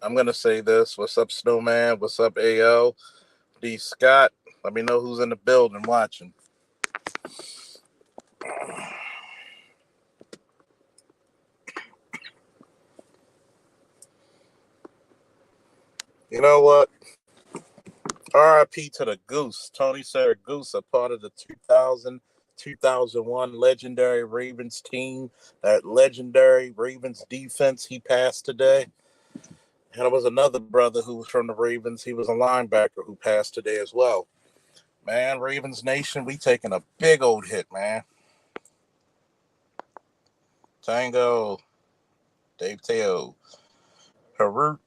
I'm gonna say this. What's up, Snowman? What's up, AO? D Scott? Let me know who's in the building watching. You know what? RIP to the Goose, Tony Saragusa, part of the 2001 legendary Ravens team. That legendary Ravens defense. He passed today. And there was another brother who was from the Ravens. He was a linebacker who passed today as well. Man, Ravens Nation, we taking a big old hit, man. Tango, Dave Teo, Harut.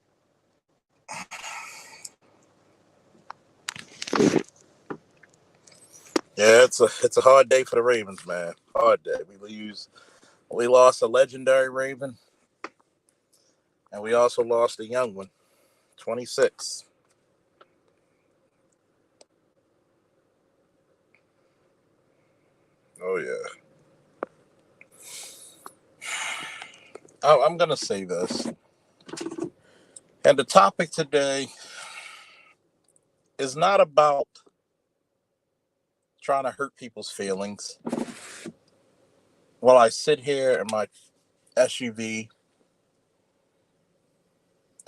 Yeah, it's a hard day for the Ravens, man. Hard day. We lost a legendary Raven, and we also lost a young one, 26. Oh yeah. I'm gonna say this, and the topic today is not about trying to hurt people's feelings. While I sit here in my SUV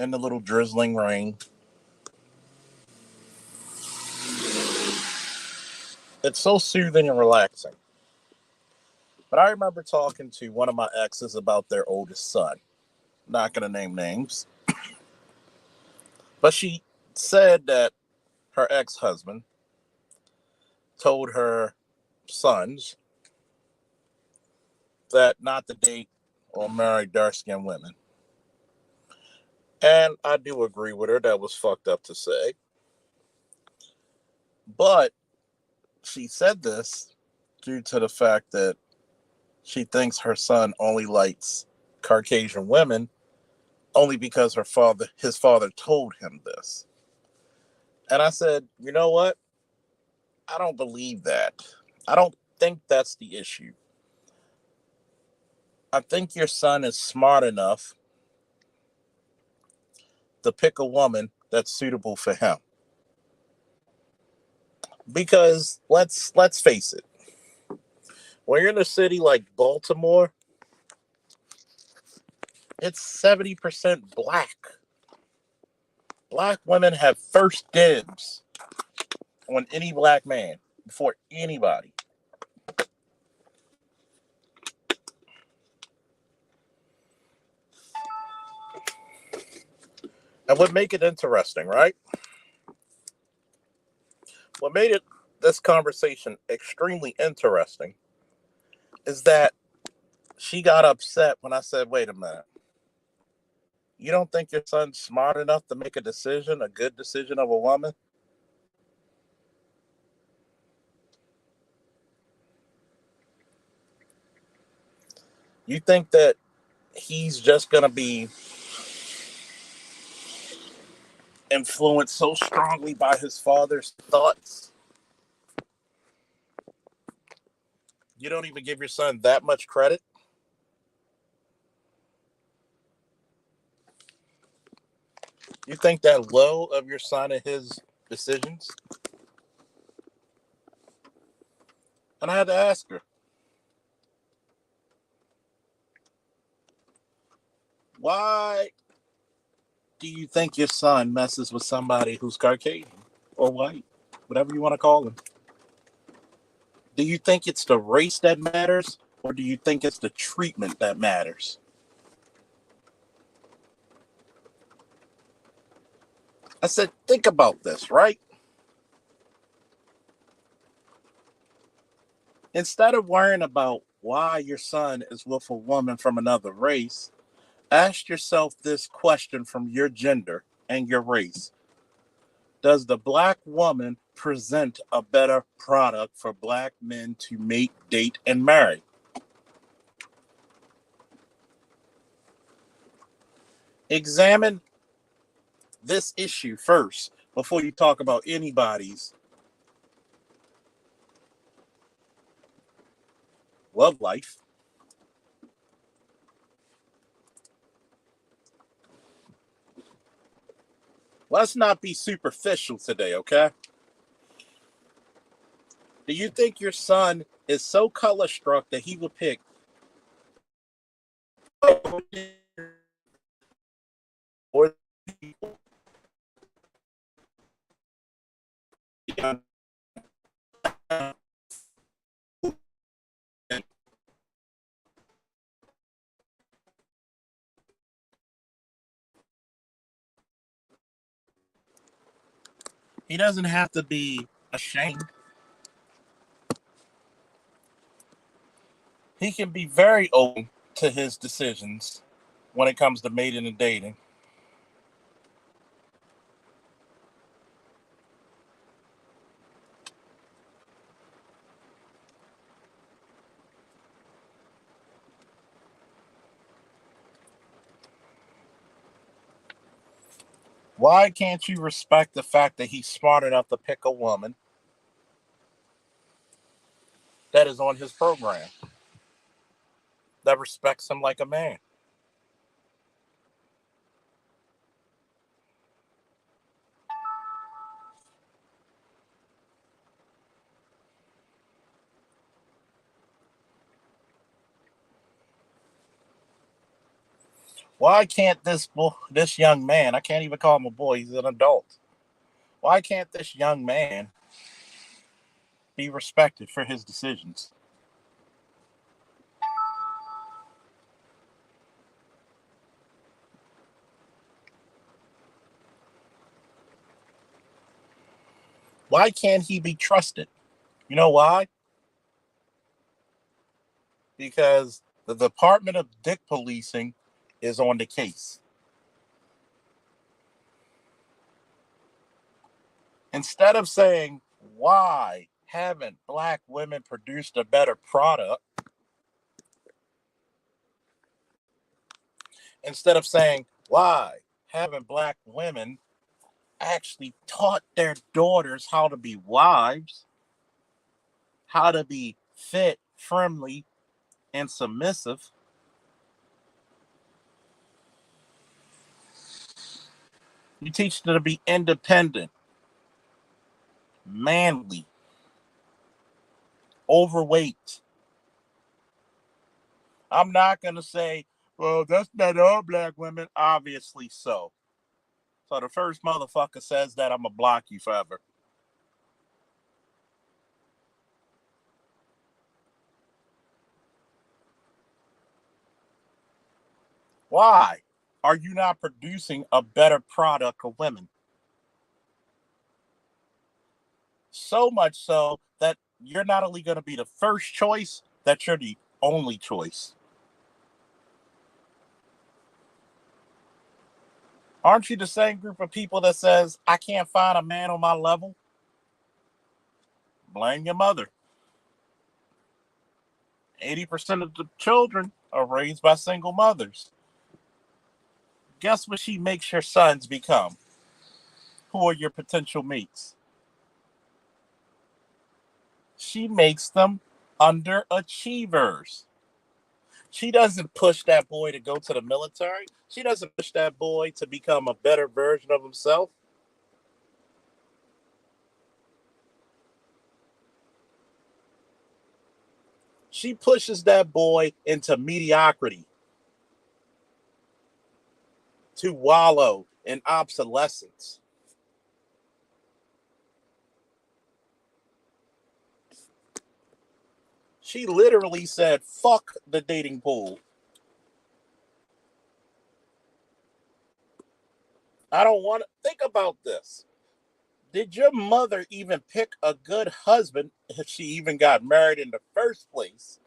in the little drizzling rain, it's so soothing and relaxing. But I remember talking to one of my exes about their oldest son. Not gonna name names, but she said that her ex-husband told her sons that not to date or marry dark-skinned women. And I do agree with her. That was fucked up to say. But she said this due to the fact that she thinks her son only likes Caucasian women only because his father told him this. And I said, you know what? I don't believe that. I don't think that's the issue. I think your son is smart enough to pick a woman that's suitable for him. Because let's face it, when you're in a city like Baltimore, it's 70% black. Black women have first dibs on any black man before anybody. And what make it interesting, right? What made it this conversation extremely interesting is that she got upset when I said, wait a minute. You don't think your son's smart enough to make a decision, a good decision of a woman? You think that he's just going to be influenced so strongly by his father's thoughts? You don't even give your son that much credit? You think that low of your son and his decisions? And I had to ask her, why do you think your son messes with somebody who's Caucasian or white, whatever you want to call him? Do you think it's the race that matters, or do you think it's the treatment that matters? I said, think about this, right? Instead of worrying about why your son is with a woman from another race, ask yourself this question from your gender and your race. Does the black woman present a better product for black men to mate, date, and marry? Examine this issue first before you talk about anybody's love life. Let's not be superficial today, okay? Do you think your son is so color struck that he would pick or he doesn't have to be ashamed. He can be very open to his decisions when it comes to mating and dating. Why can't you respect the fact that he's smart enough to pick a woman that is on his program, that respects him like a man? Why can't this young man, I can't even call him a boy, he's an adult. Why can't this young man be respected for his decisions? Why can't he be trusted? You know why? Because the Department of Dick Policing is on the case. Instead of saying, why haven't black women produced a better product? Instead of saying, why haven't black women actually taught their daughters how to be wives, how to be fit, friendly, and submissive? You teach them to be independent, manly, overweight. I'm not going to say, well, that's not all black women. Obviously so. So the first motherfucker says that, I'm going to block you forever. Why are you not producing a better product of women? So much so that you're not only going to be the first choice, that you're the only choice. Aren't you the same group of people that says, I can't find a man on my level? Blame your mother. 80% of the children are raised by single mothers. Guess what she makes her sons become? Who are your potential mates? She makes them underachievers. She doesn't push that boy to go to the military. She doesn't push that boy to become a better version of himself. She pushes that boy into mediocrity, to wallow in obsolescence. She literally said, fuck the dating pool. I don't want to think about this. Did your mother even pick a good husband if she even got married in the first place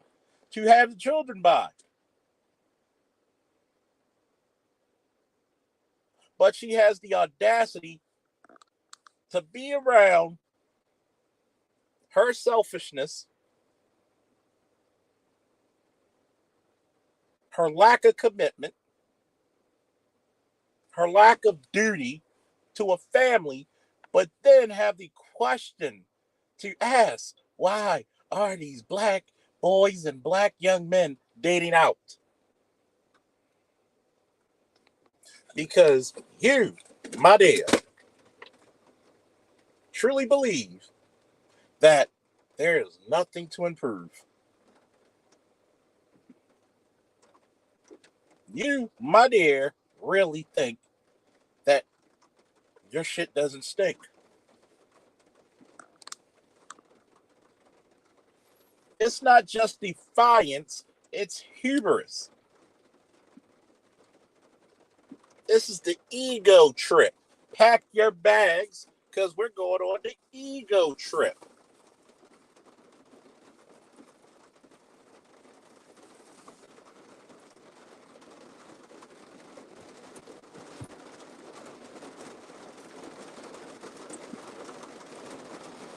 to have children by? But she has the audacity to be around her selfishness, her lack of commitment, her lack of duty to a family, but then have the question to ask, why are these black boys and black young men dating out? Because you, my dear, truly believe that there is nothing to improve. You, my dear, really think that your shit doesn't stink. It's not just defiance, it's hubris. This is the ego trip. Pack your bags because we're going on the ego trip.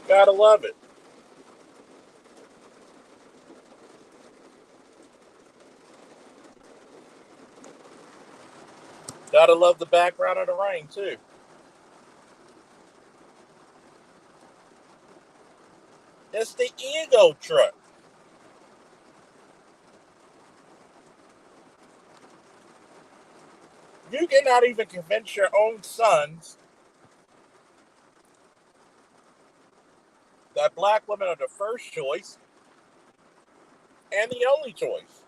Gotta love it. Gotta love the background of the rain, too. It's the ego trip. You cannot even convince your own sons that black women are the first choice and the only choice.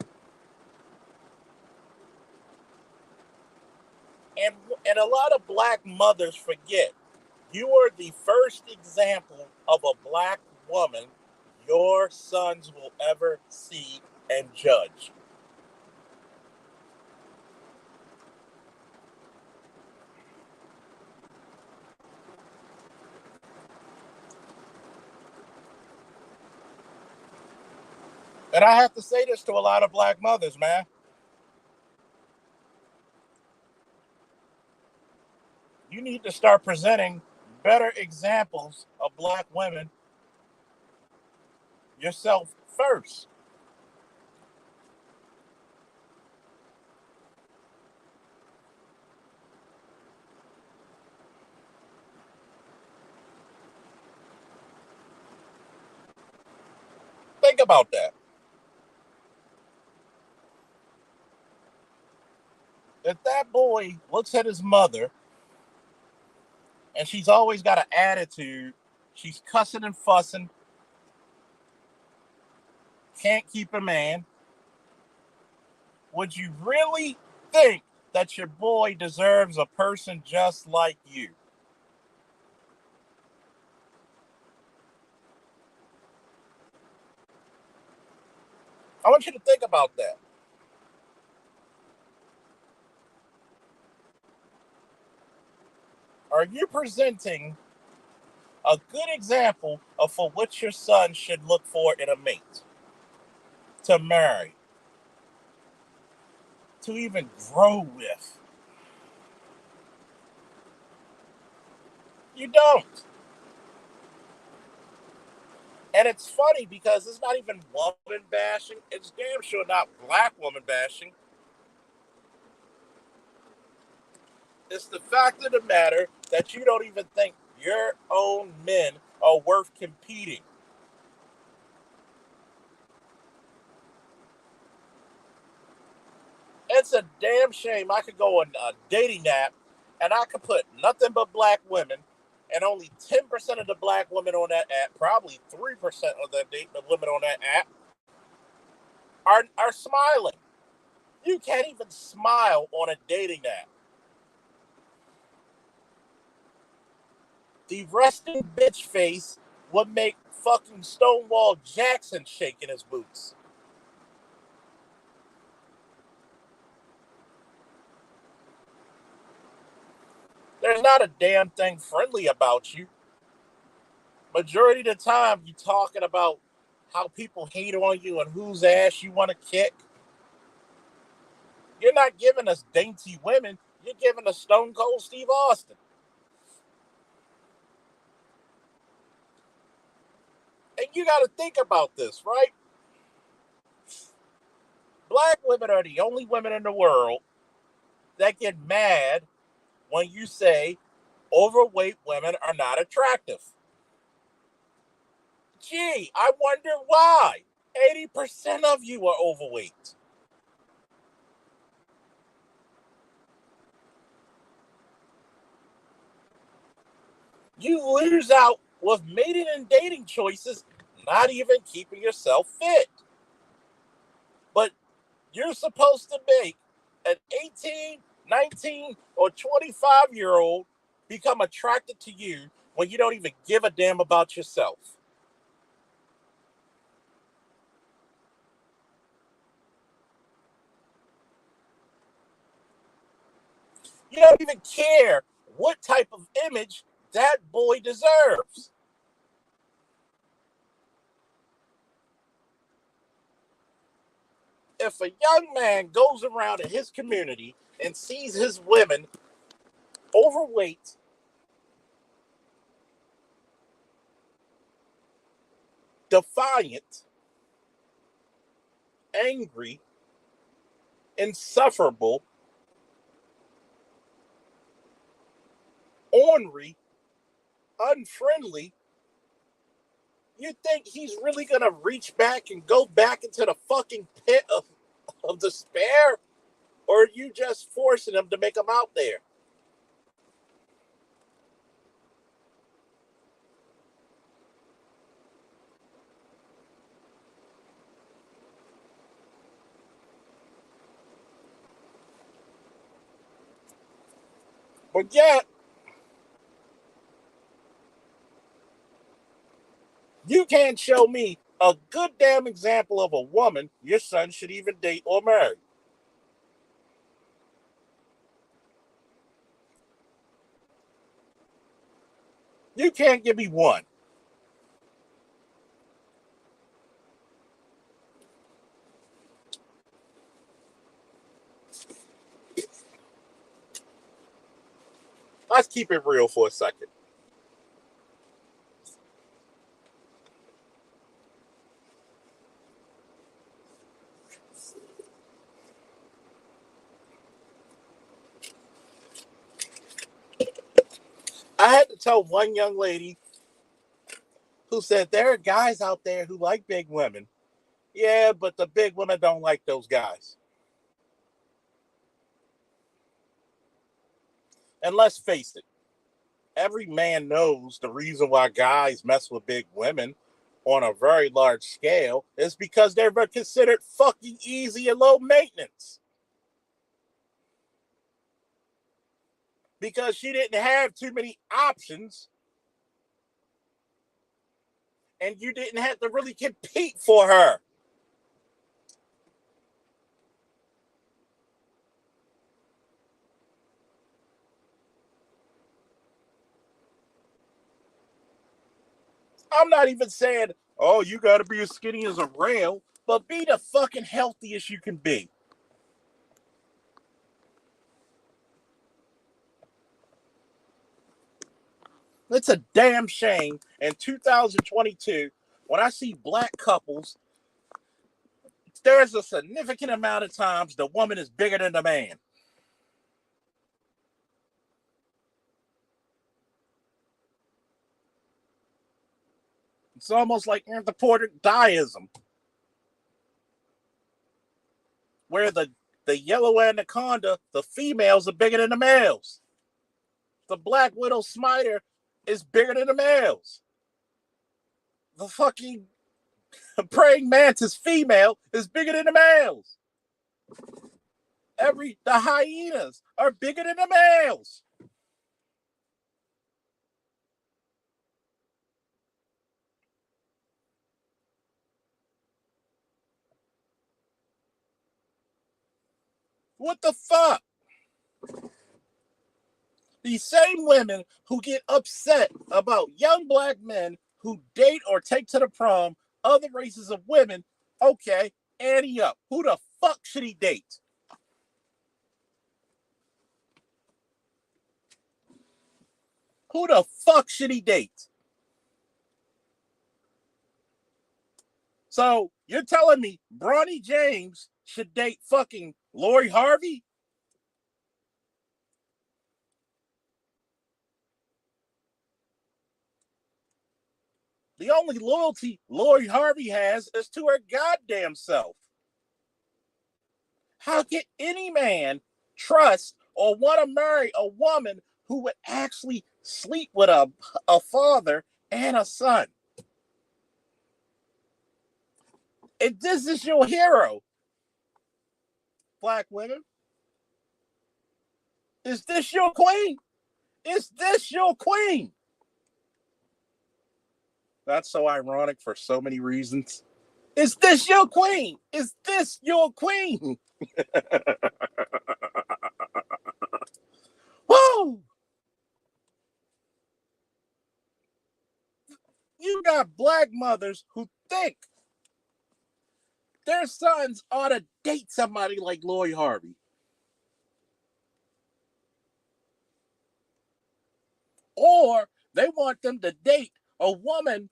And and a lot of black mothers forget you are the first example of a black woman your sons will ever see and judge. And I have to say this to a lot of black mothers, man. You need to start presenting better examples of black women yourself first. Think about that. If that boy looks at his mother and she's always got an attitude, she's cussing and fussing, can't keep a man, would you really think that your boy deserves a person just like you? I want you to think about that. Are you presenting a good example of for what your son should look for in a mate, to marry, to even grow with? You don't. And it's funny because it's not even woman bashing. It's damn sure not black woman bashing. It's the fact of the matter that you don't even think your own men are worth competing. It's a damn shame I could go on a dating app and I could put nothing but black women, and only 10% of the black women on that app, probably 3% of the women on that app, are smiling. You can't even smile on a dating app. The resting bitch face would make fucking Stonewall Jackson shake in his boots. There's not a damn thing friendly about you. Majority of the time, you talking about how people hate on you and whose ass you want to kick. You're not giving us dainty women. You're giving us Stone Cold Steve Austin. And you got to think about this, right? Black women are the only women in the world that get mad when you say overweight women are not attractive. Gee, I wonder why. 80% of you are overweight. You lose out with mating and dating choices, not even keeping yourself fit. But you're supposed to make an 18, 19, or 25-year-old become attracted to you when you don't even give a damn about yourself. You don't even care what type of image that boy deserves. If a young man goes around in his community and sees his women overweight, defiant, angry, insufferable, ornery, unfriendly, you think he's really going to reach back and go back into the fucking pit of despair? Or are you just forcing him to make him out there? But yet, you can't show me a good damn example of a woman your son should even date or marry. You can't give me one. Let's keep it real for a second. I had to tell one young lady who said there are guys out there who like big women. Yeah, but the big women don't like those guys. And let's face it, every man knows the reason why guys mess with big women on a very large scale is because they're considered fucking easy and low maintenance. Because she didn't have too many options and you didn't have to really compete for her. I'm not even saying, oh, you got to be as skinny as a rail, but be the fucking healthiest you can be. It's a damn shame in 2022 when I see black couples, there's a significant amount of times the woman is bigger than the man. It's almost like anthropomorphism, where the yellow anaconda, the females are bigger than the males. The black widow spider is bigger than the males. The fucking praying mantis female is bigger than the males. The hyenas are bigger than the males. What the fuck? These same women who get upset about young black men who date or take to the prom other races of women, okay, ante up. Who the fuck should he date? Who the fuck should he date? So you're telling me Bronny James should date fucking Lori Harvey? The only loyalty Lori Harvey has is to her goddamn self. How can any man trust or want to marry a woman who would actually sleep with a father and a son. And this is your hero, black women. Is this your queen? Is this your queen? That's so ironic for so many reasons. Is this your queen? Is this your queen? Whoa! You got black mothers who think their sons ought to date somebody like Lori Harvey. Or they want them to date a woman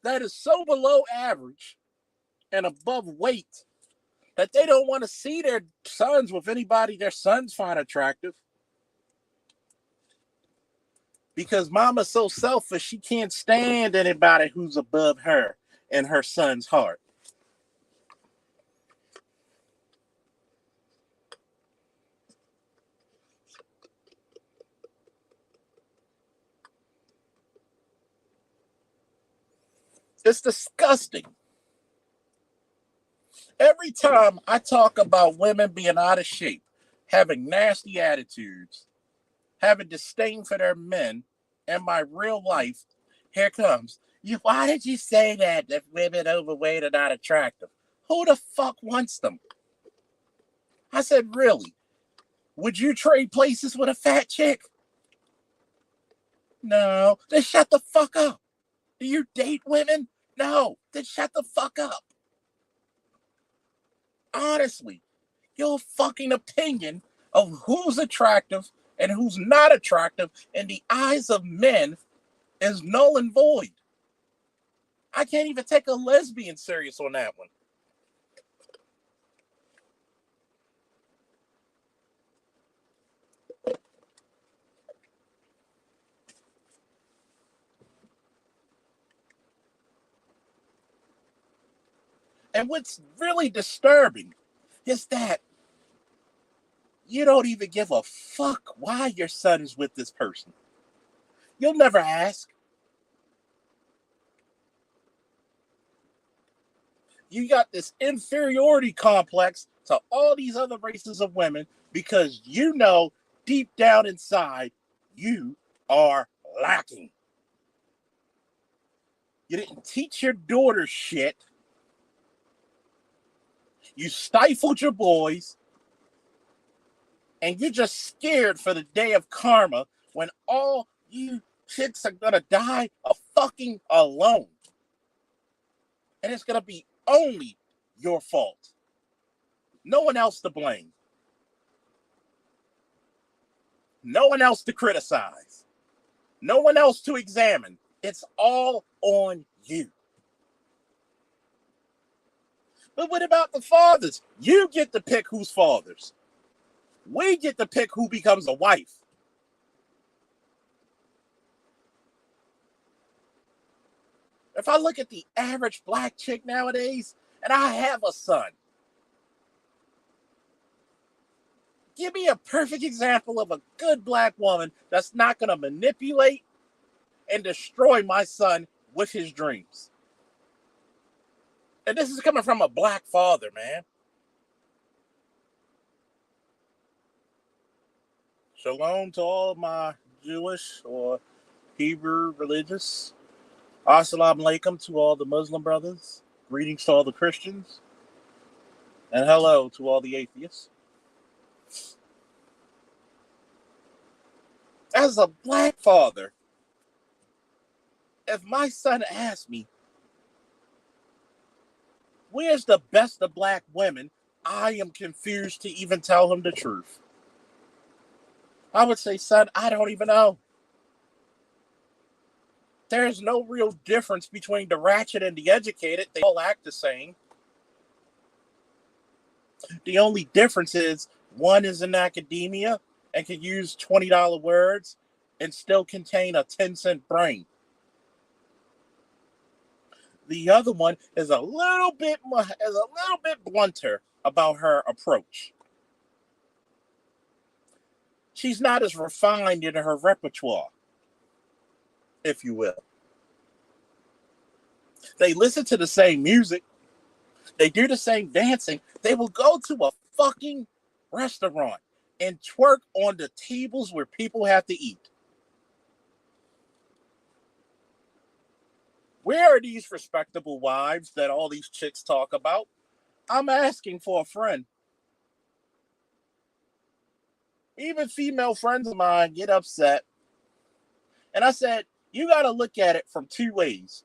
that is so below average and above weight that they don't want to see their sons with anybody their sons find attractive. Because mama's so selfish, she can't stand anybody who's above her in her son's heart. It's disgusting. Every time I talk about women being out of shape, having nasty attitudes, having disdain for their men, in my real life, here comes. Why did you say that women overweight are not attractive? Who the fuck wants them? I said, really? Would you trade places with a fat chick? No. Then shut the fuck up. Do you date women? No. Then shut the fuck up. Honestly, your fucking opinion of who's attractive and who's not attractive in the eyes of men is null and void. I can't even take a lesbian serious on that one. And what's really disturbing is that you don't even give a fuck why your son is with this person. You'll never ask. You got this inferiority complex to all these other races of women because you know deep down inside you are lacking. You didn't teach your daughter shit. You stifled your boys. And you're just scared for the day of karma when all you chicks are gonna die of fucking alone. And it's gonna be only your fault. No one else to blame. No one else to criticize. No one else to examine. It's all on you. But what about the fathers? You get to pick who's fathers. We get to pick who becomes a wife. If I look at the average black chick nowadays, and I have a son, give me a perfect example of a good black woman that's not going to manipulate and destroy my son with his dreams. And this is coming from a black father, man. Shalom to all of my Jewish or Hebrew religious. Assalamu alaikum to all the Muslim brothers. Greetings to all the Christians. And hello to all the atheists. As a black father, if my son asked me, where's the best of black women, I am confused to even tell him the truth. I would say, son, I don't even know. There's no real difference between the ratchet and the educated. They all act the same. The only difference is one is in academia and can use $20 words and still contain a 10-cent brain. The other one is a little bit blunter about her approach. She's not as refined in her repertoire, if you will. They listen to the same music. They do the same dancing. They will go to a fucking restaurant and twerk on the tables where people have to eat. Where are these respectable wives that all these chicks talk about? I'm asking for a friend. Even female friends of mine get upset. And I said, you got to look at it from two ways.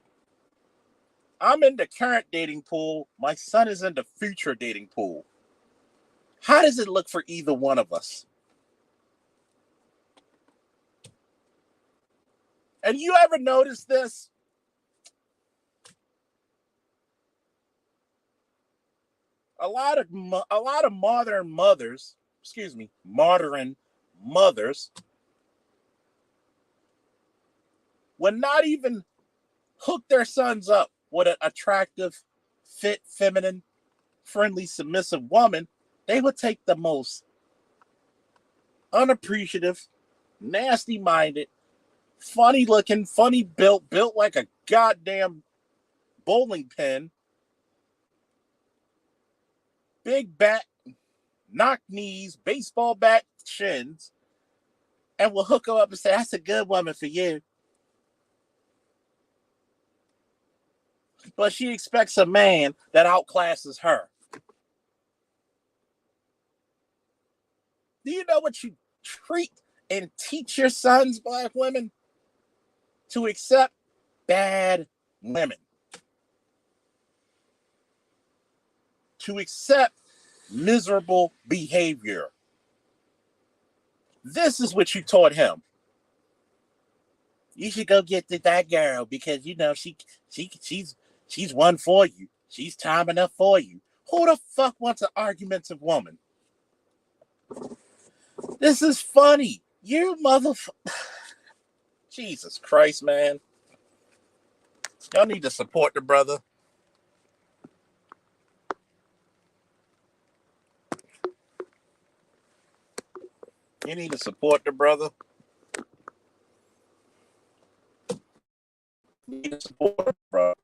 I'm in the current dating pool. My son is in the future dating pool. How does it look for either one of us? And you ever notice this? A lot of modern mothers, modern mothers, would not even hook their sons up with an attractive, fit, feminine, friendly, submissive woman. They would take the most unappreciative, nasty minded, funny looking, funny built like a goddamn bowling pin, big back, knock knees, baseball bat shins, and will hook her up and say, that's a good woman for you. But she expects a man that outclasses her. Do you know what you treat and teach your sons, black women? To accept bad women. To accept miserable behavior. This is what you taught him. You should go get that girl because you know she's one for you. She's time enough for you. Who the fuck wants an argumentative woman? This is funny. You motherfucker. Jesus Christ, man. Y'all need to support the brother. You need to support the brother. You need to support the brother.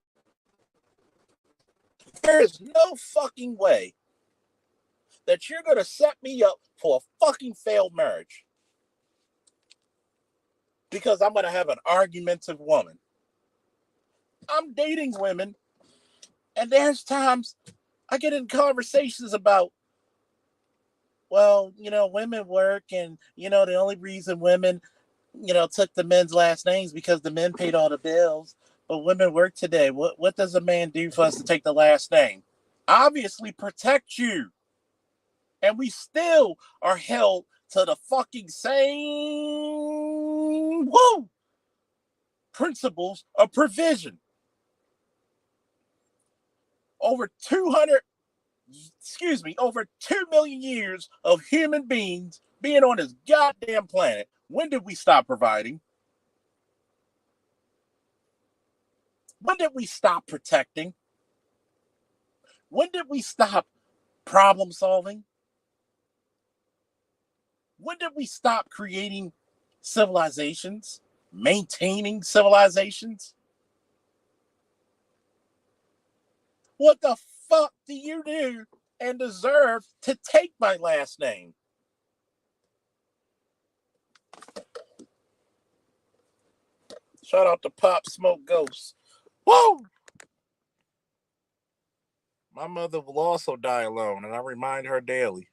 There is no fucking way that you're going to set me up for a fucking failed marriage because I'm going to have an argumentative woman. I'm dating women, and there's times I get in conversations about, well, women work, and, the only reason women, took the men's last names because the men paid all the bills. But women work today. What does a man do for us to take the last name? Obviously protect you. And we still are held to the fucking same principles of provision. Over 2 million years of human beings being on this goddamn planet. When did we stop providing? When did we stop protecting? When did we stop problem solving? When did we stop creating civilizations, maintaining civilizations? What the fuck do you do and deserve to take my last name? Shout out to Pop Smoke Ghost. Woo! My mother will also die alone, and I remind her daily.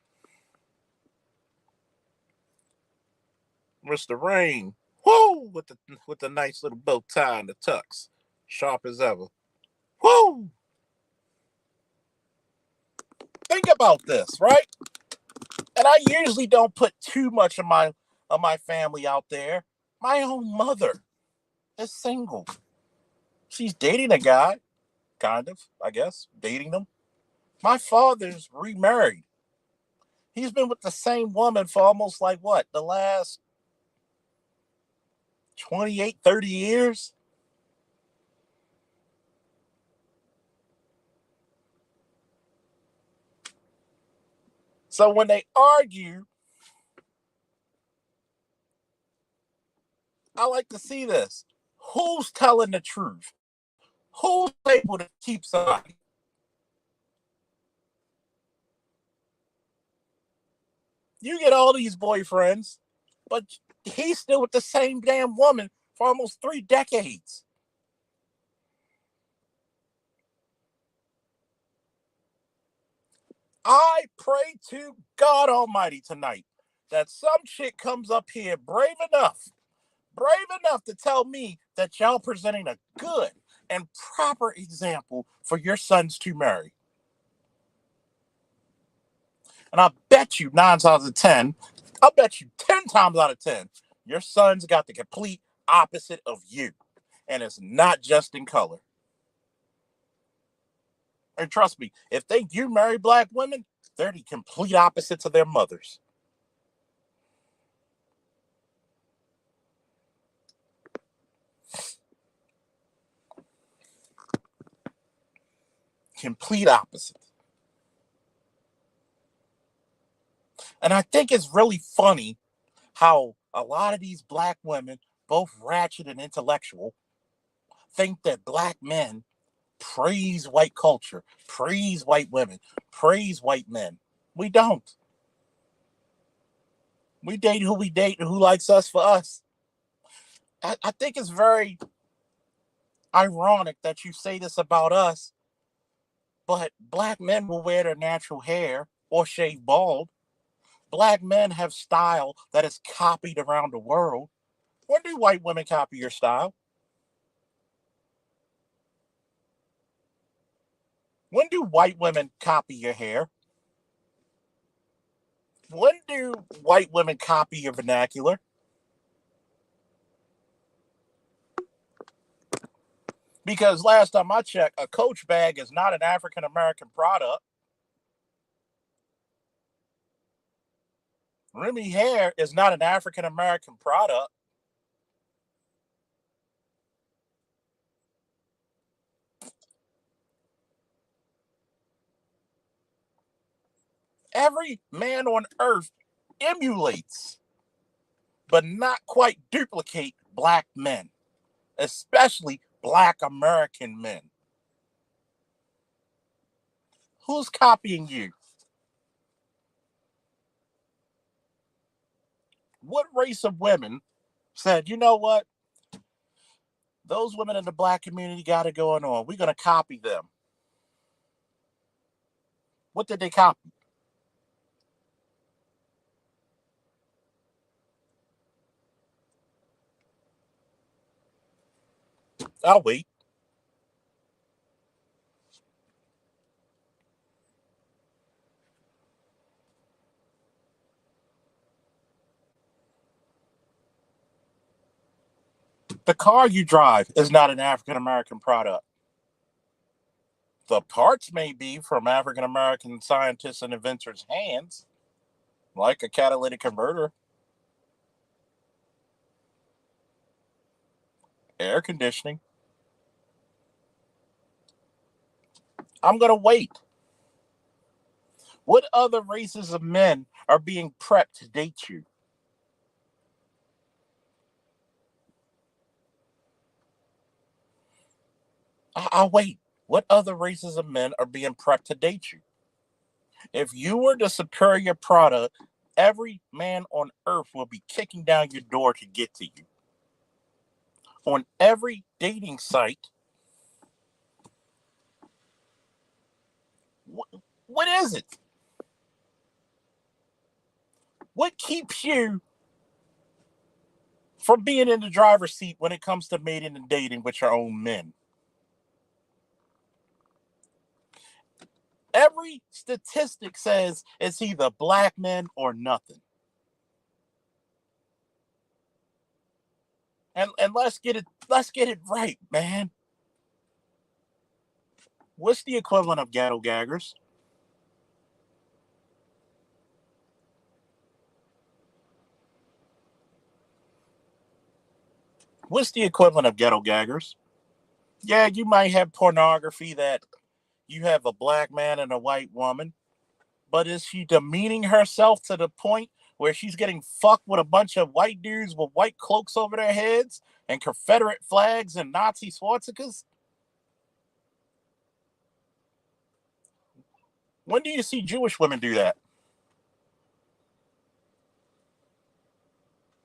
Mr. Rain, woo! With the nice little bow tie and the tux, sharp as ever. Woo! Think about this, right? And I usually don't put too much of my family out there. My own mother is single. She's dating a guy, kind of, I guess, dating him. My father's remarried. He's been with the same woman for almost like what? The last 28, 30 years? So when they argue, I like to see this. Who's telling the truth? Who's able to keep somebody? You get all these boyfriends, but he's still with the same damn woman for almost 3 decades. I pray to God Almighty tonight that some chick comes up here brave enough to tell me that y'all presenting a good and proper example for your sons to marry. And I bet you 9 times out of 10, I'll bet you 10 times out of 10, your sons got the complete opposite of you. And it's not just in color. And trust me, if they do marry black women, they're the complete opposites of their mothers. Complete opposites. And I think it's really funny how a lot of these black women, both ratchet and intellectual, think that black men praise white culture, praise white women, praise white men. We don't. We date who we date and who likes us for us. I think it's very ironic that you say this about us, but black men will wear their natural hair or shave bald. Black men have style that is copied around the world. When do white women copy your style? When do white women copy your hair? When do white women copy your vernacular? Because last time I checked, a Coach bag is not an African American product. Remy hair is not an African American product. Every man on earth emulates, but not quite duplicate black men, especially black American men. Who's copying you? What race of women said, you know what? Those women in the black community got it going on. We're going to copy them. What did they copy? I'll wait. The car you drive is not an African American product. The parts may be from African American scientists and inventors' hands, like a catalytic converter, air conditioning. I'm going to wait. What other races of men are being prepped to date you? I'll wait. What other races of men are being prepped to date you? If you were the superior product, every man on earth will be kicking down your door to get to you. On every dating site, what is it? What keeps you from being in the driver's seat when it comes to mating and dating with your own men? Every statistic says it's either black men or nothing. And let's get it right, man. What's the equivalent of ghetto gaggers? What's the equivalent of ghetto gaggers? Yeah, you might have pornography that you have a black man and a white woman, but is she demeaning herself to the point where she's getting fucked with a bunch of white dudes with white cloaks over their heads and Confederate flags and Nazi swastikas? When do you see Jewish women do that?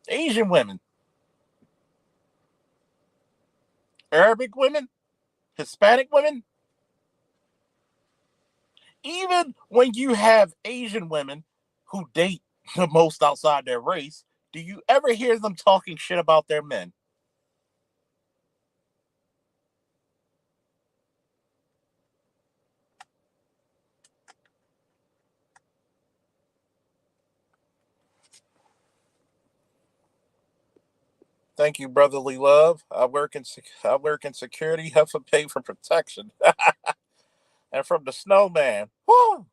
Asian women, Arabic women, Hispanic women, even when you have Asian women who date the most outside their race, do you ever hear them talking shit about their men? Thank you, brotherly love. I work in security, have to pay for protection, and from the snowman. Woo!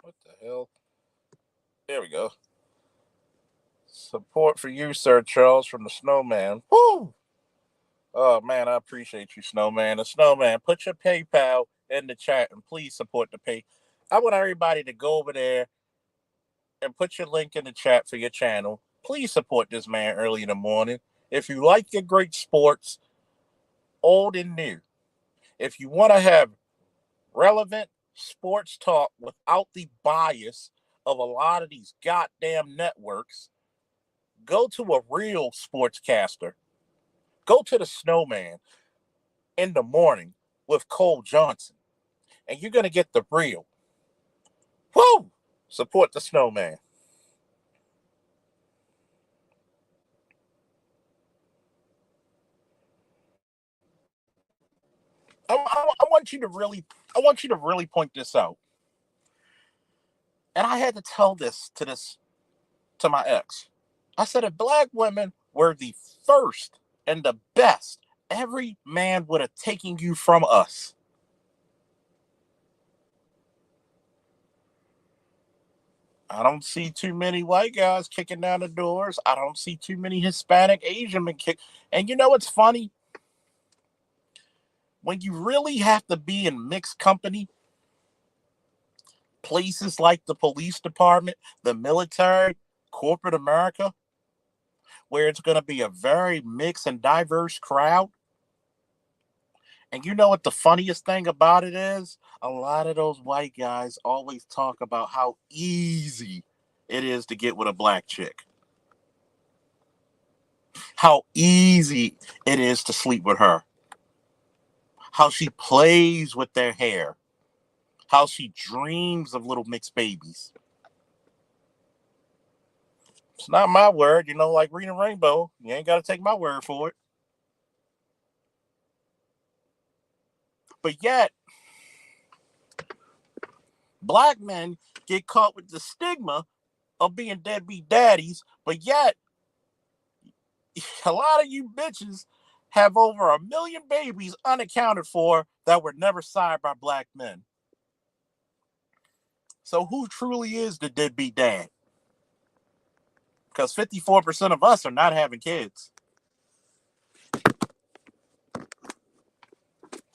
What the hell? There we go. Support for you, Sir Charles, from the snowman. Woo! Oh man, I appreciate you, snowman. The snowman, put your PayPal in the chat and please support the pay. I want everybody to go over there and put your link in the chat for your channel. Please support this man early in the morning. If you like your great sports, old and new, if you want to have relevant sports talk without the bias of a lot of these goddamn networks, go to a real sportscaster. Go to the snowman in the morning with Cole Johnson, and you're going to get the real. Woo! Support the snowman. I want you to really, I want you to really point this out. And I had to tell this to my ex. I said, if black women were the first and the best, every man would have taken you from us. I don't see too many white guys kicking down the doors. I don't see too many Hispanic Asian men kick. And you know what's funny? When you really have to be in mixed company, places like the police department, the military, corporate America, where it's going to be a very mixed and diverse crowd. And you know what the funniest thing about it is? A lot of those white guys always talk about how easy it is to get with a black chick, how easy it is to sleep with her, how she plays with their hair, how she dreams of little mixed babies. It's not my word, like reading Rainbow. You ain't got to take my word for it. But yet, black men get caught with the stigma of being deadbeat daddies, but yet a lot of you bitches have over 1 million babies unaccounted for that were never sired by black men. So who truly is the deadbeat dad? Because 54% of us are not having kids.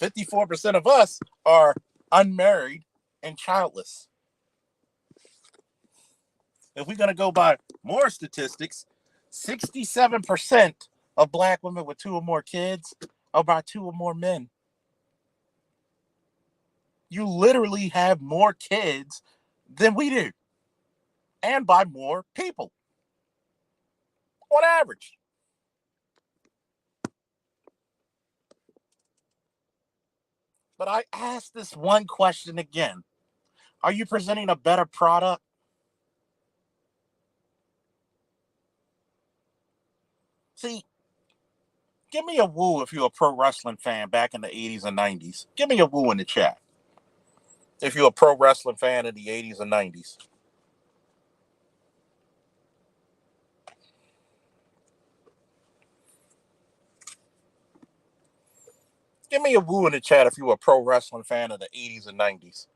54% of us are unmarried and childless. If we're going to go by more statistics, 67% of black women with 2 or more kids are by 2 or more men. You literally have more kids than we do, and by more people on average. But I ask this one question again. Are you presenting a better product? See, give me a woo if you're a pro wrestling fan back in the 80s and 90s. Give me a woo in the chat if you're a pro wrestling fan in the 80s and 90s. Give me a woo in the chat if you're a pro wrestling fan of the 80s and 90s.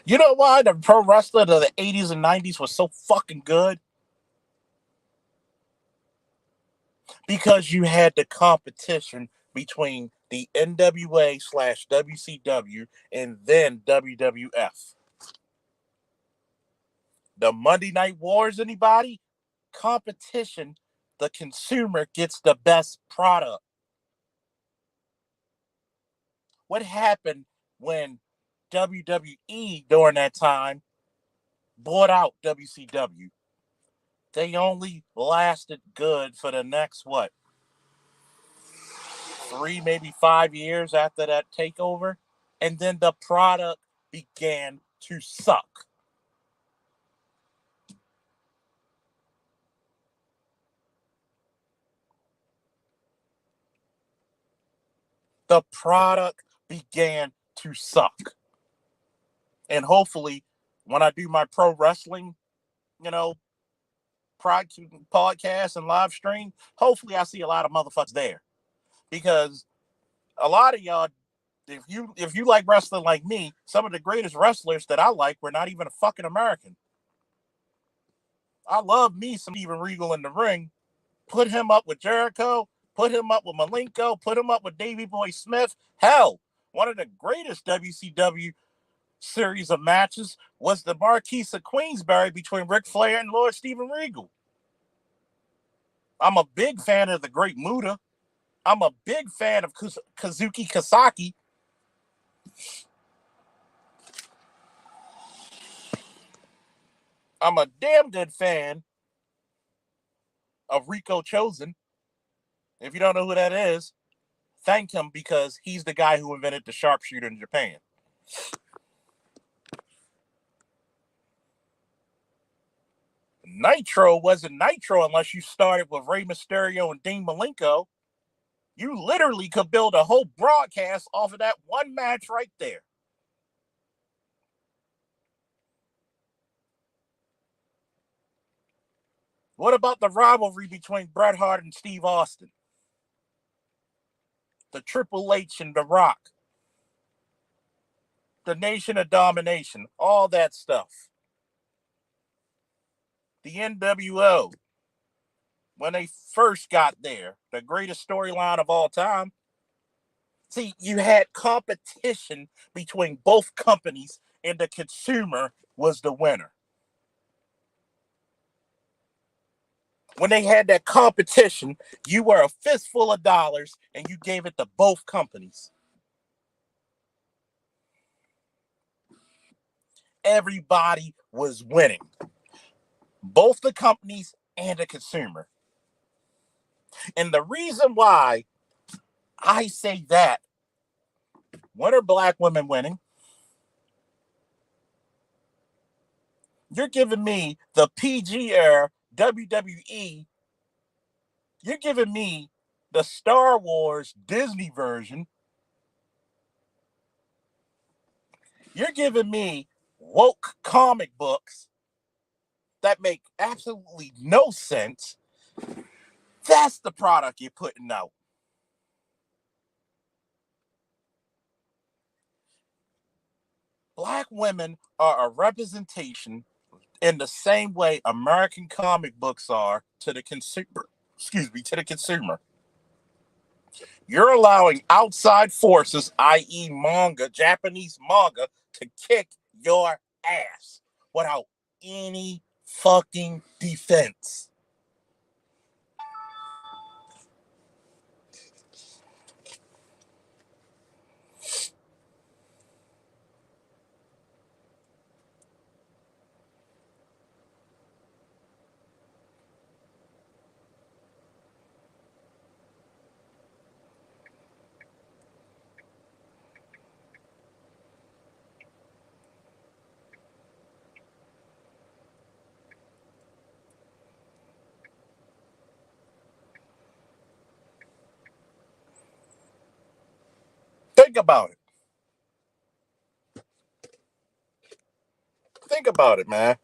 You know why the pro wrestler of the 80s and 90s was so fucking good? Because you had the competition between the NWA slash WCW and then WWF. The Monday Night Wars, anybody? Competition, the consumer gets the best product. What happened when WWE during that time bought out WCW? They only lasted good for the next, what, 3, maybe 5 years after that takeover? And then the product began to suck. The product began to suck. And hopefully, when I do my pro wrestling, you know, podcast and live stream, hopefully I see a lot of motherfuckers there. Because a lot of y'all, if you like wrestling like me, some of the greatest wrestlers that I like were not even a fucking American. I love me some Steven Regal in the ring. Put him up with Jericho, put him up with Malenko, put him up with Davey Boy Smith. Hell, one of the greatest WCW series of matches was the Marquise of Queensberry between Ric Flair and Lord Steven Regal. I'm a big fan of the Great Muta. I'm a big fan of Kazuki Kasaki. I'm a damn good fan of Rico Chosen. If you don't know who that is, thank him because he's the guy who invented the sharpshooter in Japan. Nitro wasn't Nitro unless you started with Rey Mysterio and Dean Malenko. You literally could build a whole broadcast off of that one match right there. What about the rivalry between Bret Hart and Steve Austin? The Triple H and The Rock? The Nation of Domination? All that stuff. The NWO, when they first got there, the greatest storyline of all time. See, you had competition between both companies, and the consumer was the winner. When they had that competition, you were a fistful of dollars and you gave it to both companies. Everybody was winning, both the companies and the consumer. And the reason why I say that, when are black women winning? You're giving me the PG era WWE. You're giving me the Star Wars Disney version. You're giving me woke comic books that make absolutely no sense. That's the product you're putting out. Black women are a representation in the same way American comic books are to the consumer. Excuse me, to the consumer. You're allowing outside forces, i.e., manga, Japanese manga, to kick your ass without any fucking defense. Think about it. Think about it, man.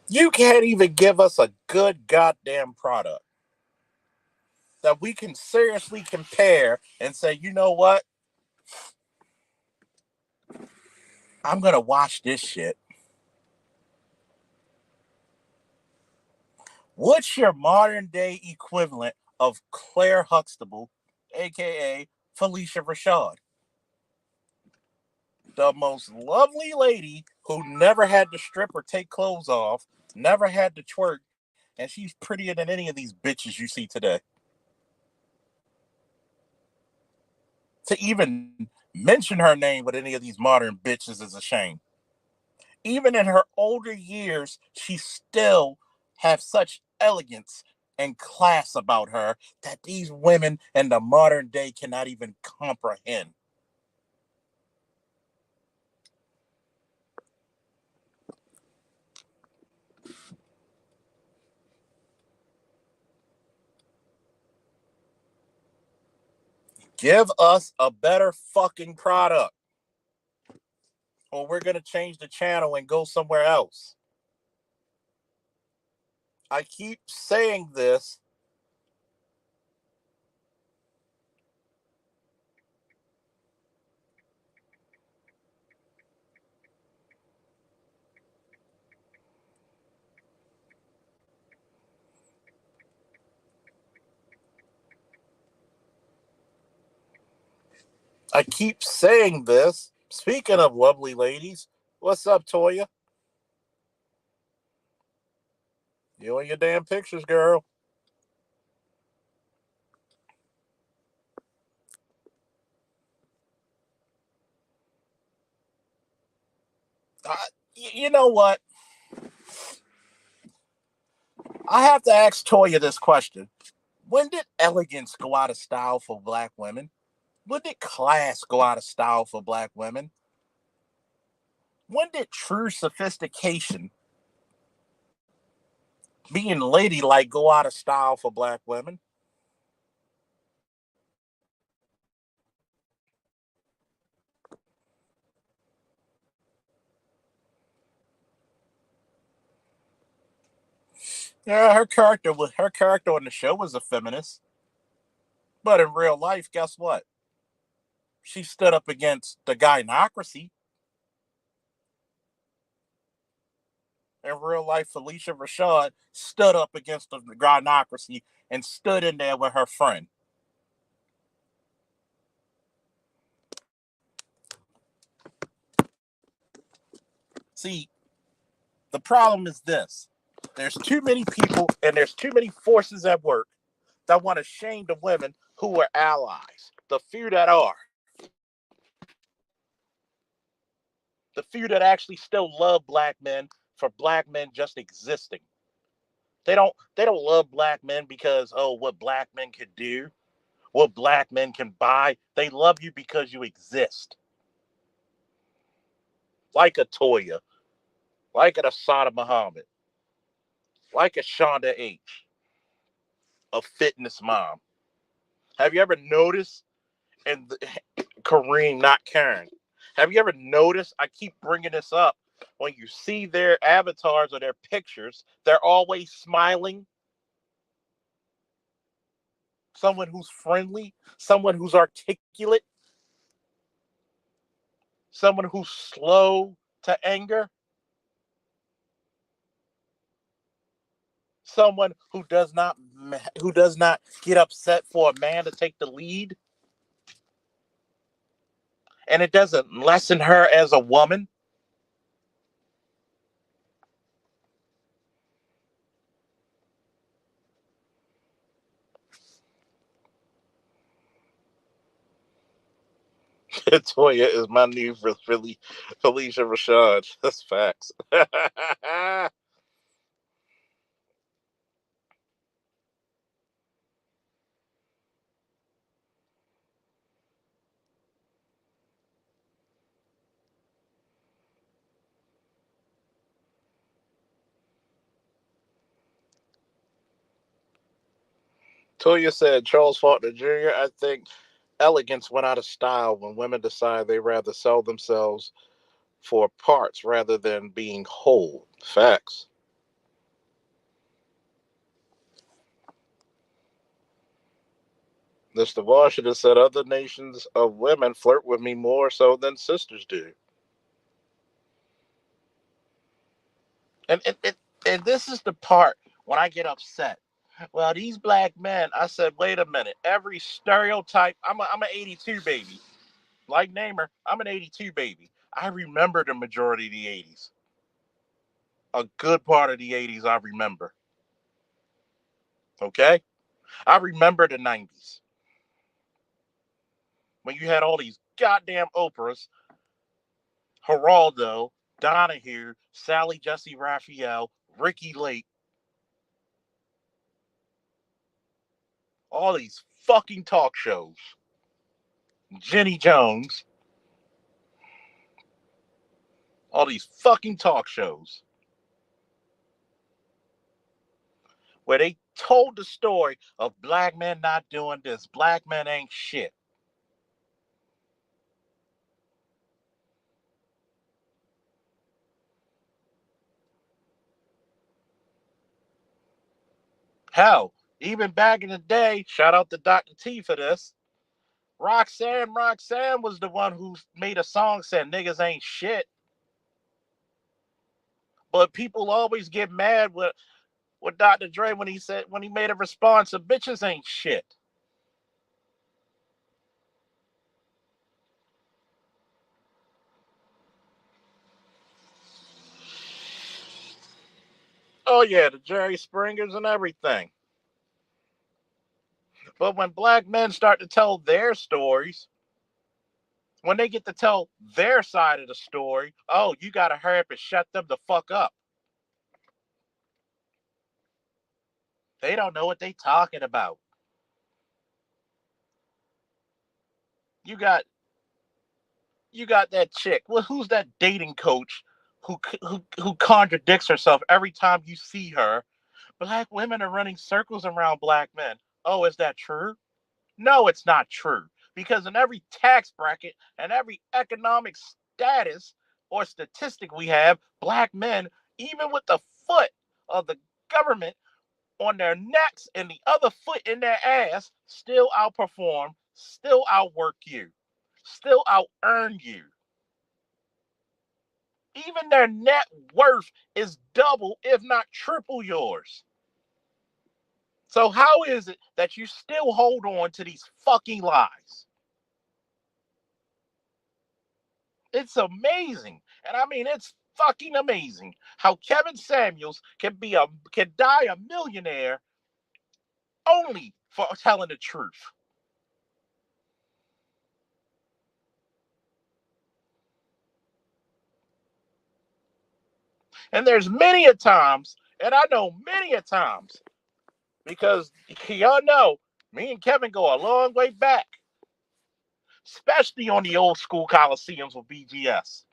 You can't even give us a good goddamn product. that we can seriously compare and say, you know what? I'm going to watch this shit. What's your modern day equivalent of Claire Huxtable, aka Felicia Rashad? The most lovely lady who never had to strip or take clothes off, never had to twerk, and she's prettier than any of these bitches you see today. To even mention her name with any of these modern bitches is a shame. Even in her older years, she still has such elegance and class about her that these women in the modern day cannot even comprehend. Give us a better fucking product, or we're going to change the channel and go somewhere else. I keep saying this. I keep saying this. Speaking of lovely ladies, what's up, Toya? You and your damn pictures, girl. I, you know what? I have to ask Toya this question. When did elegance go out of style for black women? When did class go out of style for black women? When did true sophistication, being ladylike, go out of style for black women? Yeah, her character on the show was a feminist, but in real life, guess what? She stood up against the gynocracy. In real life, Felicia Rashad stood up against the gynocracy and stood in there with her friend. See, the problem is this: there's too many people and there's too many forces at work that want to shame the women who are allies. The few that are, the few that actually still love black men for black men just existing. They don't love black men because oh what black men can do, what black men can buy. They love you because you exist. Like a Toya, like an Asada Muhammad, like a Shonda H, a fitness mom. Have you ever noticed? And Kareem, not Karen. Have you ever noticed? I keep bringing this up. When you see their avatars or their pictures, they're always smiling. Someone who's friendly, someone who's articulate, someone who's slow to anger, someone who does not get upset for a man to take the lead, and it doesn't lessen her as a woman. Toya is my new Felicia Rashad. That's facts. Toya said Charles Faulkner Jr. I think elegance went out of style when women decide they rather sell themselves for parts rather than being whole. Facts. – Mr. Washington said other nations of women flirt with me more so than sisters do. And this is the part when I get upset. Well, these black men, I said, wait a minute. Every stereotype, I'm an 82 baby. Like Namer, I'm an 82 baby. I remember the majority of the 80s. A good part of the 80s I remember. Okay? I remember the 90s when you had all these goddamn Oprahs, Geraldo, Donahue, Sally Jesse Raphael, Ricky Lake, all these fucking talk shows, Jenny Jones, all these fucking talk shows where they told the story of black men not doing this, black men ain't shit. Hell, even back in the day, shout out to Dr. T for this. Roxanne was the one who made a song saying niggas ain't shit. But people always get mad with Dr. Dre when he made a response of bitches ain't shit. Oh yeah, the Jerry Springers and everything. But when black men start to tell their stories, when they get to tell their side of the story, oh, you gotta hurry up and shut them the fuck up. They don't know what they talking about. You got you got that chick. Well, who's that dating coach who contradicts herself every time you see her? Black women are running circles around black men. Oh, is that true? No, it's not true. Because in every tax bracket and every economic status or statistic we have, black men, even with the foot of the government on their necks and the other foot in their ass, still outperform, still outwork you, still out earn you. Even their net worth is double, if not triple yours. So how is it that you still hold on to these fucking lies? It's amazing. And I mean it's fucking amazing how Kevin Samuels can die a millionaire only for telling the truth. And there's many a times, and I know many a times, because y'all know me and Kevin go a long way back, especially on the old school Coliseums with BGS.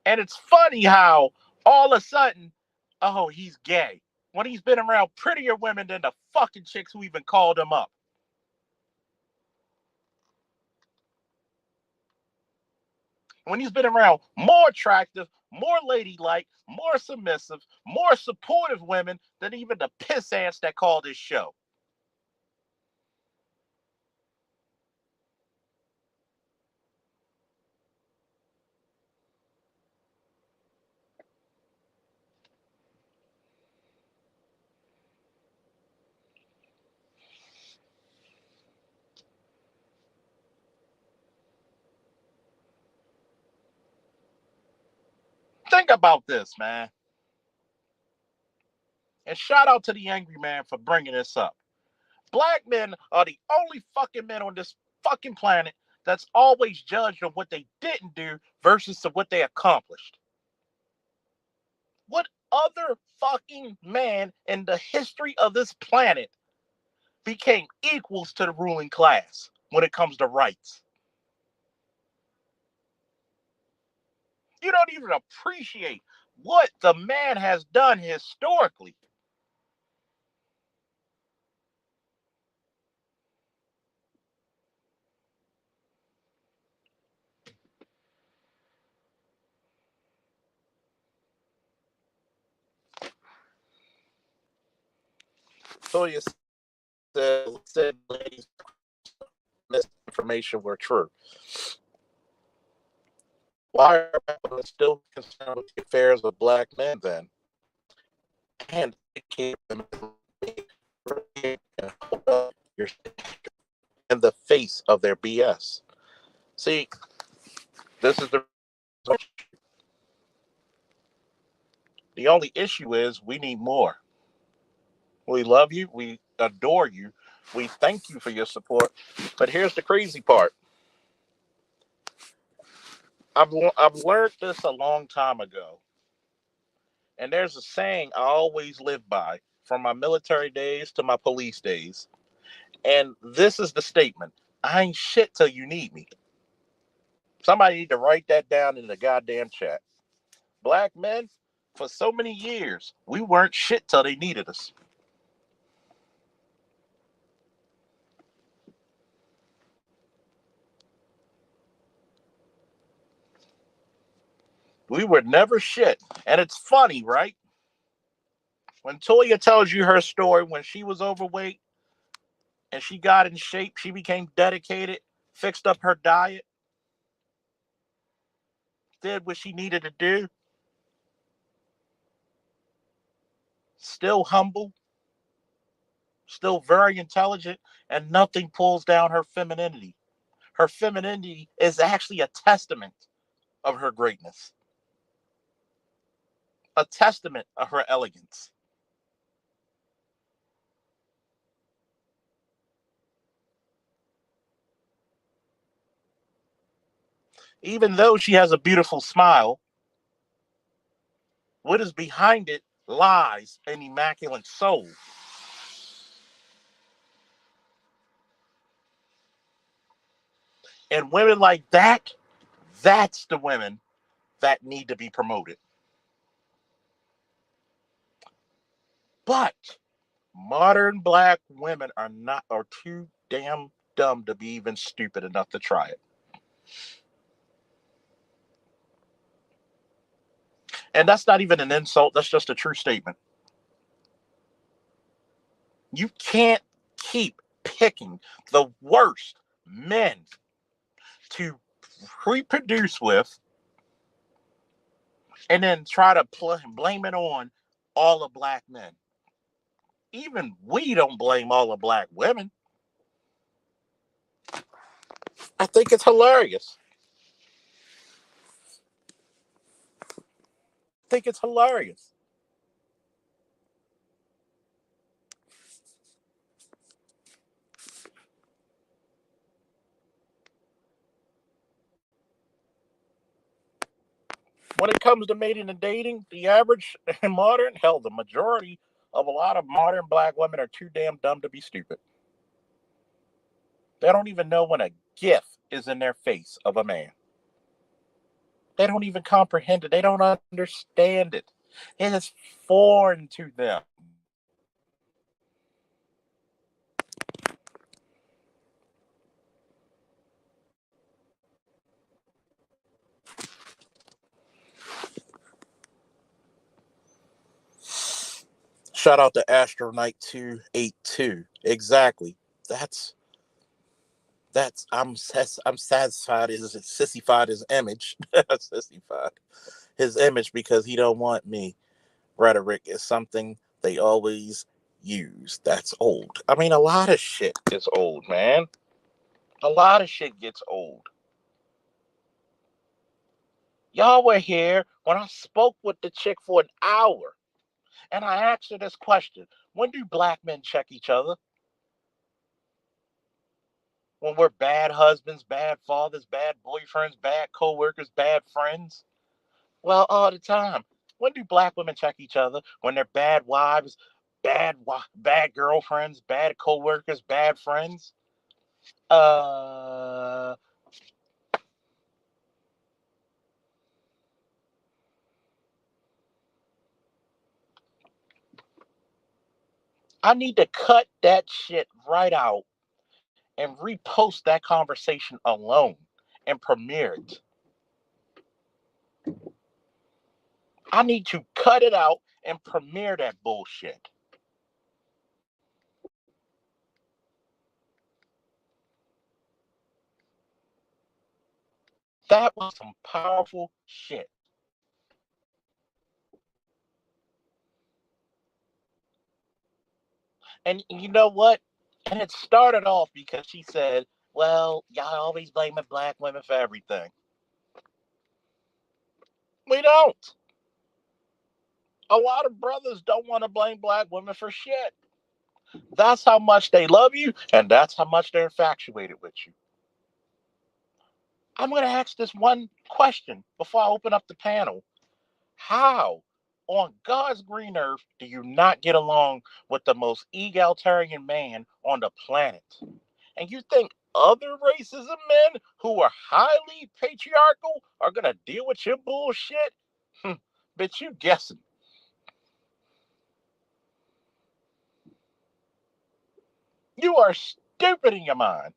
And it's funny how all of a sudden, oh, he's gay. When he's been around prettier women than the fucking chicks who even called him up. When he's been around more attractive, more ladylike, more submissive, more supportive women than even the piss ants that call this show. Think about this, man. And shout out to the angry man for bringing this up. Black men are the only fucking men on this fucking planet that's always judged on what they didn't do versus to what they accomplished. What other fucking man in the history of this planet became equals to the ruling class when it comes to rights? You don't even appreciate what the man has done historically. Toya said ladies misinformation were true. Why are people still concerned with the affairs of black men then? And educate them in the face of their BS. See, this is the only issue is we need more. We love you. We adore you. We thank you for your support. But here's the crazy part. I've learned this a long time ago. And there's a saying I always live by from my military days to my police days. And this is the statement: I ain't shit till you need me. Somebody need to write that down in the goddamn chat. Black men, for so many years, we weren't shit till they needed us. We were never shit. And it's funny, right? When Toya tells you her story when she was overweight and she got in shape, she became dedicated, fixed up her diet, did what she needed to do, still humble, still very intelligent, and nothing pulls down her femininity. Her femininity is actually a testament of her greatness, a testament of her elegance. Even though she has a beautiful smile, what is behind it lies an immaculate soul. And women like that, that's the women that need to be promoted. But modern black women are too damn dumb to be even stupid enough to try it. And that's not even an insult, that's just a true statement. You can't keep picking the worst men to reproduce with and then try to blame it on all the black men. Even we don't blame all the black women. I think it's hilarious. I think it's hilarious. When it comes to mating and dating, the average and modern, hell, the majority of a lot of modern black women are too damn dumb to be stupid. They don't even know when a gif is in their face of a man. They don't even comprehend it. They don't understand it. It is foreign to them. Shout out to Astronaut 282. Exactly. That's I'm satisfied his sissified his image. Sissified his image because he don't want me. Rhetoric is something they always use. That's old. I mean, a lot of shit is old, man. A lot of shit gets old. Y'all were here when I spoke with the chick for an hour and I asked her this question: when do black men check each other? When we're bad husbands, bad fathers, bad boyfriends, bad co-workers, bad friends? Well, all the time. When do black women check each other? When they're bad wives, bad girlfriends, bad co-workers, bad friends? Uh, I need to cut that shit right out and repost that conversation alone and premiere it. I need to cut it out and premiere that bullshit. That was some powerful shit. And you know what? And it started off because she said, well, y'all always blaming black women for everything. We don't. A lot of brothers don't want to blame black women for shit. That's how much they love you, and that's how much they're infatuated with you. I'm going to ask this one question before I open up the panel. How on God's green earth do you not get along with the most egalitarian man on the planet? And you think other races of men who are highly patriarchal are going to deal with your bullshit? But you guessing. You are stupid in your mind.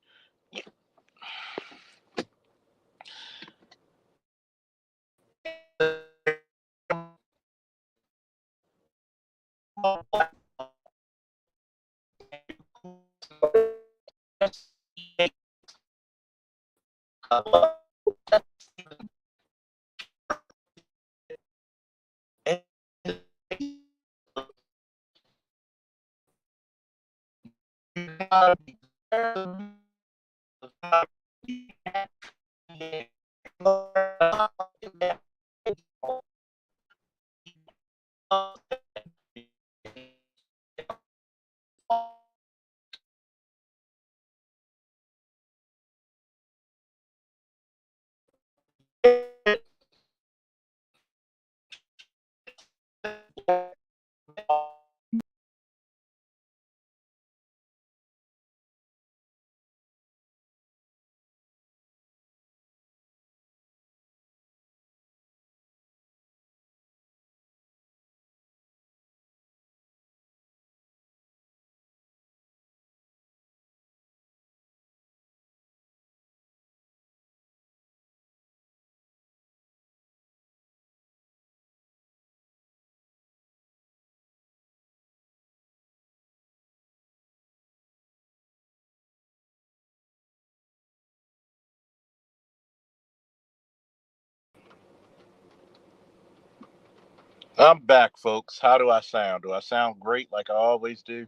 I'm back, folks. How do I sound? Do I sound great like I always do?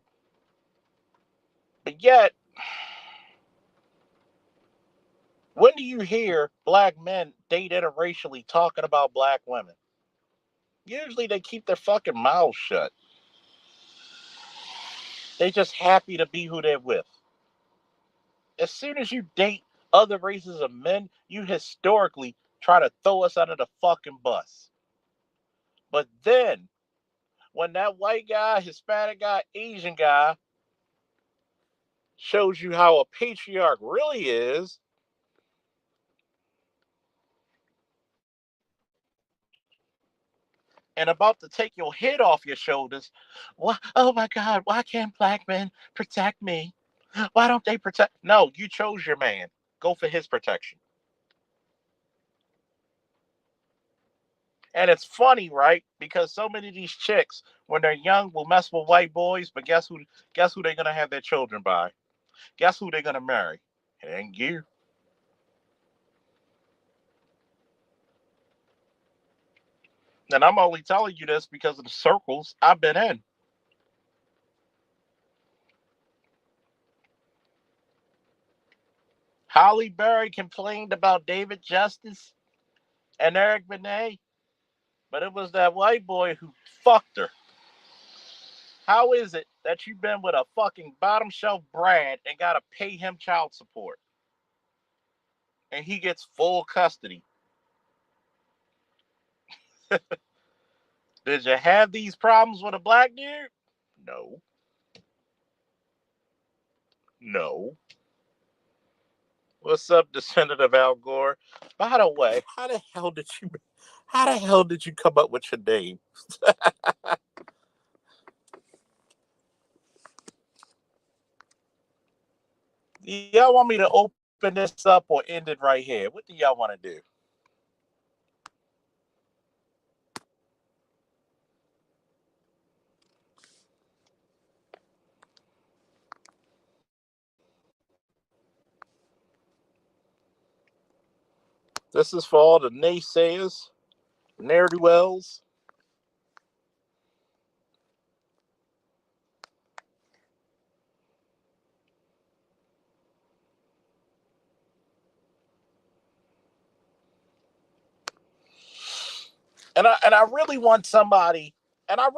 But yet, when do you hear black men date interracially talking about black women? Usually they keep their fucking mouths shut. They just happy to be who they're with. As soon as you date other races of men, you historically try to throw us under the fucking bus. But then, when that white guy, Hispanic guy, Asian guy shows you how a patriarch really is, and about to take your head off your shoulders, why, oh my God, why can't black men protect me? Why don't they protect? No, you chose your man. Go for his protection. And it's funny, right? Because so many of these chicks, when they're young, will mess with white boys, but guess who? Guess who they're gonna have their children by? Guess who they're gonna marry? It ain't you. And I'm only telling you this because of the circles I've been in. Holly Berry complained about David Justice and Eric Benet, but it was that white boy who fucked her. How is it that you've been with a fucking bottom shelf Brad and gotta pay him child support and he gets full custody? Did you have these problems with a black dude? No. No. What's up, descendant of Al Gore? By the way, how the hell did you come up with your name? Y'all want me to open this up or end it right here? What do y'all want to do? This is for all the naysayers, ne'er do wells. And I really want somebody, and I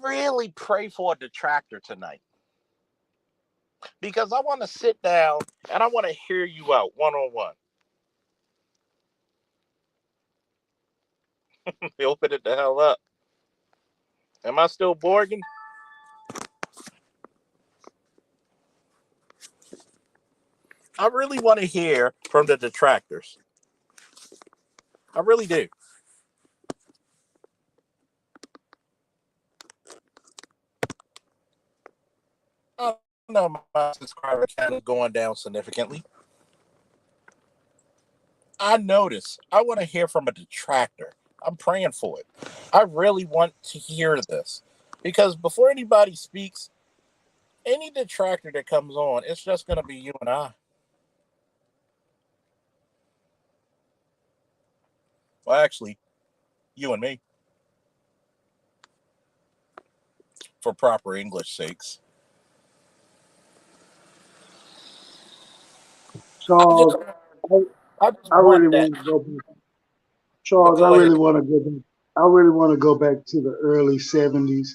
really pray for a detractor tonight because I want to sit down and I want to hear you out one on one. Open it the hell up. Am I still Borging? I really want to hear from the detractors. I really do. I know my subscriber count is going down significantly. I notice. I want to hear from a detractor. I'm praying for it. I really want to hear this because before anybody speaks, any detractor that comes on, it's just going to be you and I. Well, actually, you and me, for proper English sakes. I just, Charles, I, I just I want really that. want to go back. But Charles, I go ahead. really want to go back. I really want to go back to the early '70s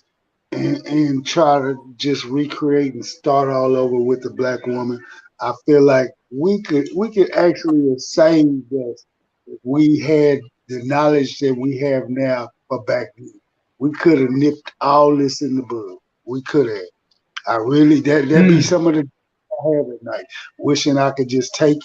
and try to just recreate and start all over with the black woman. I feel like we could actually have saved us if we had the knowledge that we have now for back then. We could have nipped all this in the bud. We could have. I really that be Mm. some of the I have at night, wishing I could just take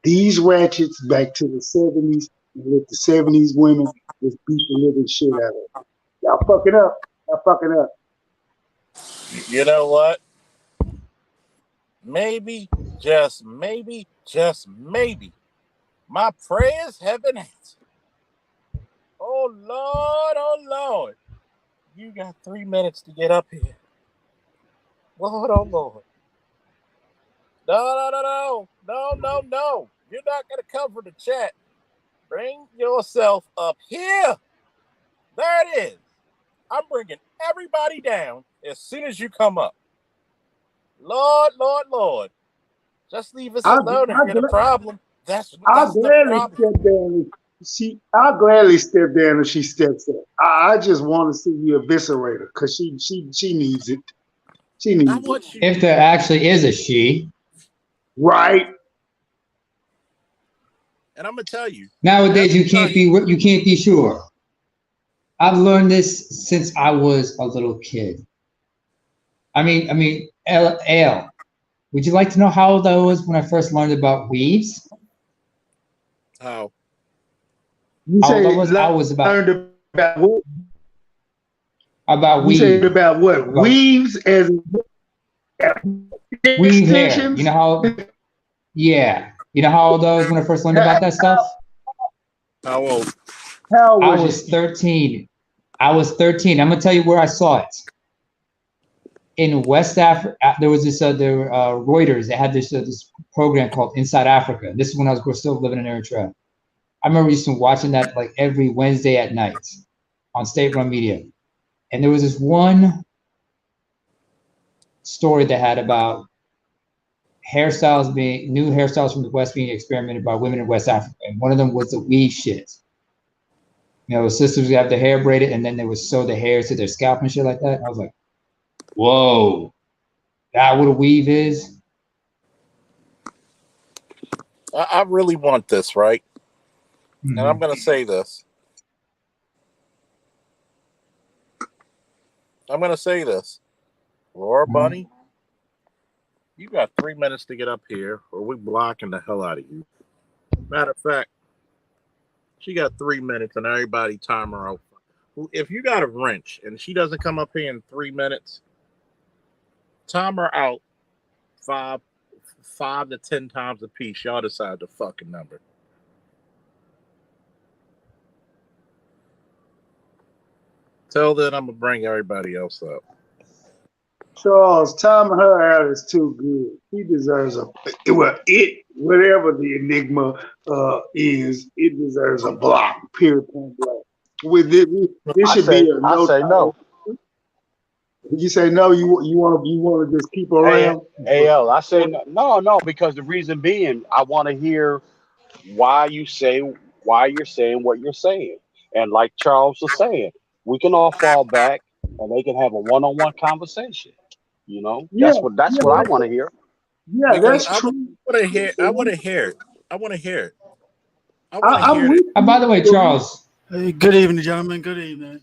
these ratchets back to the '70s and let the '70s women just beat the living shit out of them. Y'all fucking up. Y'all fucking up. You know what? Maybe, just maybe, my prayers have been answered. Oh Lord. You got 3 minutes to get up here. Lord, oh Lord. No. You're not going to cover the chat. Bring yourself up here. There it is. I'm bringing everybody down as soon as you come up. Lord. Just leave us I alone if I, you're the problem. I That's the gladly problem. step down. I gladly step down if she steps up. I just want to see you eviscerate her because she needs it. She I needs it. want you. If there actually is a she. Right. And I'm gonna tell you. Nowadays, Every time. you can't be sure. I've learned this since I was a little kid. Ale. Would you like to know how old I was when I first learned about weaves? How? You How old I say was? I was learned about what? about You say weave, about what? about Weaves as weave hair. You extensions? know how? Yeah. You know how old I was when I first learned How, about that stuff? How old? how old I was was you? 13. I was 13. I'm gonna tell you where I saw it. In West Africa, there was this Reuters. They had this program called Inside Africa. This is when I was still living in Eritrea. I remember used to watching that like every Wednesday at night on state-run media. And there was this one story that had about new hairstyles from the West being experimented by women in West Africa. And one of them was the weave shit. You know, sisters would have their hair braided and then they would sew the hairs to their scalp and shit like that. And I was like, whoa, that what a weave is? I really want this, right? And I'm Mm-hmm. gonna say this. I'm gonna say this. Laura Uh-huh. Bunny, you got 3 minutes to get up here, or we blocking the hell out of you. Matter of fact, she got 3 minutes, and everybody time her out. If you got a wrench and she doesn't come up here in 3 minutes, time her out five, 5 to 10 times a piece. Y'all decide the fucking number. Till then, I'm gonna bring everybody else up. Charles, time her out is too good. He deserves whatever the enigma is, it deserves a block. Period. Point blank. With this should be a I no. say no. You say no. You want to just keep Hey, around. AL, I say no, no, no, because the reason being, I want to hear why you say why you're saying what you're saying. And like Charles was saying, we can all fall back and they can have a one-on-one conversation. You know, Yeah, that's yeah, what I want to hear. yeah. Because That's I true. want to hear. I want to hear it. I want to hear it. I want to I'm hear it. with By the way, you, Charles. Hey, good evening, gentlemen. Good evening.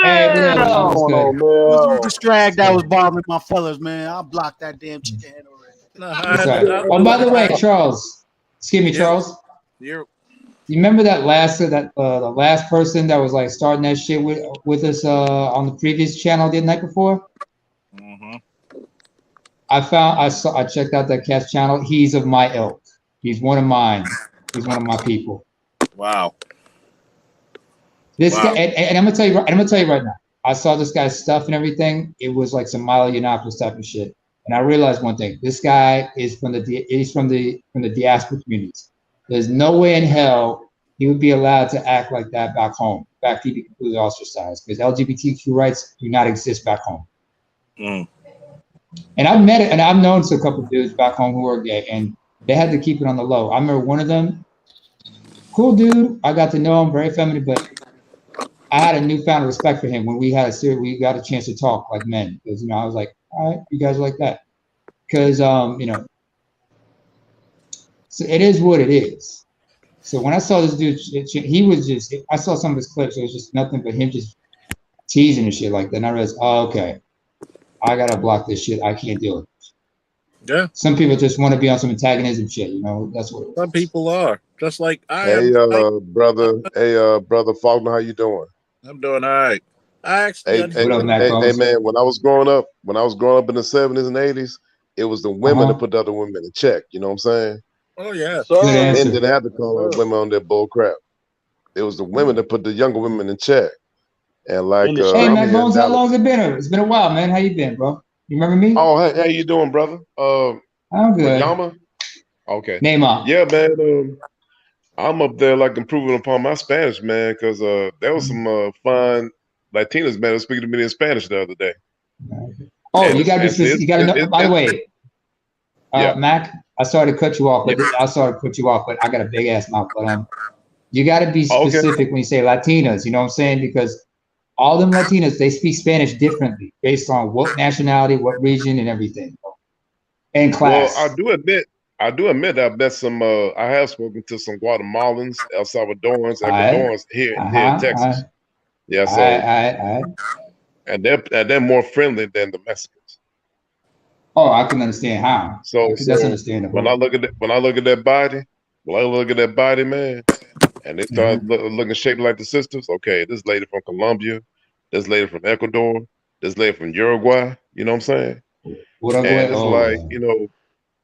Hey, what up, man? What's man. What's going good? on, This was Mel? the drag What's that was good? bothering my fellas, man. I blocked that damn chicken head already. No, I What's had up? to. I, Oh, by the way, I, Charles. Excuse me, yeah, Charles. you're. You remember the last person that was like starting that shit with us on the previous channel the night before? Mm-hmm. I checked out that cat's channel. He's of my ilk. He's one of mine. He's one of my people. Wow. This guy, Wow. and I'm gonna tell you, I'm gonna tell you right now. I saw this guy's stuff and everything. It was like some Milo Yiannopoulos type of shit. And I realized one thing: this guy is from the diaspora communities. There's no way in hell he would be allowed to act like that back home. In fact, he'd be completely ostracized because LGBTQ rights do not exist back home. Mm. And I've met it, and I've known a couple of dudes back home who are gay, and they had to keep it on the low. I remember one of them, cool dude. I got to know him, very feminine, but I had a newfound respect for him when we got a chance to talk like men, because I was like, all right, you guys are like that, because so it is what it is. So when I saw this dude, he was just, I saw some of his clips. It was just nothing but him just teasing and shit like that. And I realized, oh, okay, I gotta block this shit. I can't deal with it. Yeah. Some people just want to be on some antagonism shit. That's what it Some is. people are just like I Hey, am. brother Faulkner, how you doing? I'm doing all right. I actually Hey, hey, What up, unfriended. Mac hey, Bones? man. When I was growing up in the '70s and '80s, it was the women that Uh-huh. put the other women in check. You know what I'm saying? Oh Yes, yeah. Good The sir. men answer. didn't have to Yes, call out sir. women on their bull crap. It was the women that put the younger women in check. And In like the Hey, I'm street. Mac here in Bones, how long Dallas. has it been? It's been a while, man. How you been, bro? You remember me? Oh, hey, how you doing, brother? I'm What good. Yama? Okay, Name up. yeah, man. I'm up there like improving upon my Spanish, man, because there was some fine Latinas, man, that was speaking to me in Spanish the other day. Oh, And you it's gotta be and specific. it's You gotta it, know. it, By the it, way, yeah, Mac, I sorry to cut you off, yeah. but I got a big ass mouth. But you gotta be Oh, okay. specific when you say Latinas. You know what I'm saying? Because all them Latinas, they speak Spanish differently based on what nationality, what region, and everything, and Well, class. I do admit that I've met some. I have spoken to some Guatemalans, El Salvadorans, All right. Ecuadorians here in Uh-huh. Texas. Yeah, All right. so All right. and they're more friendly than the Mexicans. Oh, I can understand how. So That's so when I understandable. look at when I look at that body, when I look at that body, man, and they start Mm-hmm. looking shaped like the sisters. Okay, this lady from Colombia, this lady from Ecuador, this lady from Uruguay. You know what I'm saying? What I go? And it's Oh like, yeah.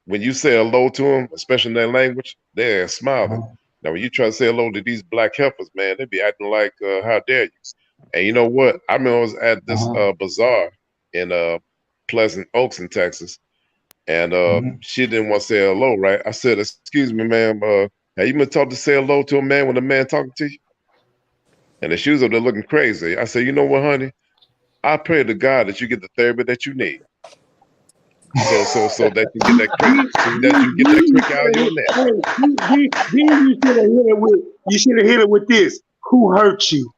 when you say hello to them, especially in their language, they're smiling. Uh-huh. Now, when you try to say hello to these black heifers, man, they be acting like, how dare you? And you know what? I remember I was at this Uh-huh. bazaar in Pleasant Oaks in Texas, and Mm-hmm. she didn't want to say hello, right? I said, "Excuse me, ma'am, have you been taught to say hello to a man when a man talking to you?" And the shoes up there looking crazy. I said, "You know what, honey? I pray to God that you get the therapy that you need, so that you get that crick, so that you get that crick out of your neck." You should have hit it with this. Who hurt you?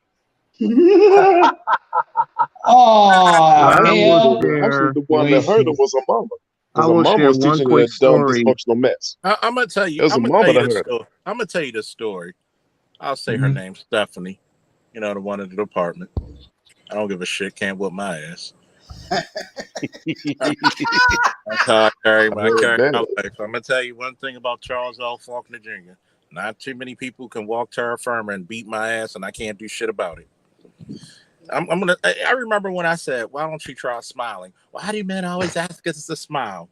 Oh, I will hell, Actually, share. the one that hurt her gracious. was her mama, I because her will mama share was one teaching her quick that dumb, story. dysfunctional mess. I'm gonna tell you. It was I'm her gonna tell mama you that this hurt her. story. I'm gonna tell you this story. I'll say her Mm-hmm. name, Stephanie. You know, the one in the department. I don't give a shit. Can't whoop my ass. That's how I I heard carry my that. life. I'm gonna tell you one thing about Charles L. Faulkner Jr. Not too many people can walk terra firma and beat my ass, and I can't do shit about it. I'm gonna. I remember when I said, "Why don't you try smiling?" Why do men always ask us to smile?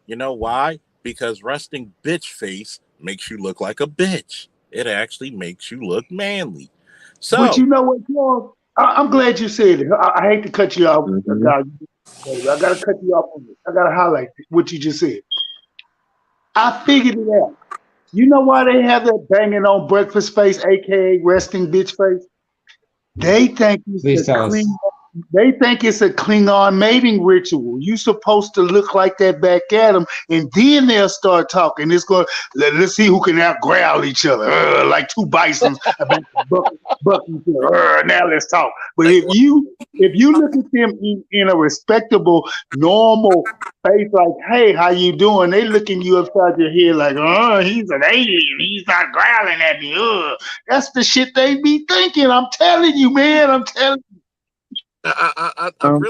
You know why? Because resting bitch face makes you look like a bitch. It actually makes you look manly. But So you know what, Paul? I'm glad you said it. I hate to cut you off, Hmm. guys. I gotta cut you off on this. I gotta highlight what you just said. I figured it out. You know why they have that banging on breakfast face, aka resting bitch face? They think it's Please a tell us. clean. They think it's a Klingon mating ritual. You supposed to look like that back at them, and then they'll start talking. It's going. Let's see who can out growl each other, like two bisons about to buck each other. Now let's talk. But if you look at them in a respectable, normal face, like, hey, how you doing? They looking you upside your head like, he's an alien. He's not growling at me. That's the shit they be thinking. I'm telling you, man. I'm telling you. Um,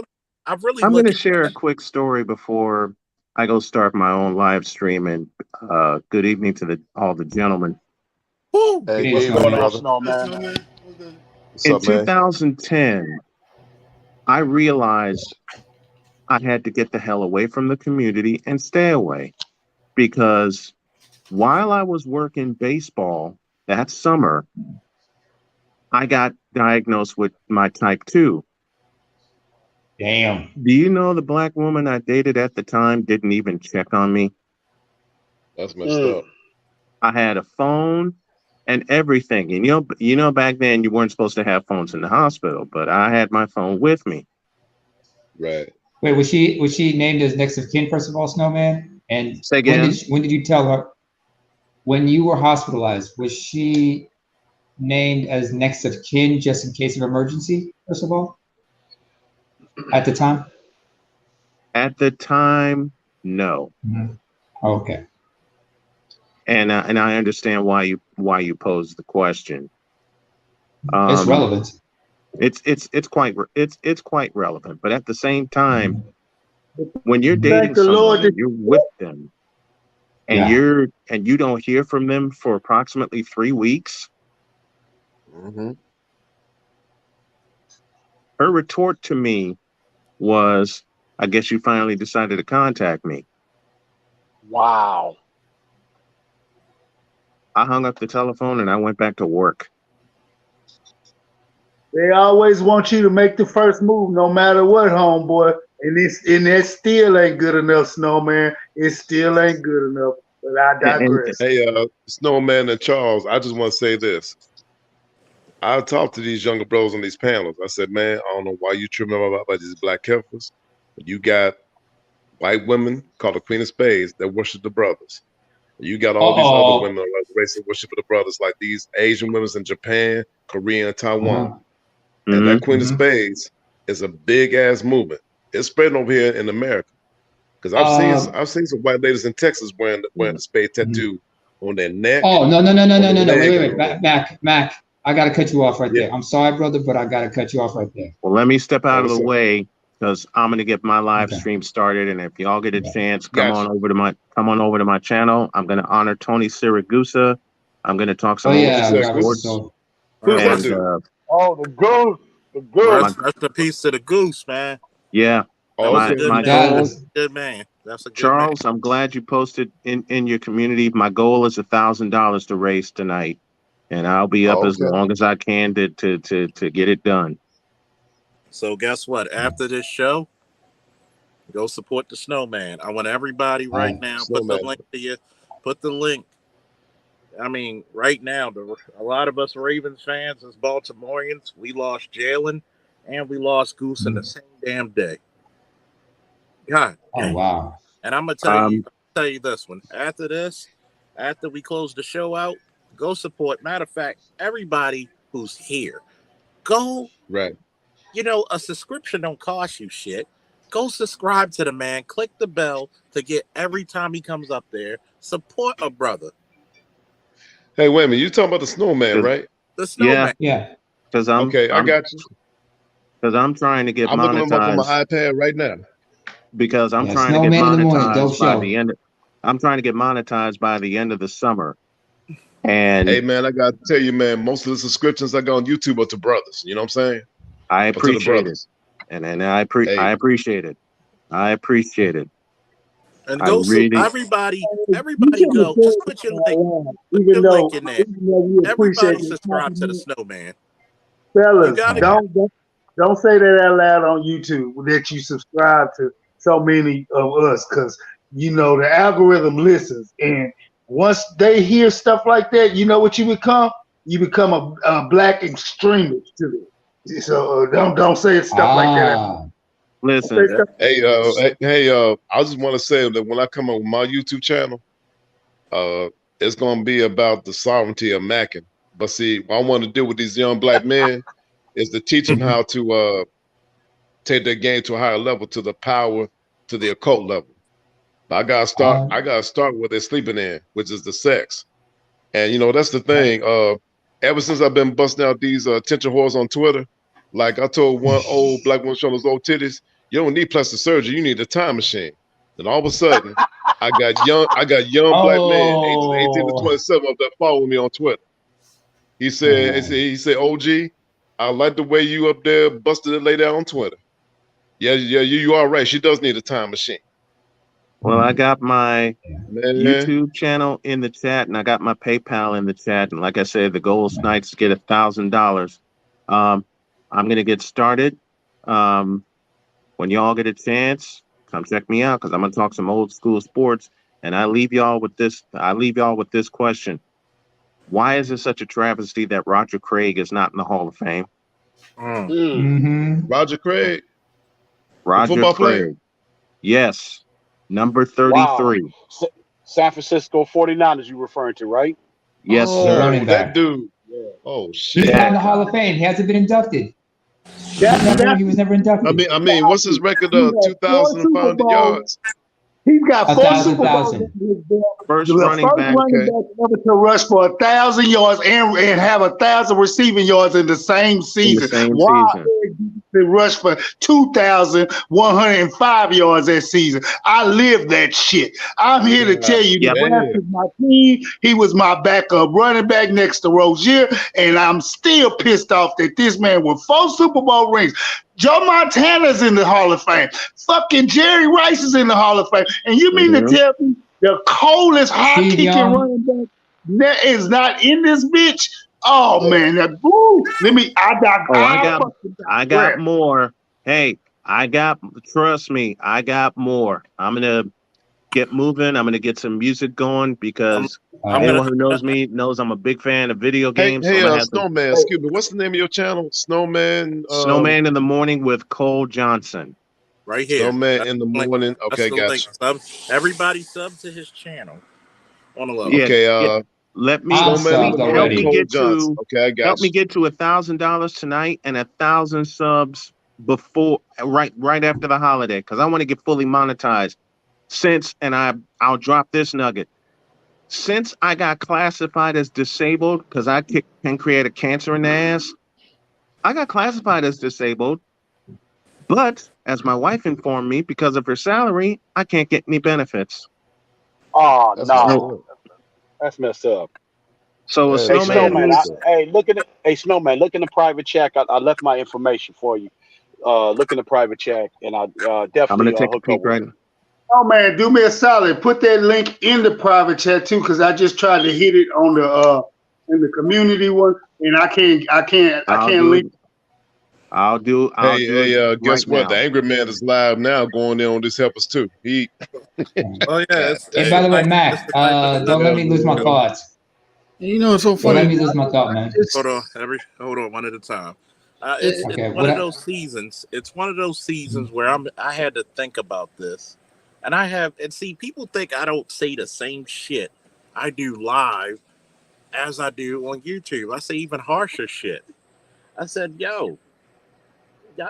I've really I'm going looked to at share a quick story before I go start my own live stream. And good evening to all the gentlemen. who Good Hey, evening, good What's evening, going Snowman. on, brother. Yes, Snowman? no, man. What's good? What's In up, man? 2010, I realized I had to get the hell away from the community and stay away because while I was working baseball that summer, I got diagnosed with my type 2. Damn. Do you know the black woman I dated at the time didn't even check on me? That's messed up. I had a phone and everything. And back then you weren't supposed to have phones in the hospital, but I had my phone with me. Right. Wait, was she named as next of kin, first of all, Snowman? And Say again? when did you tell her when you were hospitalized, was she named as next of kin just in case of emergency, first of all? At the time? At the time, no. Mhm. Okay. And I understand why you posed the question. It's relevant. It's quite relevant. But at the same time, when you're Thank dating the someone Lord. and you're with them and Yeah. you don't hear from them for approximately 3 weeks, Mm-hmm. her retort to me was, I guess you finally decided to contact me. Wow. I hung up the telephone and I went back to work. They always want you to make the first move, no matter what, homeboy. And that still ain't good enough, Snowman. It still ain't good enough. But I And digress. Hey, Snowman and Charles, I just want to say this. I talked to these younger bros on these panels. I said, man, I don't know why you tripping about these black heifers. You got white women called the Queen of Spades that worship the brothers. You got all these other Uh-oh. women like race and worship of the brothers, like these Asian women in Japan, Korea, and Taiwan. Uh-huh. And that Queen of Mm-hmm. Spades is a big ass movement. It's spreading over here in America. Because I've seen some white ladies in Texas wearing the spade tattoo on their neck, Oh, no. on their leg, and Wait. all that. Mac, I gotta cut you off right Yeah. there. I'm sorry, brother, but I gotta cut you off right there. well, let me step Oh, out of the what's up? way because I'm gonna get my live Okay. stream started. And if y'all get a Yeah. chance, come Gotcha. on over to my channel. I'm gonna honor Tony Siragusa. I'm gonna talk Oh some Tony yeah, old God rest his Siragusa. sports. soul. Who's that rest, And dude? Oh, the goose. The my goose. rest in peace to the goose, man. yeah, That Oh, was a my okay. good my man. God goal, rest. Good man. That's a good man. Charles. I'm glad you posted in your community. My goal is $1,000 to raise tonight, and I'll be up Oh, as okay. long as I can to get it done. So guess what? After this show, go support the snowman. I want everybody All right right. now. Put the Snowman. link to you. Put the link. I mean, right now, a lot of us Ravens fans as Baltimoreans, we lost Jalen and we lost Goose in the same damn day. God Oh dang. wow. And I'm gonna Um, tell you this one. After this, after we close the show out, go support. Matter of fact, everybody who's here, go. Right. You know, a subscription don't cost you shit. Go subscribe to the man. Click the bell to get every time he comes up there. Support a brother, Hey, wait a minute. You talking about the snowman, 'cause- right? the yeah, snowman. Yeah. because Okay, I got you. I'm trying to get I'm looking them up on my monetized iPad right now. because I'm Yeah. trying to get Snowman in the morning. Dope monetized by the show. end. I'm trying to get monetized by the end of the summer, Hey, and man, I got to tell you, man, most of the subscriptions I got on YouTube are to brothers. You know what I'm saying? I Or to the appreciate it. brothers. And I Hey, appreciate it. I appreciate it. And I go so really. You everybody shouldn't have go. said Just it put your out link. loud, Put even your link though in there. even though we appreciate Everybody the subscribe to the compliment. snowman. You Fellas, got it. Okay. don't Don't say that out loud on YouTube that you subscribe to so many of us, because you know the algorithm listens, and once they hear stuff like that, you know what you become? You become a black extremist to them. So don't say stuff like that. Ah, Don't say Listen, stuff. I just want to say that when I come up with my YouTube channel, it's gonna be about the sovereignty of Mackin. But see, what I want to do with these young black men is to teach them how to take their game to a higher level, to the power, to the occult level. I gotta start. I gotta start where they're sleeping in, which is the sex. And that's the thing. Ever since I've been busting out these attention whores on Twitter, like I told one old black woman showing those old titties, you don't need plastic surgery. You need a time machine. Then all of a sudden, I got young black men, ages 18 to oh, 27, up that follow me on Twitter. He said, OG, I like the way you up there busted it laid out on Twitter. Yeah, you are right. She does need a time machine. well, I got my Man, YouTube channel in the chat, and I got my PayPal in the chat. And like I said, the goal is tonight to get $1,000. I'm gonna get started. When y'all get a chance, come check me out because I'm gonna talk some old school sports. And I leave y'all with this. I leave y'all with this question: why is it such a travesty that Roger Craig is not in the Hall of Fame? Mm. mm-hmm. Roger Craig, the Roger football player. Craig, yes, number Wow. 33. San Francisco 49ers you referring to, right? Yes, The sir. running That back. dude. Yeah. Oh He's shit. not in the Yeah. Hall of Fame. He hasn't been inducted. That, Remember, that's he was never inducted. I mean, what's his record he of has four Super 2,500 Bowls. yards? He's got A four thousand, Super Bowls thousand. under his belt. First The running first back. running Okay. back ever to rush for 1,000 yards and have 1,000 receiving yards in the same In the season. same While season. Eric Dickerson rushed for 2,105 yards that season. I lived that shit. I'm here to tell you, Yep. Nebraska Man. is my team. He was my backup running back next to Rozier, and I'm still pissed off that this man with 4 Super Bowl rings. Joe Montana's in the Hall of Fame. Fucking Jerry Rice is in the Hall of Fame. And you mean to Mhm. tell me the coldest, hot Steve kicking Young. running back that is not in this bitch? Oh man, that boo. Oh, I fucking got digress. more. Hey, trust me, I got more. I'm gonna get moving. I'm gonna get some music going I'm because I'm Uh, gonna anyone who knows me knows I'm a big fan of video Hey, games. So hey, I'm gonna have some Snowman, Hey, excuse me. What's the name of your channel? Snowman, Snowman in the morning with Cole Johnson. right here. Snowman That's in the the link. morning. That's Okay, the link. gotcha. Everybody sub to his channel on the level. Yeah, Okay, yeah. Let I'm Snowman in subbed the help morning, me already. Cole get Johnson. to Okay, I got you. $1,000 tonight and 1,000 subs before right after the holiday because I want to get fully monetized. I'll drop this nugget. Since I got classified as disabled because can create a cancer in the ass, I got classified as disabled. But as my wife informed me, because of her salary, I can't get any benefits. Oh That's messed no, So, up. that's messed up. so a That is Hey very snowman Snowman, messed who's up. Snowman, look in the private chat. I left my information for you. Look in the private chat, and I I'm gonna definitely take a hook up peek with right you. now. oh man, do me a solid. Put that link in the private chat too, because I just tried to hit it on the in the community one, and I I'll can't do it. link. I'll Hey, do it right guess what? The now. angry man is live now, going in on this help us too. Oh yeah, God it's Hey, it's by the damn. the way, night. It's Mac, the night of the don't let living. me lose my Yeah, thoughts. And you know, it's so Don't let funny. me lose my thought, man. Hold It's on, hold on, one at a time. It's Okay, one what of I, those seasons. It's one of those seasons where I had to think about this, and see people think I don't say the same shit I do live as I do on YouTube. I say even harsher shit. I said, yo,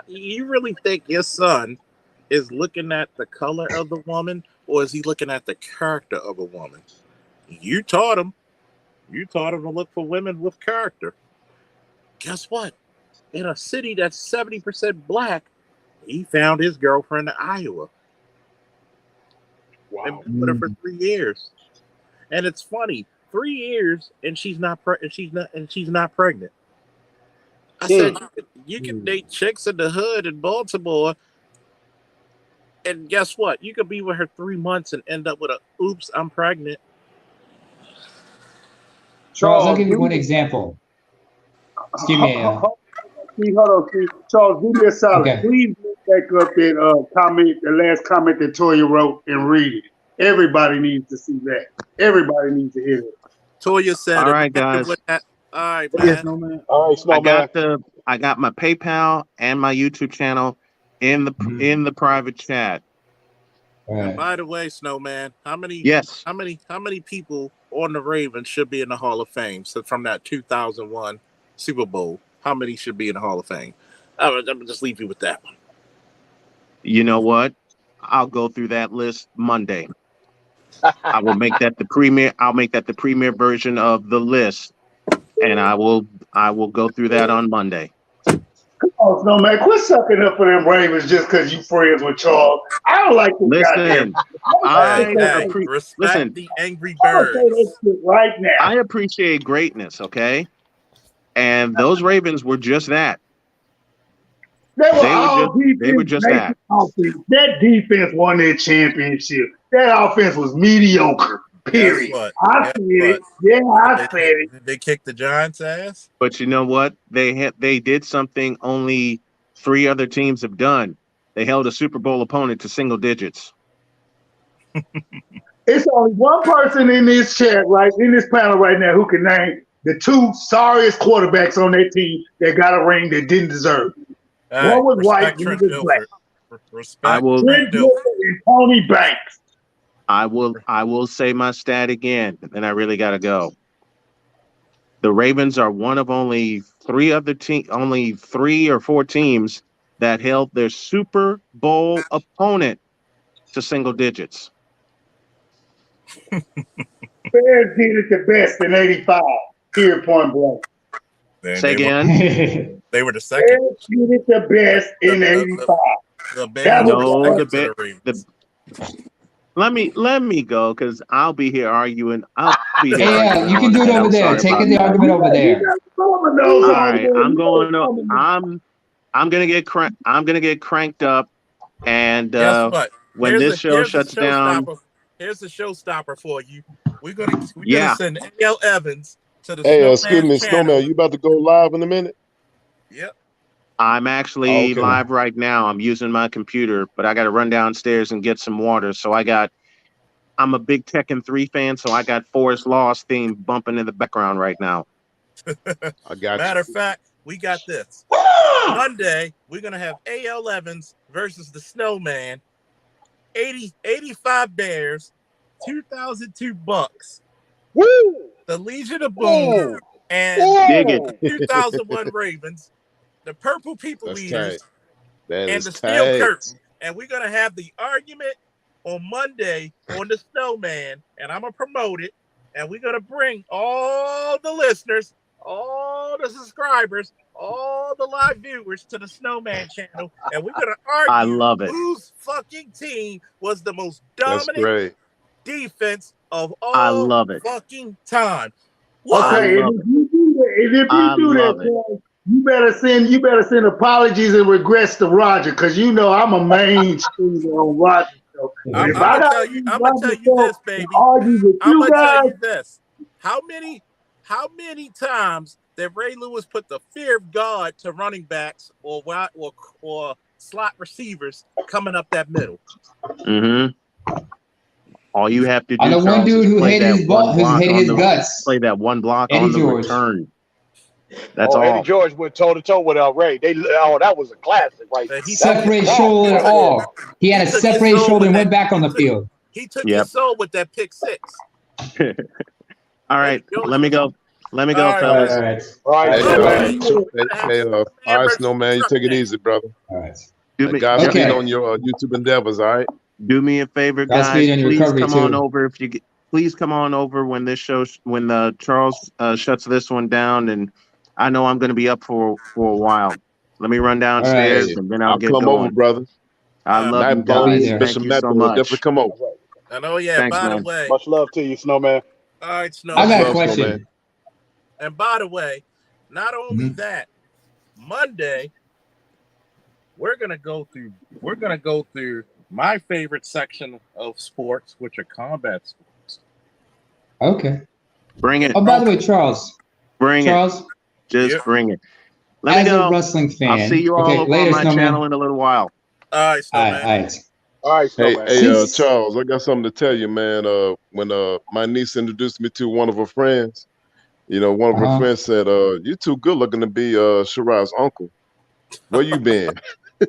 you really think your son is looking at the color of the woman, or is he looking at the character of a woman? You taught him. You taught him to look for women with character. Guess what? In a city that's 70% black, he found his girlfriend in Iowa and Wow. been with her for 3 years. And it's funny, 3 years and she's not pregnant. I said Mm. you could date chicks in the hood in Baltimore, and guess what? You could be with her 3 months and end up with a oops, I'm pregnant. Charles, I'll Charles, give you one example. Excuse me. Hold on, Steve. Charles, do me a solid. Okay. Please look back up that comment, the last comment that Toya wrote, and read it. Everybody needs to see that. Everybody needs to hear it. Toya said, All right, imagine guys. what that. All right, Yes, man. no man. All right, Snowman. I got my PayPal and my YouTube channel in the private chat. All And right. by the way, Snowman, Yes. how many people on the Ravens should be in the Hall of Fame? So from that 2001 Super Bowl, how many should be in the Hall of Fame? I'm gonna just leave you with that one. You know what? I'll go through that list Monday. I will make that the premier. I'll make that the premier version of the list, and I will go through that on Monday. Oh, no, man, quit sucking up for them Ravens just because you friends with Charles. I don't like this goddamn. Listen, I Respect listen. the Angry I'm gonna say that Birds. shit right now. I appreciate greatness, okay? And those Ravens were just that. They were They were just that. offense. That defense won their championship. That offense was mediocre. Period. Guess what? I Guess said what? it. Yeah, I said it. Did they kick the Giants' ass? But you know what? They did something only 3 other teams have done. They held a Super Bowl opponent to single digits. It's only one person in this chat, right, in this panel right now, who can name the 2 sorriest quarterbacks on their team that got a ring that didn't deserve it. All One right, was white, respect one Trent was black. Dilfer. I Respect will- Trent Trent Dilfer Dilfer. and Tony Banks. I will say my stat again, and I really got to go. The Ravens are one of only 3 or 4 teams that held their Super Bowl opponent to single digits. Bears did it the best in '85. Here, point blank. Say again. They were the second. Bears did it the best in '85. The Bears That were was the second to the Ravens. Let me go because I'll be here arguing. I'll be here. Hey, arguing you can on do it and over I'm there. sorry Take about the that. argument over there. All right, I'm going. I'm gonna get cranked up, and Guess what? when this show shuts down, here's the showstopper for you. We're gonna Yeah. send A.L. Evans to the Hey, Snowman excuse me, channel. Snowman, you about to go live in a minute? Yep. I'm actually Okay. live right now. I'm using my computer, but I got to run downstairs and get some water. So I'm a big Tekken 3 fan, so I got Forest Law's theme bumping in the background right now. I got Matter you. of fact, we got this. Monday, we're gonna have A.L. Evans versus the Snowman. 85 Bears, 2002 Bucks. Woo! The Legion of Boom and Dig it. 2001 Ravens, the Purple People That's Eaters, tight. That and is the Steel tight. Curtain. And we're going to have the argument on Monday on the Snowman, and I'm going to promote it. And we're going to bring all the listeners, all the subscribers, all the live viewers to the Snowman channel. And we're going to argue I love it. whose fucking team was the most That's dominant great. defense of all I love it. fucking time. Okay, love if you do that, Charles, you better send apologies and regrets to Roger, because you know I'm a main streamer on Roger. So I'm if gonna I gotta tell you Roger this, to baby. argue with I'm you gonna tell guys, you this. How many times did Ray Lewis put the fear of God to running backs or slot receivers coming up that middle? Mm-hmm. All you have to do, I know one Charles, dude is who play hated that his one ball, who block hated on his the guts. play that one block Eddie on the George. return. That's all. Eddie George went toe to toe with El Rey. That was a classic, right? He Separate took- shoulder and all. He had a He took his separate soul shoulder and with went that. back on the field. He took Yep. his soul with that pick six. All right, George let me go. Let me go, All right, fellas. All right. All right, Hey, Monday, Snowman. all right, Snowman, you take it easy, brother. All right. Do me, Godspeed Okay. on your YouTube endeavors, all right? do me a favor, guys. Godspeed on your Please recovery, come on too. over please come on over when this show when Charles shuts this one down, and I know I'm going to be up for a while. Let me run downstairs Hey, and then I'll get come going. over, brother. I love Night you Bones, guys. there. Thank Bishop you so Metro will much. definitely come over. And oh yeah, Thanks, by man. the way, Much love to you, Snowman. all right, Snow. I got a Love, question. Snowman. And by the way, not only Mhm. that, Monday we're gonna go through my favorite section of sports, which are combat sports. Okay. Bring it. Oh, by the way, Charles. Bring it. Charles, Just Yep. bring it. Let me as a go. wrestling I'll see fan, you all okay, over on later, my channel Snowman. in a little while. All right, All right, Snowman. all right. All right, Hey, Snowman. hey, Since Charles, I got something to tell you, man. When my niece introduced me to one of her friends, one of her uh-huh. friends said, "You too good looking to be Shiraz's uncle. Where you been?"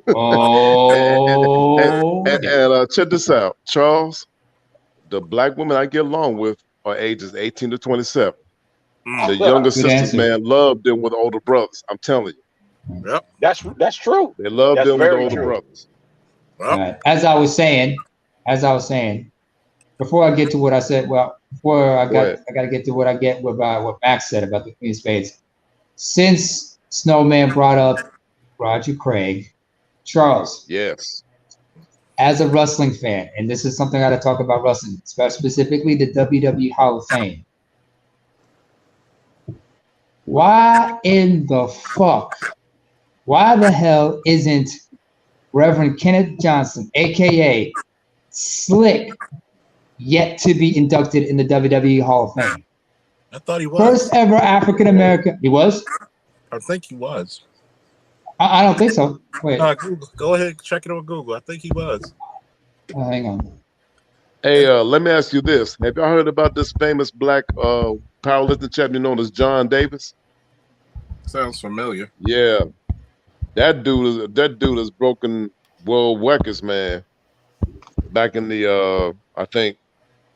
and, Oh yeah, check this out, Charles. The black women I get along with are ages 18 to 27. The younger good sisters, answer. man, love them with older brothers. I'm telling you, Yep. That's true. they love That's them with the very older true. brothers. All Yep. right. As I was saying, before I get to what I said, well, Go ahead. I got to get to what I get with what Max said about the Queen of Spades. Since Snowman brought up Roger Craig, Charles, Yes. as a wrestling fan, and this is something I got to talk about wrestling, specifically the WWE Hall of Fame. Why in the fuck? Why the hell isn't Reverend Kenneth Johnson, aka Slick, yet to be inducted in the WWE Hall of Fame? I thought he was. First ever African American. He was? I think he was. I don't think so. Wait, Google. Go ahead, check it on Google. I think he was. hang on. Hey, let me ask you this: have y'all heard about this famous black powerlifting champion known as John Davis? Sounds familiar. Yeah, that dude has broken world records, man. Back in the I think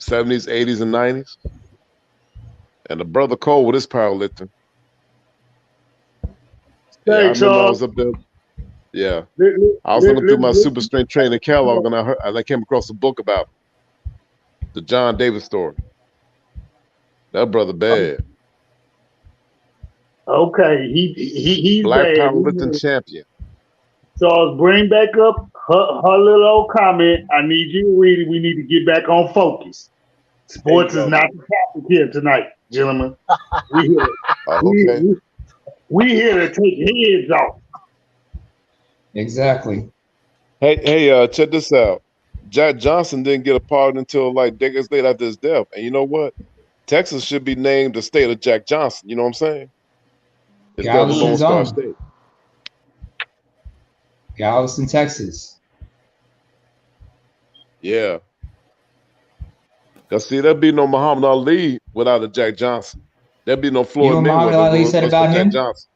70s, 80s, and 90s. And the brother Cole with his powerlifting. Yeah, I Hey, remember I Charles. was up there. Yeah, Li- li- I was li- looking through my li- super strength training catalog, and I came across a book about the John Davis story. That brother bad, Okay, he's black bad. powerlifting champion. Charles, bring back up her little old comment. I need you to read it. We need to get back on focus. There you Sports is go. not the topic here tonight, gentlemen. We here, Oh, okay. we here to take heads off. Exactly. Hey, check this out. Jack Johnson didn't get a pardon until like decades later after his death. And you know what? Texas should be named the state of Jack Johnson. You know what I'm saying? Instead of the Lone Galveston's Star own. State. Galveston, Texas. Yeah. Cause see, there'd be no Muhammad Ali without a Jack Johnson. There'd be no You Floyd know what Muhammad Mayweather Ali said was for about Jack him? Johnson.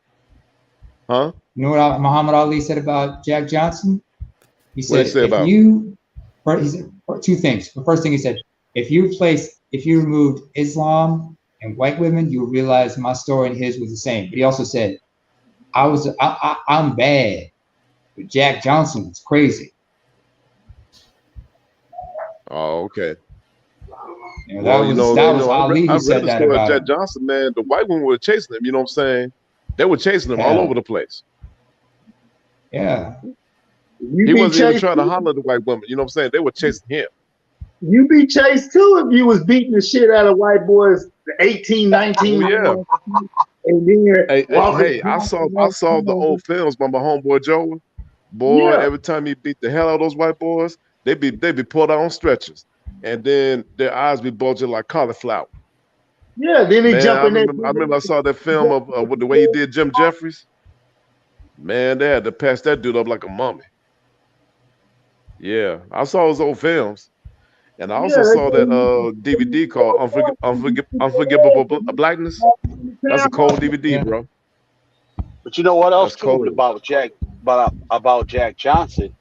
Huh? You know what Muhammad Ali said about Jack Johnson? He What did said, he say if about him? you, he said two things. The first thing he said, if you removed Islam and white women, you would realize my story and his was the same. But he also said, I'm bad, but Jack Johnson was crazy. Oh, okay. You know, Well, that was Ali I who read said the that story of about Jack him. Johnson, man. The white women were chasing him, you know what I'm saying? They were chasing him all Yeah. over the place. Yeah. You He be wasn't even chased. trying to holler at the white women, you know what I'm saying? They were chasing him. You be chased too if you was beating the shit out of white boys, 18, 19, Oh yeah. and then walking. Hey, I saw the old films by my homeboy Joe. Boy, Yeah, every time he beat the hell out of those white boys, they be pulled out on stretchers. And then their eyes be bulging like cauliflower. yeah. Then he Man, jump in there. I remember I saw that film of with the way he did Jim Jeffries. Man, they had to patch that dude up like a mummy. Yeah, I saw those old films, and I also Yeah, saw that DVD called Unforgivable Blackness. That's a cold DVD, Yeah. bro. But you know what else That's too cold. about Jack Johnson?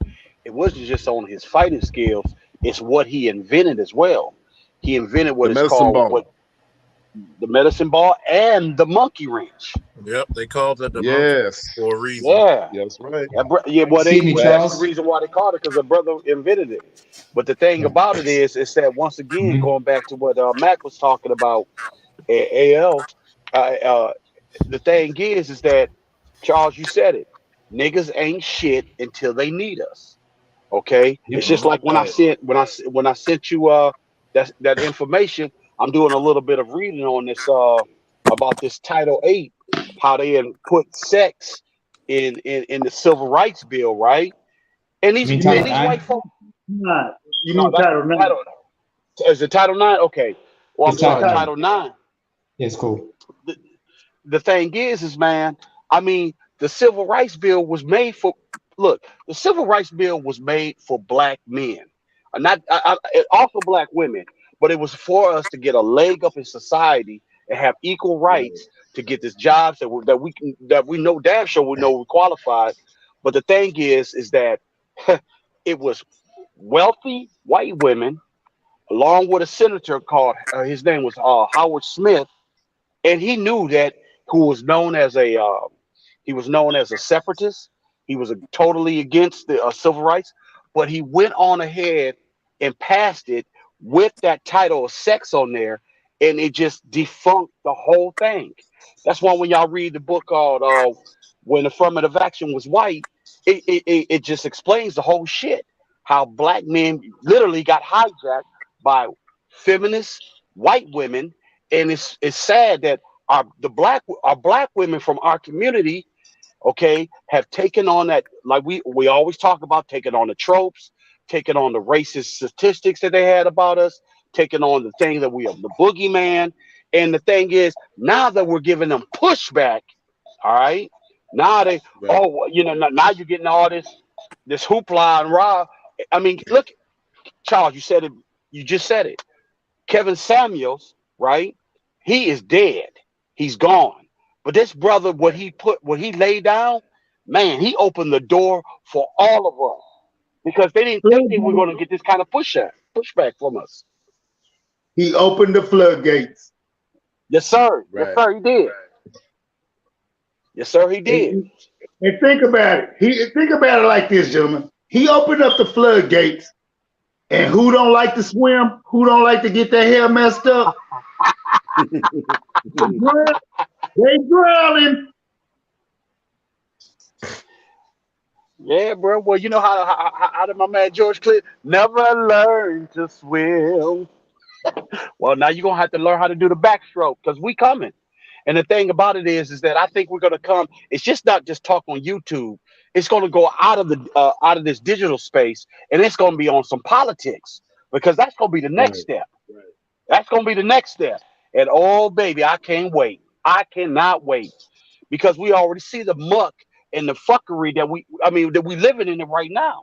It wasn't just on his fighting skills; it's what he invented as well. He invented The what is medicine called ball. the medicine ball and the monkey wrench. Yep. They called it the monkey Yes. for a reason. Yeah, Yeah, that's right. yeah. Well, Excuse me, that's the Charles. reason why they called it because the brother invented it. But the thing Yeah. about it is that once again, Mhm. going back to what Mac was talking about, AL, the thing is that Charles, you said it. Niggas ain't shit until they need us. Okay, Yep. it's just like when I Right. sent you that information. I'm doing a little bit of reading on this about this Title 8, how they had put sex in the Civil Rights Bill, right? And You these mean You mean Title and these white IX? folks. Title 9? You No, mean that Title 9? title is it Title 9? Okay, well I'm It's Yeah, doing Title Title. 9. Title 9. Yeah, it's cool. The thing is man, I mean, the Civil Rights Bill was made for. Look, the Civil Rights Bill was made for black men, not also black women, but it was for us to get a leg up in society and have equal rights to get these jobs that we know damn sure we know we qualified. But the thing is that it was wealthy white women, along with a senator called his name was Howard Smith, and he knew that who was known as a he was known as a separatist. He was totally against the civil rights, but he went on ahead and passed it with that title of sex on there, and it just defunct the whole thing. That's why when y'all read the book called "When Affirmative Action Was White," it just explains the whole shit. How black men literally got hijacked by feminist white women, and it's sad that our black women from our community, okay, have taken on that, like we always talk about, taking on the tropes, taking on the racist statistics that they had about us, taking on the thing that we are the boogeyman. And the thing is, now that we're giving them pushback, all right, now they, Right. oh, now you're getting all this hoopla and rah. I mean, look, Charles, you said it, you just said it. Kevin Samuels, right? He is dead. He's gone. But this brother, what he laid down, man, he opened the door for all of us because they didn't think they were going to get this kind of pushback from us. He opened the floodgates. Yes, sir. Yes, Right. sir. He did. Yes, sir. He did. And think about it. Think about it like this, gentlemen. He opened up the floodgates, and who don't like to swim? Who don't like to get their hair messed up? They drowning. Yeah, bro. Well, you know how did my man George Clinton never learn to swim? Well, now you're gonna have to learn how to do the backstroke because we coming. And the thing about it is that I think we're gonna come. It's just not just talk on YouTube. It's gonna go out of this digital space, and it's gonna be on some politics because that's gonna be the next Right. step. That's gonna be the next step. And oh, baby, I can't wait. I cannot wait because we already see the muck and the fuckery that we living in it right now.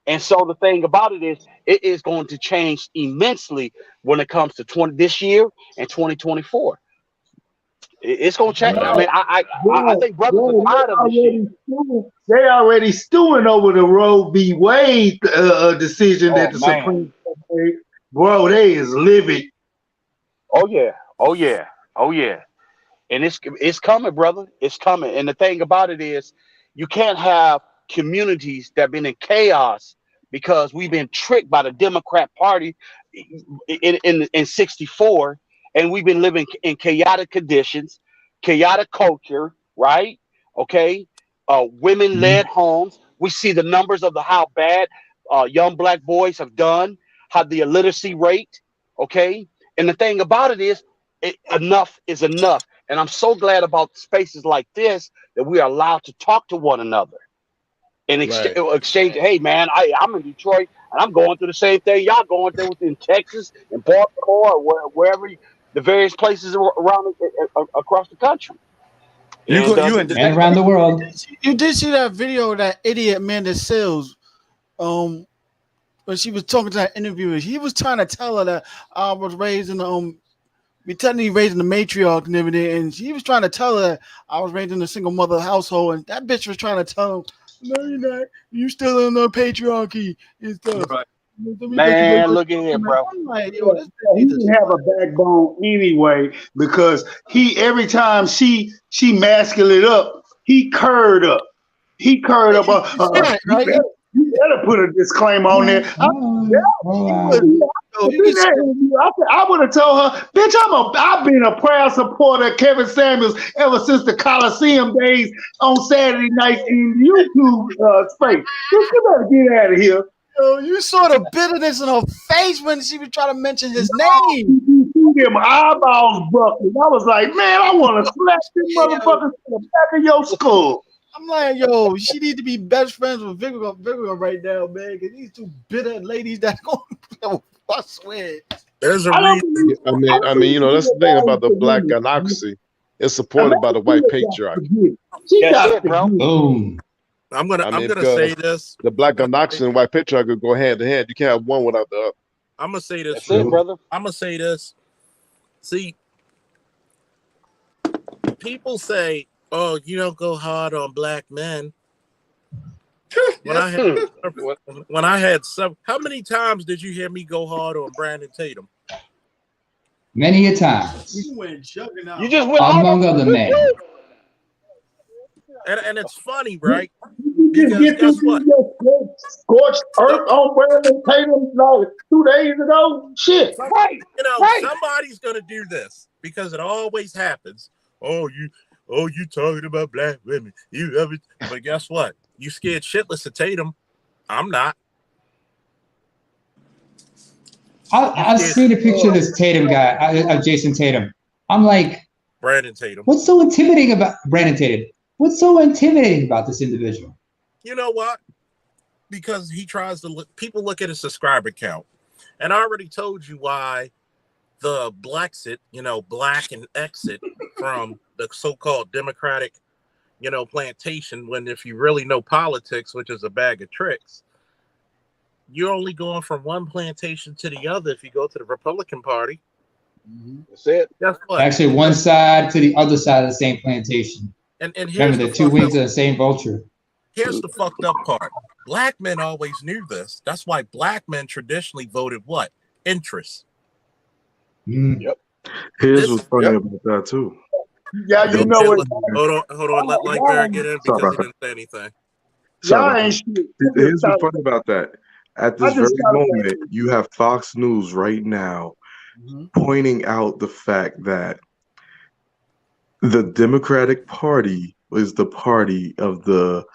And so the thing about it is, it is going to change immensely when it comes to 20 this year and 2024. It's going to change. I mean, I think brothers are tired of this shit. They already stewing over the Roe v. Wade decision Oh that the man. Supreme Court made. Bro, they is livid. Oh yeah. Oh yeah. Oh yeah. And it's coming, brother. It's coming. And the thing about it is, you can't have communities that been in chaos because we've been tricked by the Democrat Party in '64, and we've been living in chaotic conditions, chaotic culture, right? Okay, women-led homes. We see the numbers of how bad young black boys have done, how the illiteracy rate. Okay, and the thing about it is, enough is enough. And I'm so glad about spaces like this that we are allowed to talk to one another and Right. exchange. Hey, man, I'm in Detroit and I'm going through the same thing y'all going through within Texas and Baltimore or wherever the various places around across the country. You And go. You in the And thing around about the world. You did see that video of that idiot Amanda Sills, um, when she was talking to that interviewer. He was trying to tell her that I was raised in we technically raised in the matriarch and everything, and she was trying to tell her I was raised in a single mother household, and that bitch was trying to tell him, no, you're not. You still in the patriarchy and stuff. Right. man, look at here, bro. I'm like, yo, this bitch He needs to didn't have a backbone anyway because he every time she masked it up, he curred up. He curred up. right, right? You better put a disclaimer on there. I would have told her, bitch, I've been a proud supporter of Kevin Samuels ever since the Coliseum days on Saturday nights in YouTube space. Bitch, you better get out of here. Yo, you saw the bitterness in her face when she was trying to mention his name. You see them eyeballs buckled. I was like, man, I want to slap this motherfucker to the back of your skull. I'm like, yo, she need to be best friends with Vigor right now, man. Cause these two bitter ladies that go, I swear. There's a I don't reason. believe- I mean, you know, that's the thing about the black gynocracy. is supported by the white patriarchy. She That's got it, to bro. get. Boom. I'm I mean, gonna say because this. the black monoxide and white patriarchy go hand in hand. You can't have one without the other. I'm gonna say this, That's it, brother. I'm gonna say this. See, people say, "Oh, you don't go hard on black men." When I had What? when I had some, how many times did you hear me go hard on Brandon Tatum? Many a times, You went jugging You out. just went hard among on other me men. too. And it's funny, right? You just Because get through guess what? your scorched Some, earth on Brandon Tatum like 2 days ago. Shit. some, Right, right. somebody's gonna do this because it always happens. Oh, you talking about black women? You ever? But guess what? You scared shitless of Tatum. I'm not. I've Scared seen a picture of this Tatum guy, of Jason Tatum. I'm like, Brandon Tatum. what's so intimidating about Brandon Tatum? What's so intimidating about this individual? You know what? Because he tries to look. People look at his subscriber count, and I already told you why the Blacksit, black and exit from the so-called Democratic, plantation. When if you really know politics, which is a bag of tricks, you're only going from one plantation to the other if you go to the Republican Party. That's it. Guess what? Actually, one side to the other side of the same plantation. And here's Remember, the the two fucked wings up. of the same vulture. Here's the fucked up part. Black men always knew this. That's why black men traditionally voted what? Interest. Mm. Yep. Here's This what's funny about that too. Yeah, you go know ahead. what? Hold on. Let Light Bear get in Sorry because about he that. didn't say anything. Sorry Y'all about ain't that. shit. Here's what's funny about that. At I this very just gotta moment, you have Fox News right now pointing out the fact that the Democratic Party is the party of the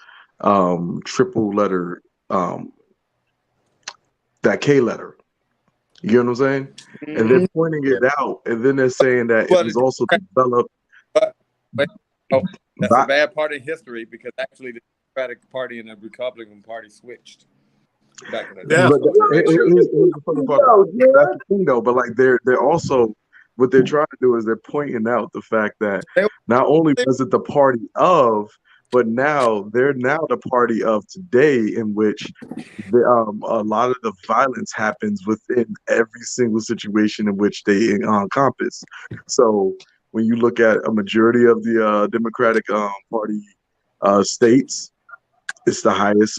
triple letter, that K letter. You know what I'm saying? And they're pointing it out, and then they're saying that it But was also developed but oh, that's by. a bad part of history because actually the Democratic Party and the Republican Party switched back in the day. Yeah. But So make sure. here's the funny part. That's the thing, though. But like they're also what they're trying to do is they're pointing out the fact that not only was it the party of, but now they're the party of today, in which a lot of the violence happens within every single situation in which they encompass. So when you look at a majority of the Democratic Party states, it's the highest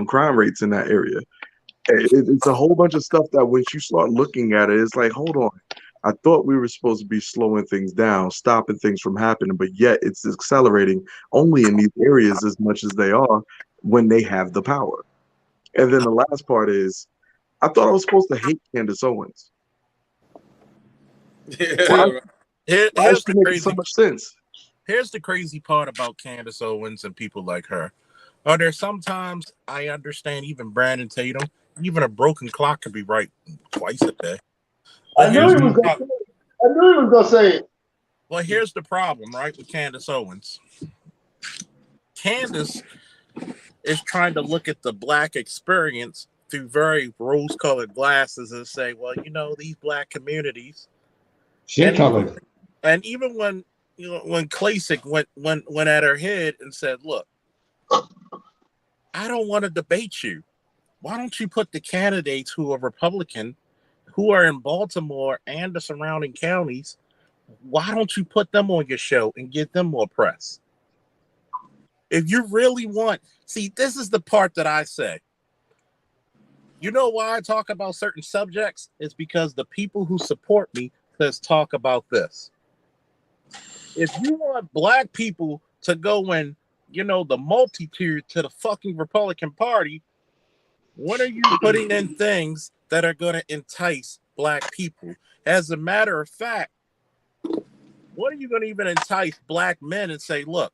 crime rates in that area. It's a whole bunch of stuff that once you start looking at it, it's like, hold on. I thought we were supposed to be slowing things down, stopping things from happening, but yet it's accelerating only in these areas as much as they are when they have the power. And then the last part is, I thought I was supposed to hate Candace Owens. Why? Why is Here's she the making so crazy. much sense? Here's the crazy part about Candace Owens and people like her. Are there sometimes I understand even Brandon Tatum, even a broken clock could be right twice a day. But I knew he was gonna say it. I knew he was gonna say it. Well, here's the problem, right, with Candace Owens. Candace is trying to look at the black experience through very rose-colored glasses and say, well, these black communities. Shit colored. And even when when Klasick went at her head and said, look, I don't want to debate you. Why don't you put the candidates who are Republican, who are in Baltimore and the surrounding counties, why don't you put them on your show and give them more press? If you really want, see, this is the part that I say. You know why I talk about certain subjects? It's because the people who support me says talk about this. If you want black people to go in, the multitude to the fucking Republican Party, when are you putting in things that are going to entice black people? As a matter of fact, when are you going to even entice black men and say, look,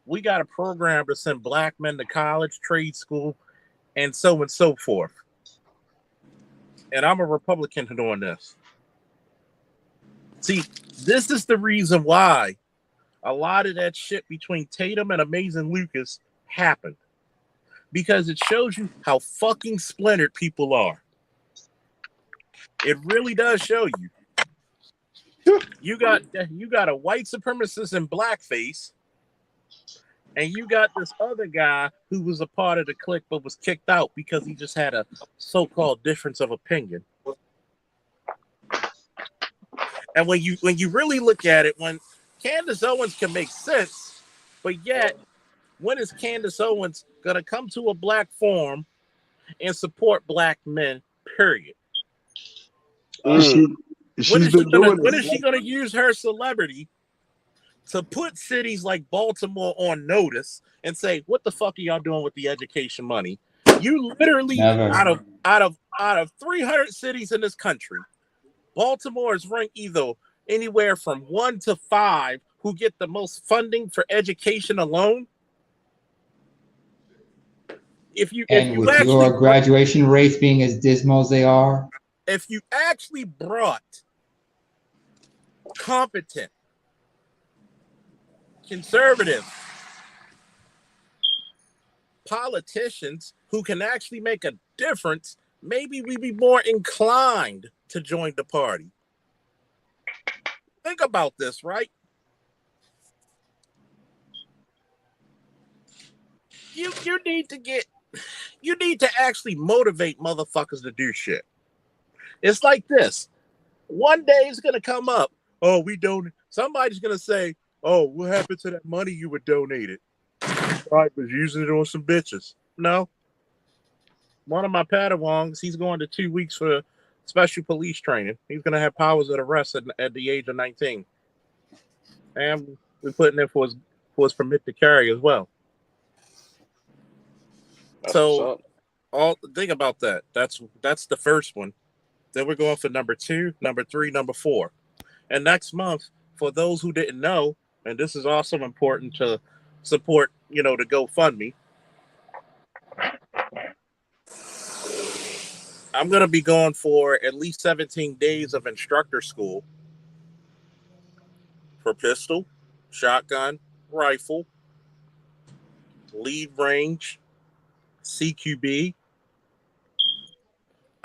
we got a program to send black men to college, trade school, and so forth. And I'm a Republican doing this. See, this is the reason why a lot of that shit between Tatum and Amazing Lucas happened. Because it shows you how fucking splintered people are. It really does show you. You got a white supremacist in blackface, and you got this other guy who was a part of the clique but was kicked out because he just had a so-called difference of opinion. And when you really look at it, when Candace Owens can make sense, but yet when is Candace Owens gonna come to a black forum and support black men? Period. She When she's is she been gonna doing use her celebrity to put cities like Baltimore on notice and say, "What the fuck are y'all doing with the education money?" You literally Never. out of 300 cities in this country, Baltimore is ranked either anywhere from 1 to 5 who get the most funding for education alone. If you And with your graduation rates being as dismal as they are, if you actually brought competent, conservative politicians who can actually make a difference, maybe we'd be more inclined to join the party. Think about this, right? You need to actually motivate motherfuckers to do shit. It's like this. One day it's gonna come up. Oh, we don't. Somebody's gonna say, "Oh, what happened to that money you were donated?" Right, was using it on some bitches. No. One of my Padawans, he's going to 2 weeks for special police training. He's gonna have powers of arrest at the age of 19. And we're putting in for his permit to carry as well. So think about that. That's the first one. Then we're going for number 2, number 3, number 4. And next month, for those who didn't know, and this is also important to support, the GoFundMe. I'm going to be going for at least 17 days of instructor school for pistol, shotgun, rifle, lead range, CQB.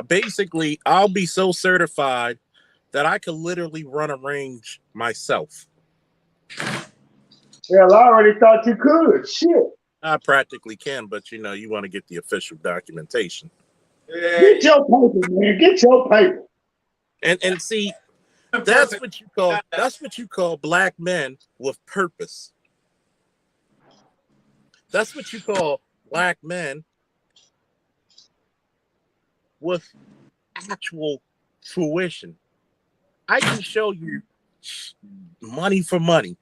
Basically, I'll be so certified that I could literally run a range myself. Hell, I already thought you could. Shit. I practically can, but you want to get the official documentation. Get your paper, man. Get your paper. And see, that's what you call black men with purpose. That's what you call black men with actual fruition. I can show you money for money,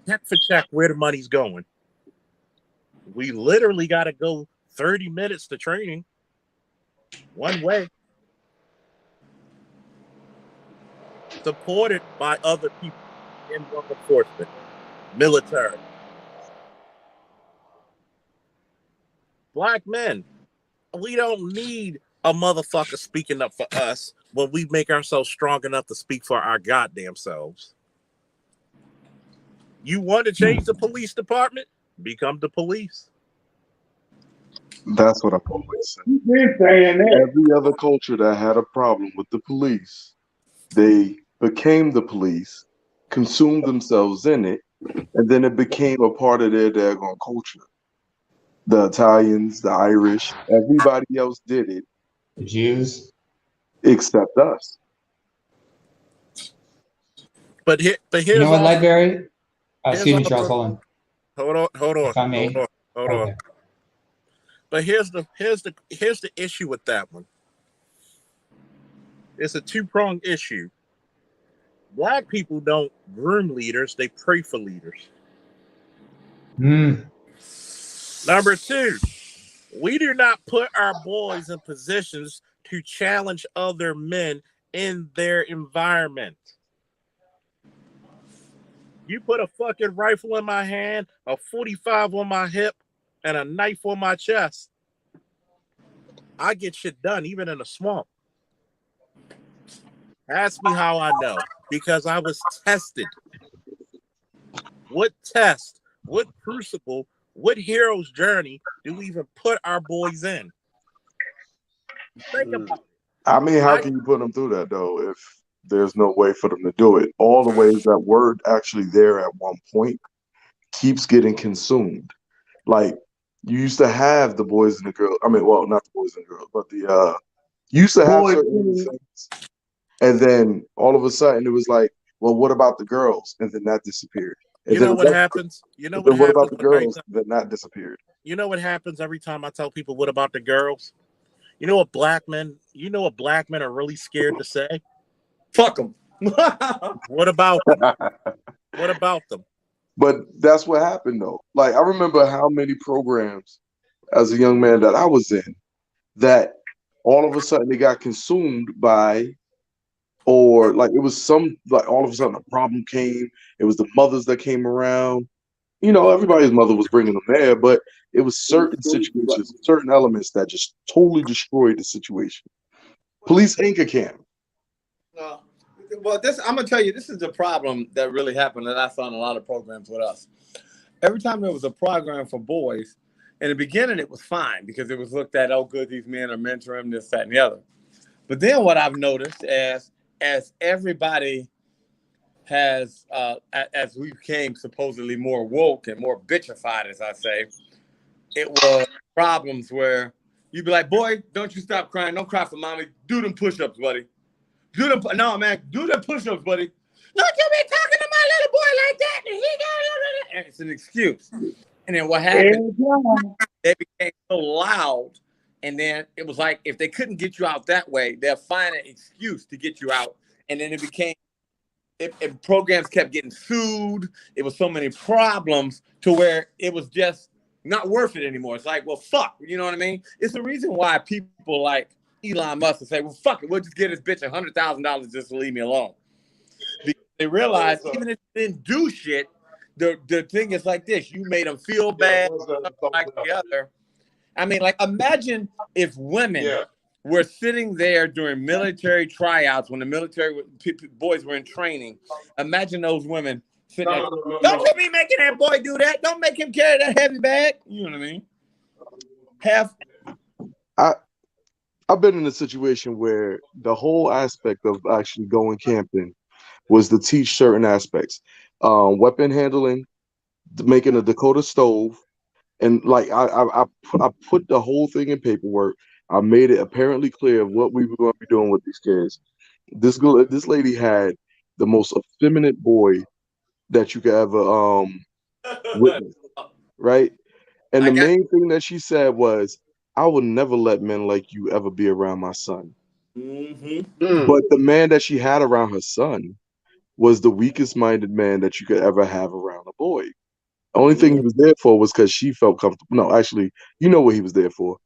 check for check, where the money's going. We literally got to go 30 minutes to training one way, supported by other people in law enforcement, military. Black men, we don't need a motherfucker speaking up for us when we make ourselves strong enough to speak for our goddamn selves. You want to change the police department? Become the police. That's what I've always said. You've been saying that. Every other culture that had a problem with the police, they became the police, consumed themselves in it, and then it became a part of their daggone culture. The Italians, the Irish, everybody else did it. The Jews, except us. But here's you know what, Lightberry? Excuse me, Charles. Hold on. Hold on. If I may. Hold on. But here's the issue with that one. It's a two-pronged issue. Black people don't groom leaders; they pray for leaders. Number 2, we do not put our boys in positions to challenge other men in their environment. You put a fucking rifle in my hand, a 45 on my hip, and a knife on my chest. I get shit done, even in a swamp. Ask me how I know. Because I was tested. What test, what crucible, what hero's journey do we even put our boys in? Think about it. I mean, how can you put them through that, though, if there's no way for them to do it. All the ways that were actually there at one point keeps getting consumed. Like you used to have the boys and the girls. I mean, well, not the boys and girls, but the you used to have Boy, certain things, and then all of a sudden it was like, well, what about the girls? And then that disappeared. And You then know it what was, happens? You know but what then what about happens the every girls? time? Then that disappeared. You know what happens every time I tell people what about the girls? You know what black men? You know what black men are really scared to say? Fuck them. What about them? What about them? But that's what happened though. Like I remember how many programs as a young man that I was in that all of a sudden they got consumed by, or like it was some, like all of a sudden a problem came. It was the mothers that came around. You know, everybody's mother was bringing them there, but it was certain situations, certain elements that just totally destroyed the situation. Police anchor cam. Uh, well, this I'm gonna tell you, this is the problem that really happened that I saw in a lot of programs with us. Every time there was a program for boys, in the beginning it was fine because it was looked at, oh, good, these men are mentoring this, that, and the other. But then what I've noticed as everybody has, as we became supposedly more woke and more bitchified, as I say, it was problems where you'd be like, boy, don't you stop crying, don't cry for mommy, do them push-ups, buddy. Do them, no, man, do them push-ups, buddy. Don't you be talking to my little boy like that. And he got, and it's an excuse. And then what happened? They became so loud, and then it was like if they couldn't get you out that way, they'll find an excuse to get you out. And then it became, programs kept getting sued. It was so many problems to where it was just not worth it anymore. It's like, well, fuck, you know what I mean? It's the reason why people like Elon Musk say, well, fuck it, we'll just get this bitch $100,000 just to leave me alone. Because they realize even if you didn't do shit, the thing is like this: you made them feel bad, like the other. I mean, like imagine if women were sitting there during military tryouts when the military boys were in training. Imagine those women sitting there. Don't you be making that boy do that. Don't make him carry that heavy bag. You know what I mean? I I've been in a situation where the whole aspect of actually going camping was to teach certain aspects, weapon handling, making a Dakota stove, and like I put the whole thing in paperwork. I made it apparently clear what we were going to be doing with these kids. This lady had the most effeminate boy that you could ever witness, right? And I the got. main thing that she said was, "I will never let men like you ever be around my son." Mm-hmm. But the man that she had around her son was the weakest minded man that you could ever have around a boy. Only thing he was there for was because she felt comfortable. No, actually, you know what he was there for.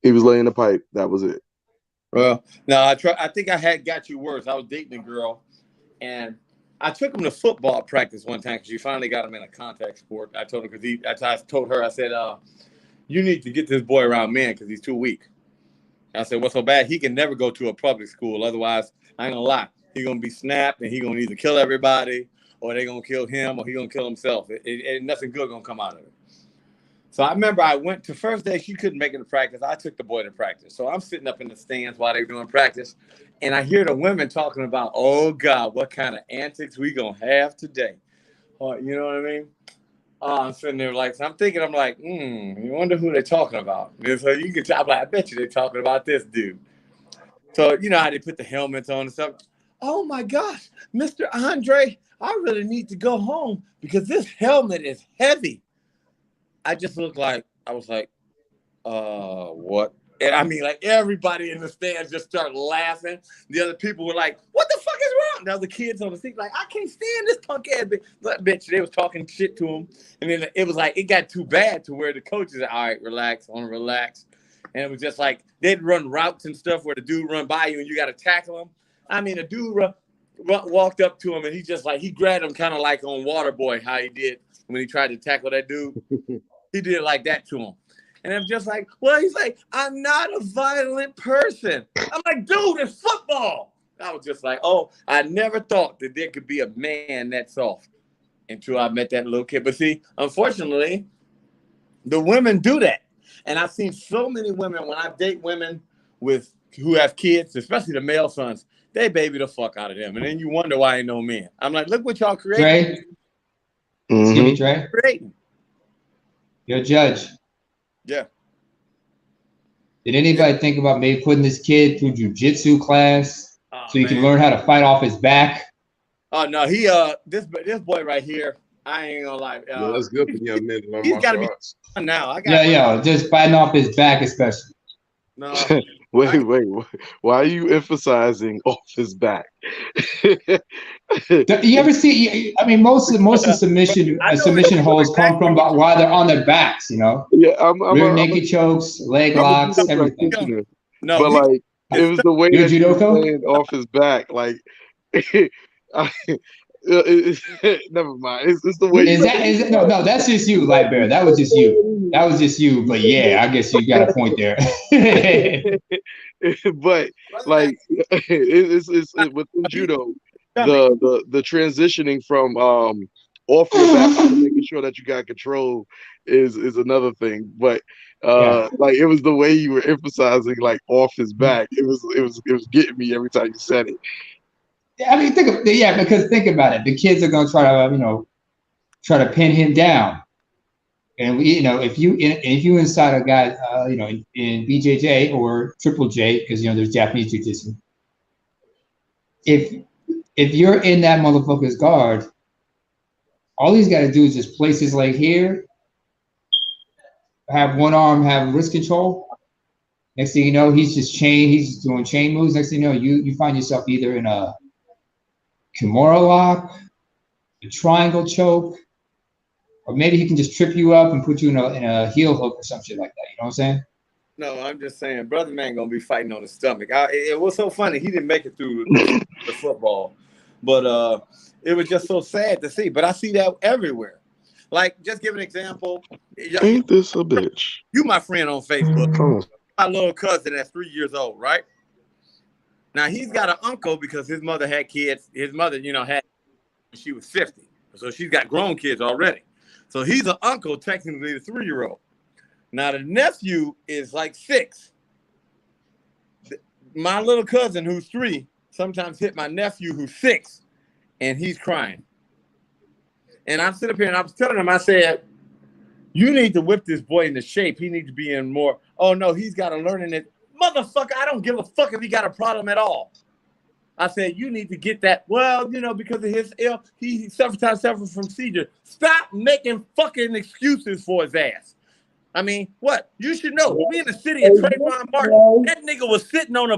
He was laying the pipe. That was it. Well, no, I think I had got you worse. I was dating a girl, and I took him to football practice one time because she finally got him in a contact sport. I told her because I told her I said, you need to get this boy around men because he's too weak. I said, what's so bad? He can never go to a public school. Otherwise, I ain't gonna lie, he's gonna be snapped and he's gonna either kill everybody or they're gonna kill him or he's gonna kill himself. Nothing good gonna come out of it. So I remember I went to first day, she couldn't make it to practice. I took the boy to practice. So I'm sitting up in the stands while they're doing practice. And I hear the women talking about, oh God, what kind of antics we gonna have today. You know what I mean? I'm sitting there like, so I'm like, you wonder who they're talking about. And so you can tell, I bet you they're talking about this dude. So you know how they put the helmets on and stuff. Oh my gosh, Mr. Andre, I really need to go home because this helmet is heavy. I just looked like I was like, what? And I mean, like everybody in the stands just started laughing. The other people were like, "What the fuck is wrong?" Now the kids on the seat like, "I can't stand this punk ass bitch." They was talking shit to him, and then it was like it got too bad to where the coaches said, "All right, relax, I want to relax." And it was just like they'd run routes and stuff where the dude run by you and you got to tackle him. I mean, the dude walked up to him and he grabbed him kind of like on Waterboy how he did when he tried to tackle that dude. He did it like that to him. And I'm just like, well, he's like, I'm not a violent person. I'm like, dude, it's football. I was just like, oh, I never thought that there could be a man that soft until I met that little kid. But see, unfortunately, the women do that. And I've seen so many women when I date women who have kids, especially the male sons, they baby the fuck out of them, and then you wonder why ain't no men. I'm like, look what y'all creating. Dre, excuse me, Dre. Creating. You're a judge. Yeah. Did anybody think about maybe putting this kid through jujitsu class so he can man. learn how to fight off his back? Oh no, he this boy right here, I ain't gonna lie. Yeah, that's good for young men to learn He's got to martial be arts. now. I got Yeah, just fighting off his back, especially. no. Wait. Why are you emphasizing off his back? You ever see? I mean, most of submission holds come from why they're on their backs. You know, Yeah, I'm rear naked chokes, leg I'm a locks, judo everything. practitioner. No, but like it was the way You're a that you were judoka? saying off his back, like never mind. It's the way Is that no? That's just you, Lightbearer. That was just you. That was just you. But yeah, I guess you got a point there. But like it's within judo, the transitioning from off your back to making sure that you got control is another thing. But like it was the way you were emphasizing like off his back. It was getting me every time you said it. I mean, because think about it. The kids are gonna try to pin him down. And if you inside a guy, in BJJ or Triple J, because there's Japanese jiu-jitsu. If you're in that motherfucker's guard, all he's got to do is just place his leg here, have one arm, have wrist control. Next thing you know, he's just doing chain moves. Next thing you know, you find yourself either in a Kimura lock, a triangle choke, or maybe he can just trip you up and put you in a heel hook or some shit like that. You know what I'm saying? No, I'm just saying, brother man gonna be fighting on the stomach. It was so funny. He didn't make it through the football, but it was just so sad to see. But I see that everywhere. Like, just give an example. Ain't this a bitch? You my friend on Facebook. Oh. My little cousin that's 3 years old, right? Now he's got an uncle because his mother had kids. His mother, had when she was 50. So she's got grown kids already. So he's an uncle, technically the 3-year-old. Now the nephew is like 6. My little cousin who's 3 sometimes hit my nephew who's 6, and he's crying. And I'm sitting up here and I was telling him, I said, you need to whip this boy into shape. He needs to be in more. Oh no, he's got to learn in it. Motherfucker, I don't give a fuck if he got a problem at all. I said, you need to get that. Well, because of his ill, he sometimes suffers from seizure. Stop making fucking excuses for his ass. I mean, what? You should know. We in the city of Trayvon Martin. That nigga was sitting on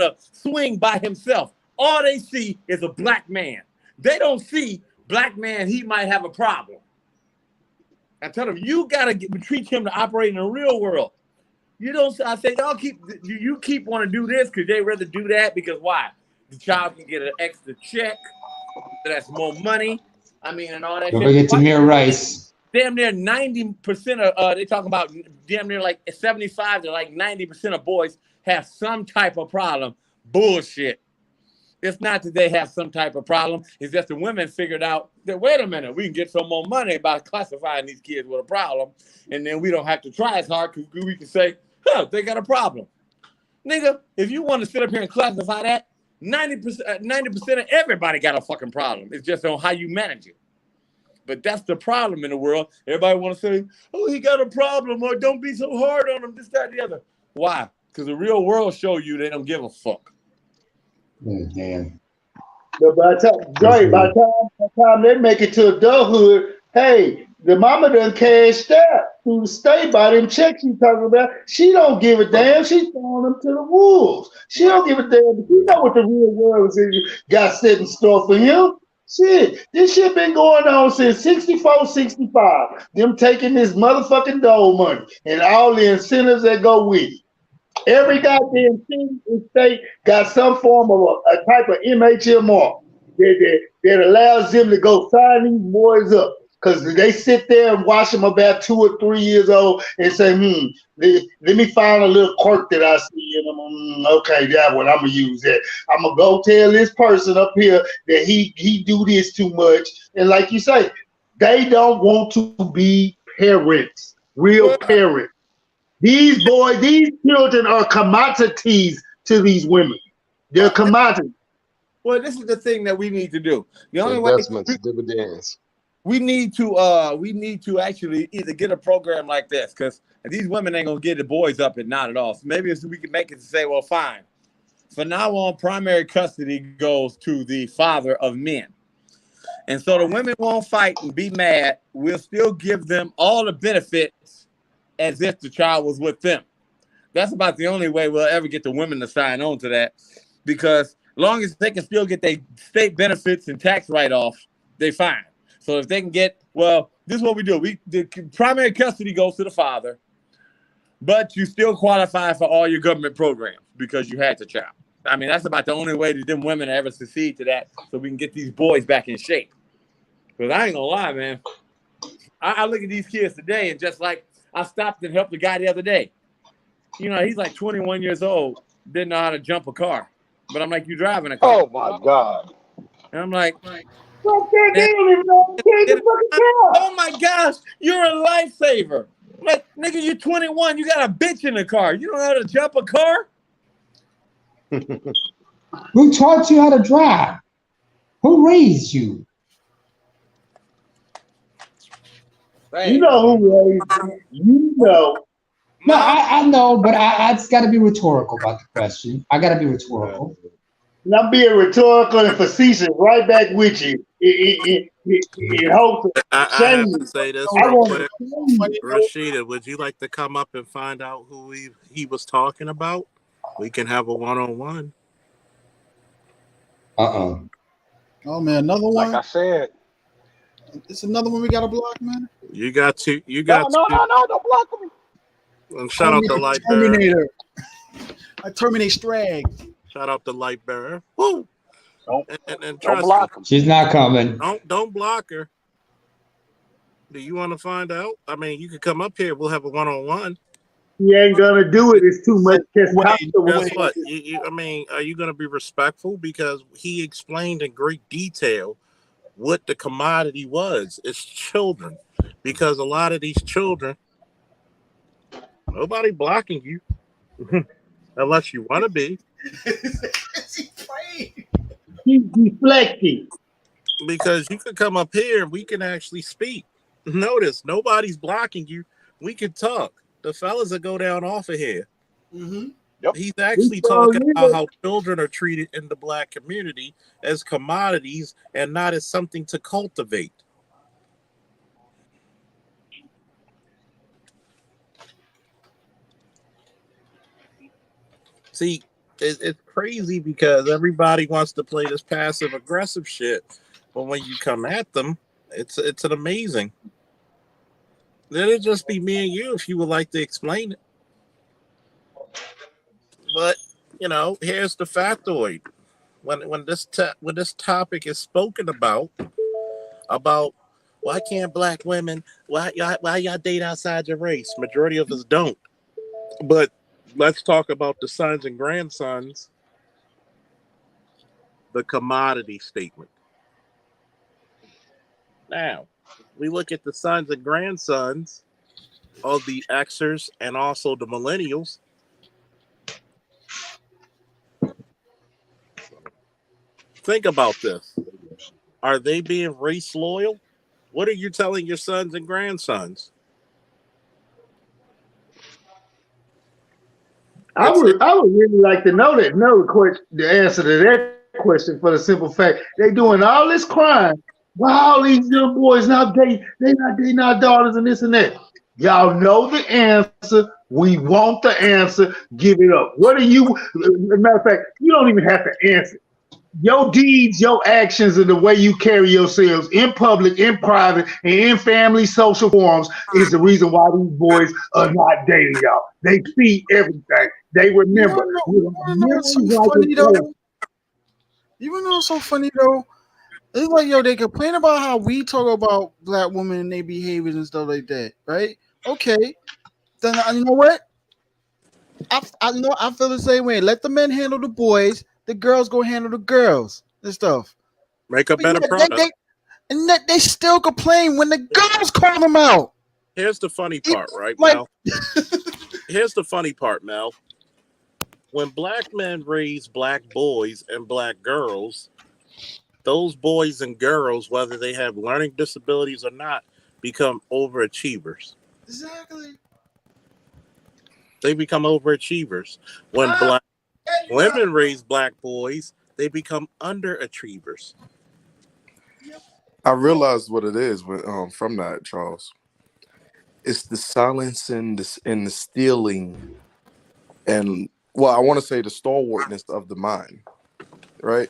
a swing by himself. All they see is a black man. They don't see black man, he might have a problem. I tell them, you gotta treat him to operate in the real world. You don't. I say, you keep want to do this because they rather do that because why? The child can get an extra check. That's more money. I mean, and all that. Don't forget Tamir Rice. Damn near 90% of they talking about damn near like 75 to like 90% of boys have some type of problem. Bullshit. It's not that they have some type of problem. It's just the women figured out that, wait a minute, we can get some more money by classifying these kids with a problem. And then we don't have to try as hard because we can say, they got a problem. Nigga, if you want to sit up here and classify that, 90% of everybody got a fucking problem. It's just on how you manage it. But that's the problem in the world. Everybody want to say, oh, he got a problem, or don't be so hard on him, this, that, the other. Why? Because the real world show you they don't give a fuck. Damn. But by the time they make it to adulthood, hey, the mama done cashed out through the state by them checks you talking about. She don't give a damn. She's throwing them to the wolves. She don't give a damn. But you know what the real world is got set in store for him. Shit, this shit been going on since 64, 65. Them taking this motherfucking dole money and all the incentives that go with it. Every goddamn city and state got some form of a type of MHMR that allows them to go sign these boys up. Because they sit there and watch them about 2 or 3 years old and say, let me find a little quirk that I see in them. Okay, that one, I'm going to use that. I'm going to go tell this person up here that he do this too much. And like you say, they don't want to be parents, real parents. These children are commodities to these women. They're commodities. Well, this is the thing that we need to do. The only way Investments, dividends. we need to actually either get a program like this, because these women ain't gonna get the boys up and not at all. So maybe we can make it to say, well, fine. From now on, primary custody goes to the father of men. And so the women won't fight and be mad. We'll still give them all the benefits as if the child was with them. That's about the only way we'll ever get the women to sign on to that. Because long as they can still get their state benefits and tax write-offs, they're fine. So if they can get, well, this is what we do. The primary custody goes to the father, but you still qualify for all your government programs because you had the child. I mean, that's about the only way that them women ever succeed to that, so we can get these boys back in shape. Because I ain't gonna lie, man. I look at these kids today, and just like I stopped and helped the guy the other day. You know, he's like 21 years old, didn't know how to jump a car. But I'm like, you driving a car. Oh my God. And I'm like, Fuck that, they don't even know how to change the fucking car. oh my gosh, you're a lifesaver. I'm like, nigga, you're 21, you got a bitch in the car. You don't know how to jump a car? Who taught you how to drive? Who raised you? You know who raised you. You know. No, I know, but I just got to be rhetorical about the question. I got to be rhetorical. And I'm being rhetorical and facetious right back with you. In hopes of I have shaming to you. say this I real want quick. to shame you. Rashida, would you like to come up and find out who he was talking about? We can have a one-on-one. Uh-uh. Oh man, another Like one. I said, It's another one we got to block, man. You got to. You no, got no, to. no, no, don't block me. And shout out the light bearer. Terminator. I terminate Strag. Shout out the light bearer. Woo! And Don't trust me, block him. She's not coming. don't block her. Do you want to find out? I mean, you could come up here. We'll have a one-on-one. He ain't gonna do it. It's too much testosterone. Guess what? I mean, are you going to be respectful? Because he explained in great detail what the commodity was. It's children. Because a lot of these children, nobody blocking you unless you want to be. He's deflecting. Because you could come up here and we can actually speak. Notice, nobody's blocking you. We can talk. The fellas that go down off of here. Mm-hmm. Yep. He's actually talking about how children are treated in the black community as commodities and not as something to cultivate. See, it's crazy because everybody wants to play this passive aggressive shit, but when you come at them, it's an amazing. Then it'd just be me and you if you would like to explain it. But you know, here's the factoid: when this topic is spoken about why can't black women why y'all date outside your race? Majority of us don't. But let's talk about the sons and grandsons. The commodity statement. Now, we look at the sons and grandsons of the Xers and also the millennials. Think about this. Are they being race loyal? What are you telling your sons and grandsons? I would really like to know the answer to that question for the simple fact they doing all this crime. Why all these young boys now they not dating our daughters and this and that. Y'all know the answer. We want the answer. Give it up. What are you? As a matter of fact, you don't even have to answer. Your deeds, your actions, and the way you carry yourselves in public, in private, and in family social forums is the reason why these boys are not dating y'all. They see everything. They remember. You wanna know what's so funny though? You wanna know what's so funny though? It's like, yo, they complain about how we talk about black women and their behaviors and stuff like that, right? Okay. Then you know what? I feel the same way. Let the men handle the boys, the girls go handle the girls and stuff. Make a better product. They still complain when the girls call them out. Here's the funny part, right, Mel? Here's the funny part, Mel. When black men raise black boys and black girls, those boys and girls, whether they have learning disabilities or not, become overachievers. Exactly. They become overachievers. When black women raise black boys, they become underachievers. I realized what it is from that, Charles. It's the silence and the stealing and well, I want to say the stalwartness of the mind, right?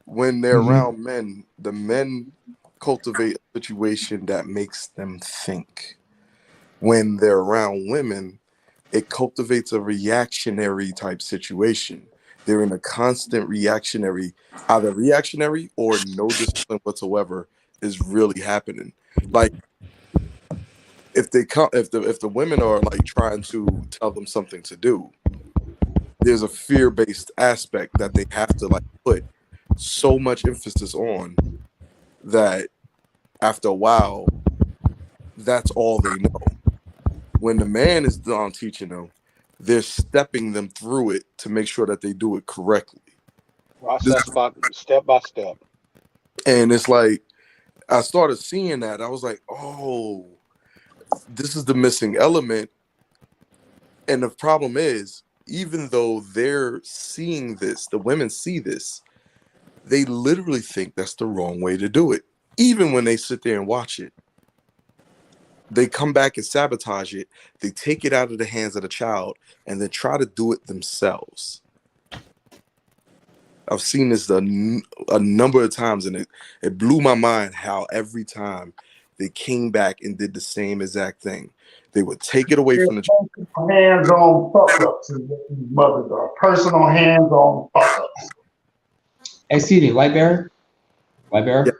When they're Mm-hmm. around men, the men cultivate a situation that makes them think. When they're around women, it cultivates a reactionary type situation. They're in a constant reactionary, either reactionary or no discipline whatsoever is really happening. Like if they come, if the women are like trying to tell them something to do, there's a fear-based aspect that they have to like put so much emphasis on that after a while, that's all they know. When the man is done teaching them, they're stepping them through it to make sure that they do it correctly. This, Process by step by step. and it's like I started seeing that. I was like, oh, this is the missing element. And the problem is, even though they're seeing this, the women see this, they literally think that's the wrong way to do it. Even when they sit there and watch it, they come back and sabotage it. They take it out of the hands of the child and then try to do it themselves. I've seen this a number of times, and it blew my mind how every time they came back and did the same exact thing. They would take it away from the child. Hands-on fuck-ups is what these mothers are. Personal hands-on fuck-ups. Excuse me, Light Bearer? Light Yeah,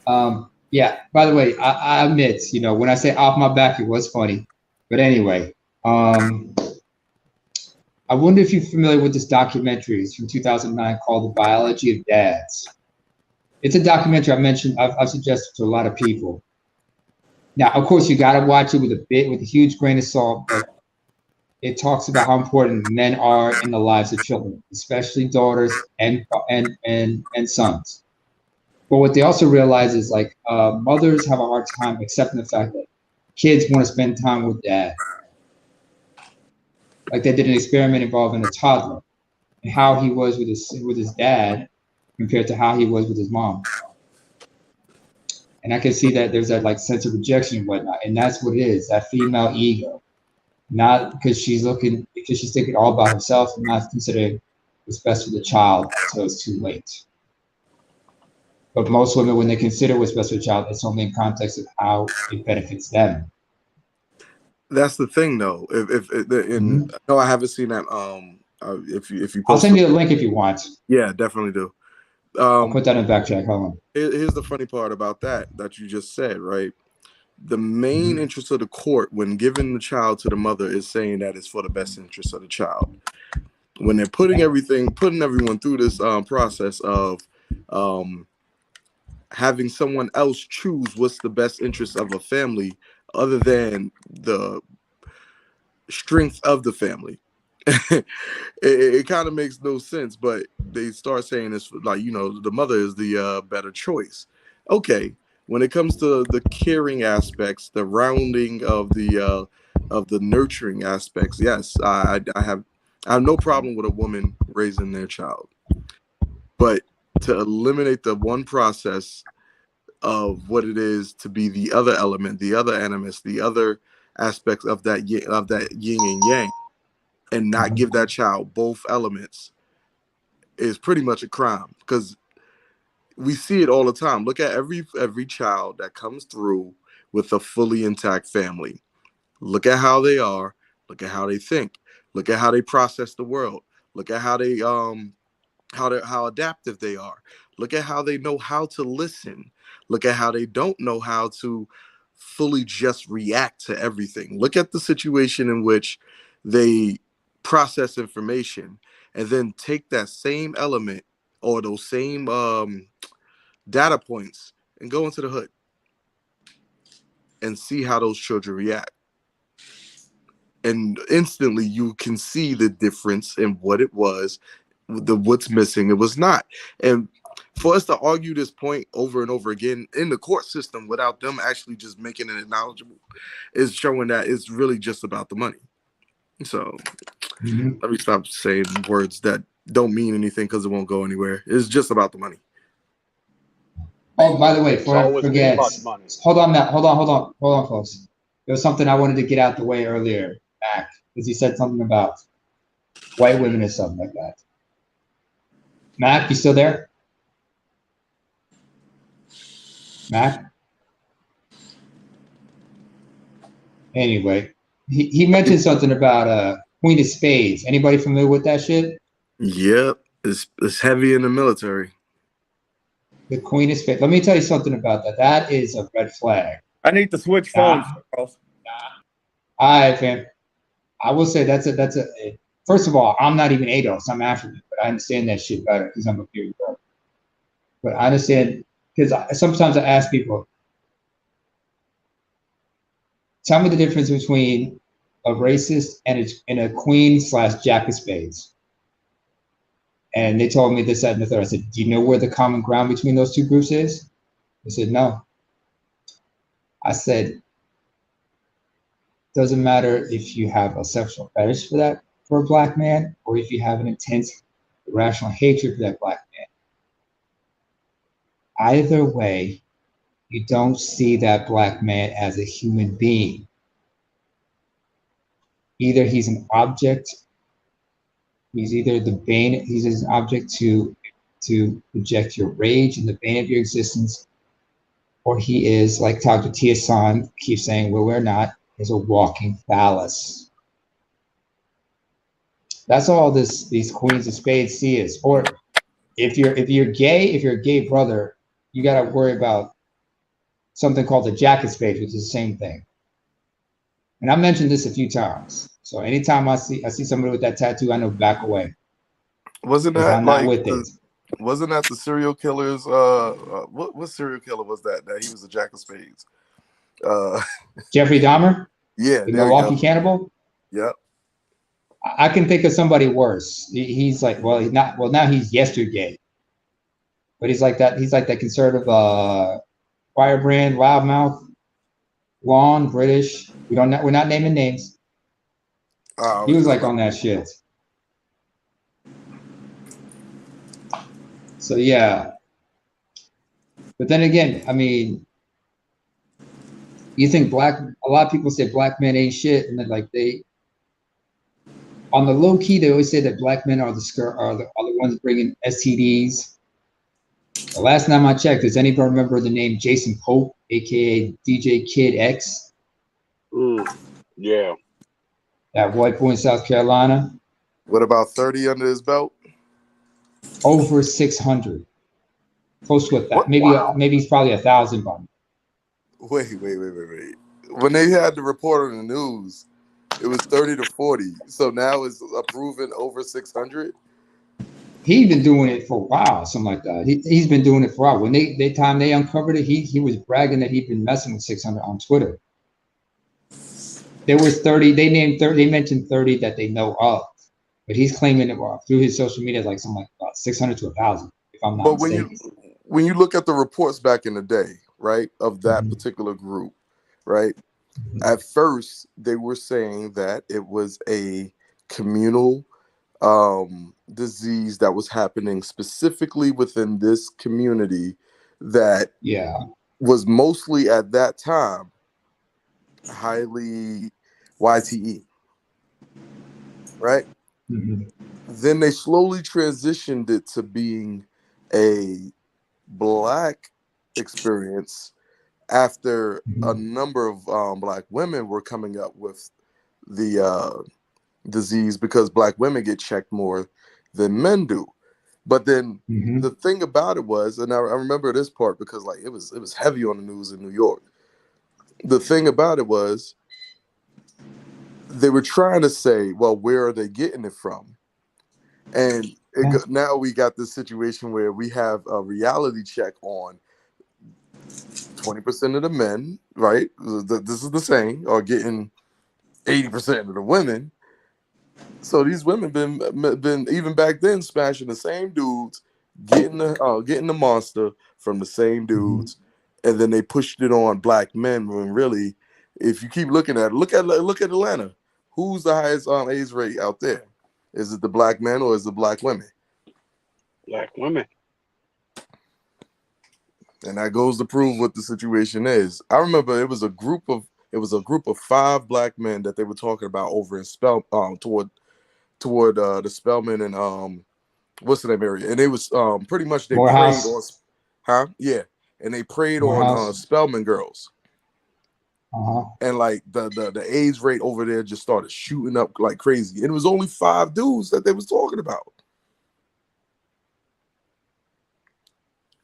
Bearer? Yeah, by the way, I admit, when I say off my back, it was funny. But anyway, I wonder if you're familiar with this documentary. It's from 2009 called The Biology of Dads. It's a documentary I've suggested to a lot of people. Now, of course, you got to watch it with a huge grain of salt, but it talks about how important men are in the lives of children, especially daughters and sons. But what they also realize is like mothers have a hard time accepting the fact that kids want to spend time with dad. Like they did an experiment involving a toddler and how he was with his dad compared to how he was with his mom. And I can see that there's that like sense of rejection and whatnot, and that's what it is, that female ego. Not because she's thinking all about herself and not considering what's best for the child until it's too late. But most women, when they consider what's best for the child, it's only in context of how it benefits them. that's the thing, though. Mm-hmm. No, I haven't seen that. If you I'll post, send you the link if you want. yeah, definitely do. I'll put that in the back check. Hold on. Here's the funny part about that you just said, right? The main Mm-hmm. interest of the court when giving the child to the mother is saying that it's for the best interest of the child. When they're putting everyone through this process of having someone else choose what's the best interest of a family other than the strength of the family. it kind of makes no sense, but they start saying it's like, the mother is the better choice. Okay, when it comes to the caring aspects, the rounding of the nurturing aspects, yes, I have no problem with a woman raising their child, but to eliminate the one process of what it is to be the other element, the other animus, the other aspects of that yin and yang, and not give that child both elements is pretty much a crime, because we see it all the time. Look at every child that comes through with a fully intact family. Look at how they are. Look at how they think. Look at how they process the world. Look at how they how adaptive they are. Look at how they know how to listen. Look at how they don't know how to fully just react to everything. Look at the situation in which they process information and then take that same element or those same data points and go into the hood and see how those children react. And instantly you can see the difference in what it was, what's missing, it was not. And for us to argue this point over and over again in the court system without them actually just making it acknowledgeable is showing that it's really just about the money. So let me stop saying words that don't mean anything because it won't go anywhere. It's just about the money. Oh, by the way, It's before I always been forget, about the money. hold on, Matt. Hold on, folks. There was something I wanted to get out the way earlier, Mac, because he said something about white women or something like that. Mac, you still there? Mac? Anyway, he mentioned something about Queen of Spades. Anybody familiar with that shit? Yep, it's heavy in the military. The Queen of Spades. Let me tell you something about that. That is a red flag. I need to switch phones, Charles. All right, fam. I will say that's a. First of all, I'm not even ADOS. I'm African, but I understand that shit better because I'm a pure Europe. But I understand because sometimes I ask people, tell me the difference between a racist and a queen/jack of spades. And they told me this, that, and the third. I said, do you know where the common ground between those two groups is? They said, no. I said, doesn't matter if you have a sexual fetish for a black man, or if you have an intense irrational hatred for that black man. Either way, you don't see that black man as a human being. Either he's an object, he's either the bane, he's an object to project your rage and the bane of your existence, or he is, like Dr. Tia-san keeps saying, well, we're not, is a walking phallus. That's all these queens of spades see is. Or if you're gay, if you're a gay brother, you got to worry about something called the jack of spades, which is the same thing. And I mentioned this a few times. So anytime I see somebody with that tattoo, I know back away. Wasn't 'Cause that I'm not like with it. wasn't that the serial killers? What serial killer was that? That he was a jack of spades. Jeffrey Dahmer, Yeah, the there we Milwaukee go. Cannibal. Yep. I can think of somebody worse. He's like, well, he's not. Well, now he's yesterday, but he's like that. He's like that conservative firebrand, loudmouth, blonde, British. We're not naming names. I He was was just like about. on that shit. So yeah. But then again, I mean, you think a lot of people say black men ain't shit, and then like on the low key, they always say that black men are the ones bringing STDs. The last time I checked, does anybody remember the name Jason Pope, aka DJ Kid X? Yeah. That white boy in South Carolina. What about 30 under his belt? Over 600, close to What? maybe he's probably 1,000 by now. Wait. When they had the report on the news, it was 30 to 40. So now it's proven over 600. He's been doing it for a while, something like that. He's been doing it for a while. When they uncovered it, he was bragging that he'd been messing with 600 on Twitter. There was 30. They named 30. They mentioned 30 that they know of, but he's claiming it through his social media like something like about 600 to 1,000, if I'm not But mistaken. when you look at the reports back in the day, right, of that particular group, right, at first they were saying that it was a communal disease that was happening specifically within this community that was mostly at that time highly YTE, right? Then they slowly transitioned it to being a black experience after a number of black women were coming up with the disease because black women get checked more than men do. But then the thing about it was, and I remember this part because like it was heavy on the news in New York. The thing about it was they were trying to say, well, where are they getting it from? And now we got this situation where we have a reality check on 20% of the men, right? This is the same, are getting 80% of the women. So these women been even back then smashing the same dudes getting the monster from the same dudes, and then they pushed it on black men. When really, if you keep looking at it, look at Atlanta. Who's the highest AIDS rate out there? Is it the black men or is it black women? Black women. And that goes to prove what the situation is. I remember it was a group of 5 black men that they were talking about over in toward the Spelman and what's the name area, and they was pretty much they preyed on, Morehouse. yeah, and they preyed on Morehouse. Spelman girls, Uh-huh. and like the AIDS rate over there just started shooting up like crazy, and it was only 5 dudes that they was talking about.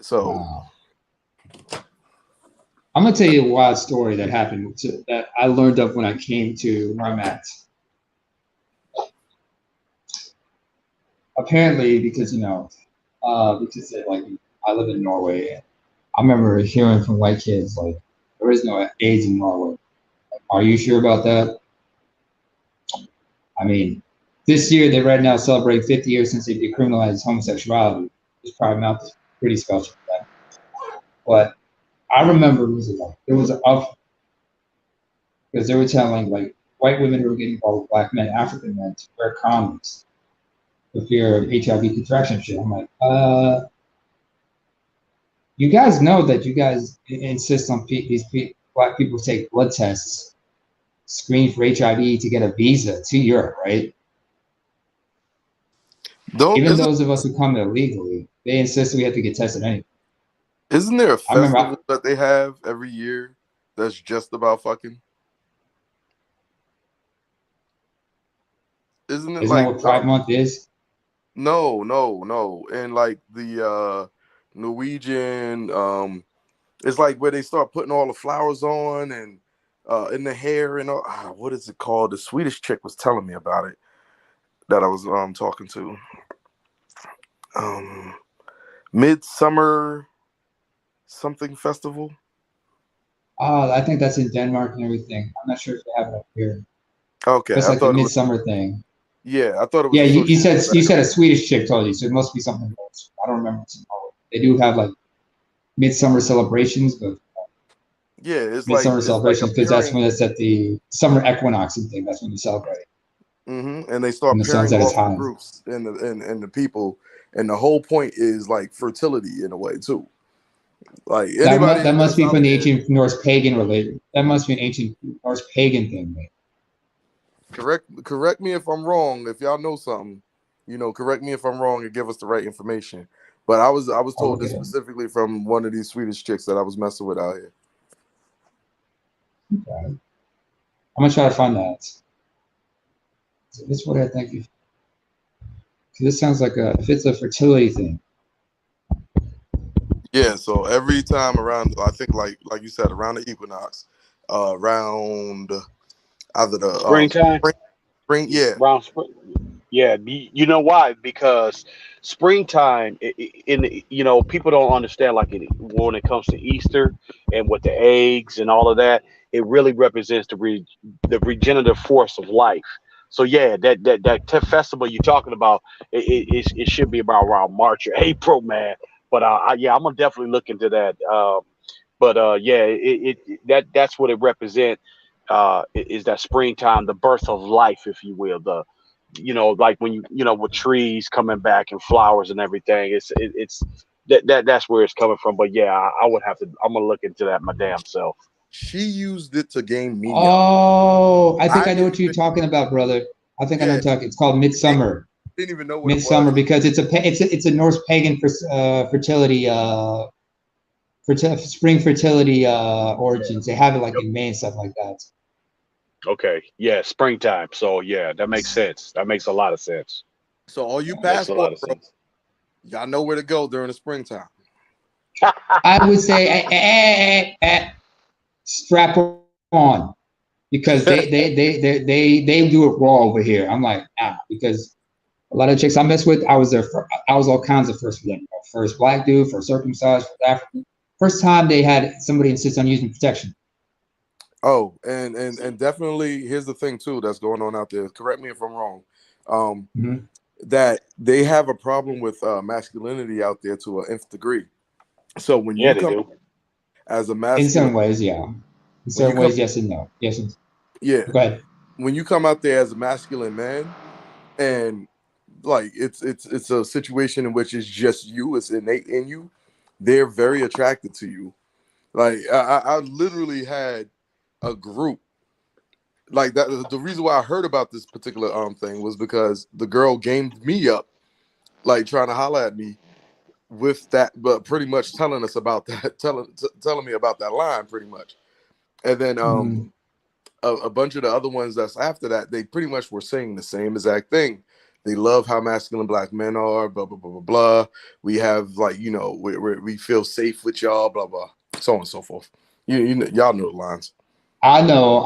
So Wow. I'm gonna tell you a wild story that happened that I learned of when I came to where I'm at. Apparently, because because like I live in Norway, I remember hearing from white kids like there is no AIDS in Norway. Like, are you sure about that? I mean, this year they right now celebrate 50 years since they decriminalized homosexuality. This Pride Month is pretty special for that. But I remember there was an up because they were telling like white women who were getting involved with black men, African men, to wear condoms for fear of HIV contraction shit. I'm like, you guys know that you guys insist on black people take blood tests, screen for HIV to get a visa to Europe, right? Even those of us who come illegally, they insist we have to get tested anyway. isn't there a I remember festival that they have every year that's just about fucking? Isn't it Isn't like that what Pride Month is? no, and like the Norwegian it's like where they start putting all the flowers on and in the hair and all, what is it called? The Swedish chick was telling me about it that I was talking to. Midsummer something festival. I think that's in Denmark and everything. I'm not sure if they have it up here. Okay, It's I like the thought it was. midsummer thing. Yeah, I thought it was. Yeah, you associated said a Swedish chick told you, so it must be something else. I don't remember. They do have like midsummer celebrations, but Yeah, it's like midsummer celebrations because that's when it's at the summer equinox and thing. That's when you celebrate. And they start When the sun's pairing at its off the high. groups and the people, and the whole point is like fertility in a way too. Like anybody That must that's be out from the there, ancient Norse pagan related. That must be an ancient Norse pagan thing. Right? correct me if I'm wrong. If y'all know something, correct me if I'm wrong and give us the right information. But I was told this specifically from one of these Swedish chicks that I was messing with out here. Okay. I'm gonna try to find that. So this is what I think. This sounds like if it's a fertility thing. Yeah, so every time around, I think like you said, around the equinox, around either the Springtime. spring, yeah. Around spring. Yeah, you know why? Because springtime, people don't understand like when it comes to Easter and with the eggs and all of that, it really represents the regenerative force of life. So yeah, that festival you're talking about, it should be about around March or April, man. But yeah, I'm gonna definitely look into that. Yeah, that's what it represents. Is that springtime, the birth of life, if you will, like when with trees coming back and flowers and everything. It's that's where it's coming from. But yeah, I would have to. I'm gonna look into that my damn self. She used it to gain me up. Oh, I think I know didn't what you're even, talking about, brother. I think I know yeah, what you're talking. It's called Midsummer. didn't even know what it Midsummer was. because it's a Norse pagan fertility spring fertility origins. They have it like in May and stuff like that. Okay, yeah, springtime. So yeah, that makes sense. That makes a lot of sense. So all you Makes a lot passport of bro, sense. y'all know where to go during the springtime. I would say strap on because they do it raw over here. I'm like because a lot of chicks I mess with, I was all kinds of first for them. First black dude, first circumcised, first African. First time they had somebody insist on using protection. Oh, and definitely here's the thing too that's going on out there. Correct me if I'm wrong. that they have a problem with masculinity out there to an nth degree. So when Yeah, you they come do. as a In masculine, some ways, yeah. In when you certain come, ways, yes and no. Yes. And, yeah, go ahead. when you come out there as a masculine man, and like it's a situation in which it's just you, it's innate in you. They're very attracted to you. Like I literally had a group like that. The reason why I heard about this particular thing was because the girl gamed me up, like trying to holler at me with that, but pretty much telling us about that, telling me about that line pretty much. And then Mm. a bunch of the other ones that's after that, they pretty much were saying the same exact thing. They love how masculine black men are, blah blah blah blah blah. We have like we feel safe with y'all, blah blah, so on and so forth. Y'all know the lines. I know,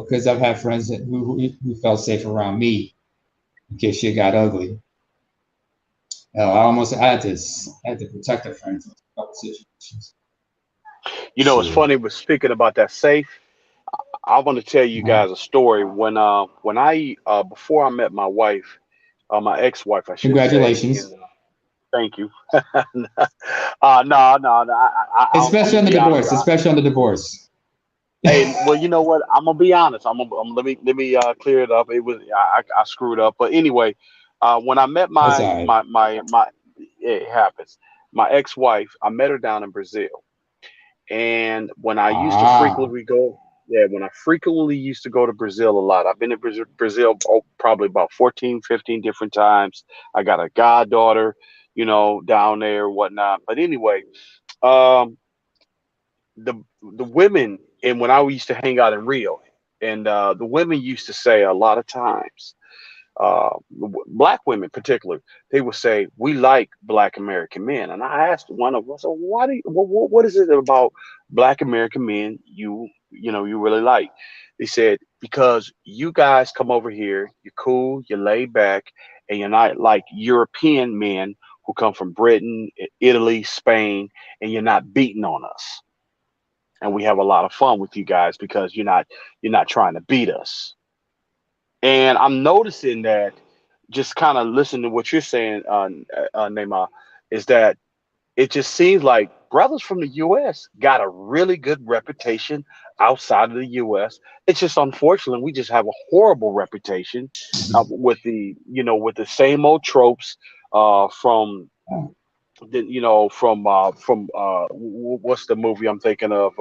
because I've had friends who felt safe around me in case shit got ugly. I had to protect a friend from a couple situations. It's Shit. funny, but speaking about that safe, I want to tell you Uh-huh. guys a story. When I before I met my wife, my ex-wife, I should say, Congratulations. thank you. No. I'm Especially gonna on the be honest. divorce. Especially on the divorce. Hey, well, you know what? I'm gonna be honest. Let me clear it up. It was I screwed up, but anyway, when I met That's my all right. my my my, it happens. My ex-wife, I met her down in Brazil, and when I used to Ah, frequently go, yeah, when I frequently used to go to Brazil a lot. I've been to Brazil probably about 14, 15 different times. I got a goddaughter, down there, whatnot. But anyway, um, the women, and when I used to hang out in Rio, and the women used to say a lot of times, black women particularly, they would say we like black American men. And I asked one of them, so why do you, what is it about black American men you really like? They said because you guys come over here, you're cool, you're laid back, and you're not like European men who come from Britain, Italy, Spain, and you're not beating on us. And we have a lot of fun with you guys because you're not trying to beat us. And I'm noticing that, just kind of listening to what you're saying, Neymar, is that it just seems like brothers from the U.S. got a really good reputation outside of the U.S. It's just unfortunately we just have a horrible reputation with the same old tropes from what's the movie I'm thinking of?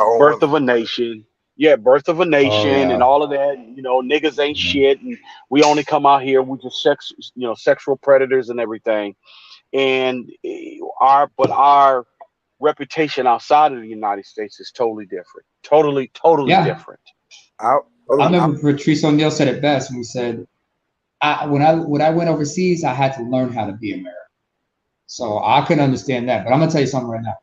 Our own Birth weather. of a Nation. Yeah, Birth of a oh Nation and yeah. all of that. Niggas ain't Yeah. shit, and we only come out here. We just sexual predators and everything. And our reputation outside of the United States is totally different. Totally, totally Yeah. different. I, I I, remember Patrice O'Neill said it best when he said, when I went overseas, I had to learn how to be American. So I couldn't understand that. But I'm gonna tell you something right now.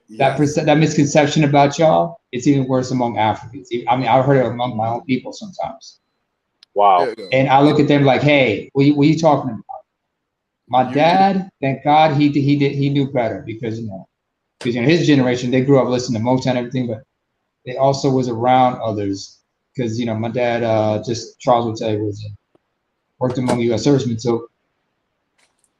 yes. That misconception about y'all, it's even worse among Africans. I mean, I've heard it among my own people sometimes. Wow. Yeah, yeah. And I look at them like, hey, what are you talking about? My You dad, thank God he knew better because his generation, they grew up listening to Motown and everything, but they also was around others because my dad, just Charles would tell you, worked among U.S. servicemen. So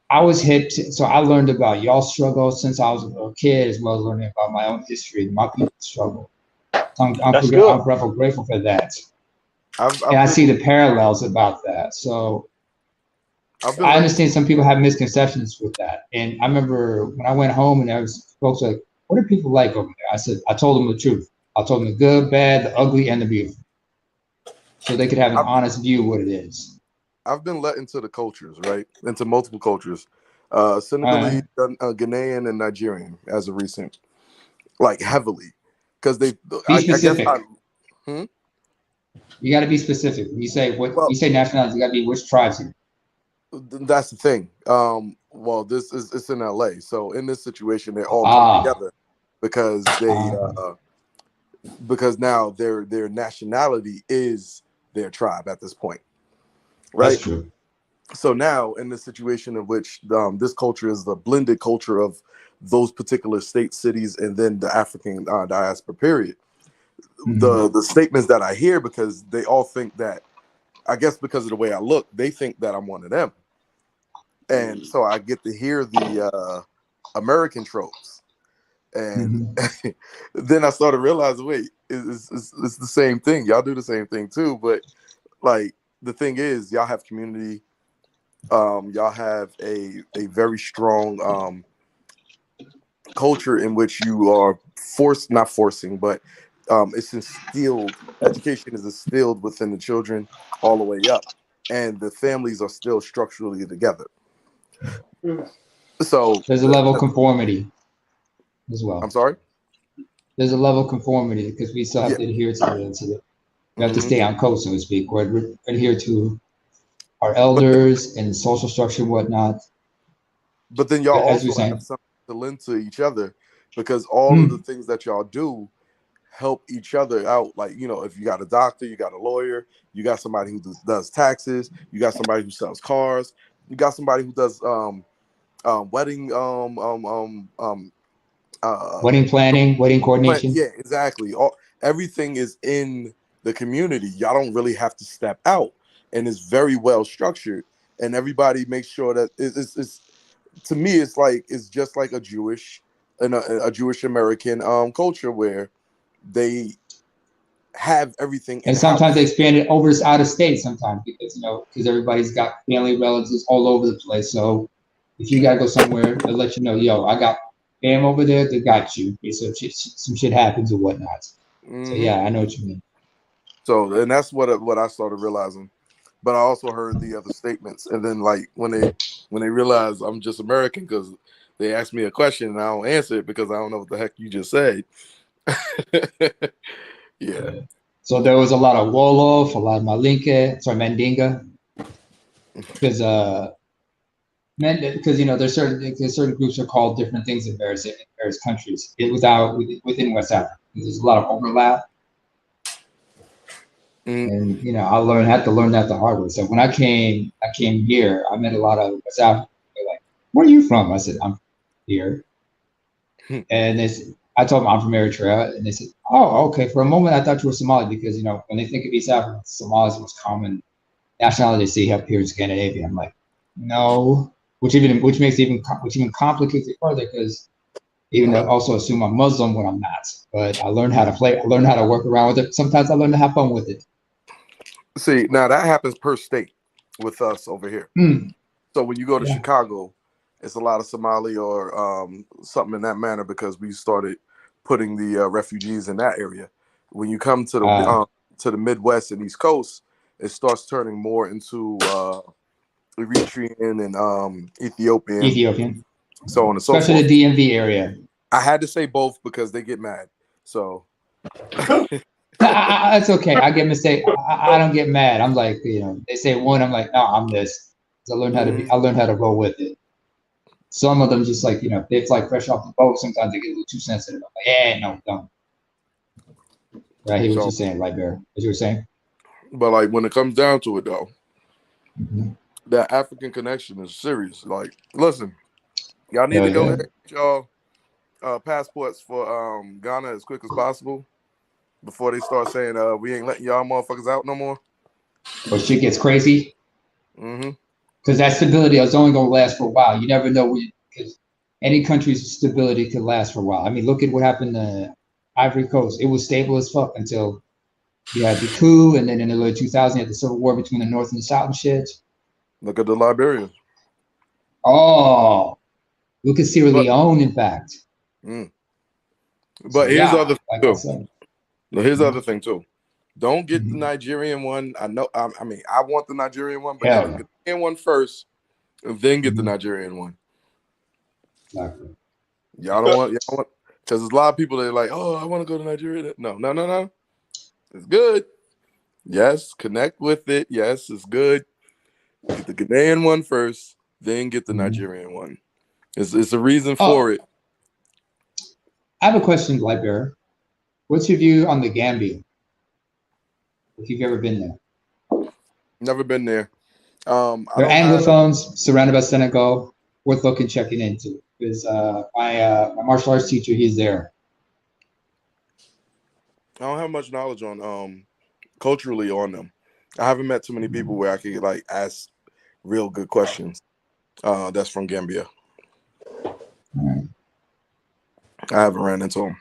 I was hit. So I learned about y'all struggle since I was a little kid, as well as learning about my own history and my people's struggle. So That's good. I'm forever grateful for that, and I've I see been the parallels about that. So I've been I letting understand some people have misconceptions with that, and I remember when I went home and there was folks like, "What are people like over there?" I told them the truth. I told them the good, bad, the ugly, and the beautiful, so they could have an I've, honest view of what it is. I've been let into the cultures, right? Into multiple cultures. Uh, Senegalese, Ghanaian, and Nigerian as of recent, like heavily, because be I guess I. specific. Hmm? You got to be specific. When you Well, say nationality, you got to be which tribes here. that's the thing. Well, this is it's in LA, so in this situation, they all come Ah, together because because now their nationality is their tribe at this point, that's right? true. So now in the situation in which this culture is the blended culture of those particular state cities and then the African diaspora period, Hmm. the statements that I hear, because they all think that I guess because of the way I look, they think that I'm one of them. And so I get to hear the American tropes. And then I started realizing, wait, it's the same thing. Y'all do the same thing too. But like the thing is, y'all have community. Y'all have a very strong culture in which you are not forcing, but it's instilled. Education is instilled within the children all the way up, and the families are still structurally together. So There's a level of conformity as well. I'm sorry. There's a level of conformity because we still have Yeah. to adhere to the we have to stay on code, so to speak, or adhere to our elders and social structure and whatnot. But then y'all As you're also have saying, something to lend to each other because all of the things that y'all do help each other out. Like, if you got a doctor, you got a lawyer, you got somebody who does taxes, you got somebody who sells cars, you got somebody who does wedding wedding planning, wedding coordination. yeah, exactly. Everything is in the community. Y'all don't really have to step out, and it's very well structured. And everybody makes sure that it's to me, it's just like a Jewish and a Jewish American culture where they have everything in And sometimes they house. expand it over out of state sometimes because everybody's got family relatives all over the place. So if you gotta go somewhere, they'll let you know, yo, I got fam over there that got you. So some shit happens or whatnot. So yeah, I know what you mean. So, and that's what I started realizing. But I also heard the other statements, and then like when they realize I'm just American because they ask me a question and I don't answer it because I don't know what the heck you just said. Yeah. So there was a lot of Wolof, a lot of Mandinga, because there's certain groups are called different things in various countries within West Africa. There's a lot of overlap. And I had to learn that the hard way. So when I came here, I met a lot of West Africans. They're like, "Where are you from?" I said, "I'm here." And I told them I'm from Eritrea, and they said, "Oh, okay." For a moment, I thought you were Somali because when they think of East Africa, Somali is the most common nationality they see up here in Scandinavia. I'm like, no, which even complicates it further because even I also assume I'm Muslim when I'm not. But I learned how to play. I learned how to work around with it. Sometimes I learn to have fun with it. See, now that happens per state with us over here. So when you go to Chicago, it's a lot of Somali or something in that manner because we started putting the refugees in that area. When you come to the Midwest and East Coast, it starts turning more into Eritrean and Ethiopian, so on and so especially forth. the DMV area. I had to say both because they get mad. So That's okay. I get mistake. I don't get mad. I'm like, they say one, I'm like, no, I'm this. I learned how to roll with it. Some of them just like, if it's like fresh off the boat, sometimes they get a little too sensitive. I'm like, yeah, no, don't. But I hear what you're saying, Light Bear. What you were saying? But like when it comes down to it though, that African connection is serious. Like, listen, y'all need to go ahead and get y'all passports for Ghana as quick as possible before they start saying we ain't letting y'all motherfuckers out no more. Or shit gets crazy. Because that stability is only going to last for a while. You never know because any country's stability could last for a while. I mean, look at what happened to Ivory Coast. It was stable as fuck until you had the coup, and then in the early 2000s, you had the civil war between the North and the South and shit. Look at the Liberians. Oh, look at Sierra Leone, in fact. But here's the other thing too. Here's the other thing too. Don't get the Nigerian one. I know. I mean, I want the Nigerian one, but get the Ghanaian one first, and then get the Nigerian one. Exactly. Y'all don't want because there's a lot of people that are like, oh, I want to go to Nigeria. No. It's good. Yes, connect with it. Yes, it's good. Get the Ghanaian one first, then get the Nigerian one. It's a reason for it. I have a question, Lightbearer. What's your view on the Gambia? If you've ever been there. Never been there. They're Anglophones surrounded by Senegal. Worth looking checking into because my martial arts teacher, he's there. I don't have much knowledge on culturally on them. I haven't met too many people where I could like ask real good questions. That's from Gambia. Right. I haven't ran into them.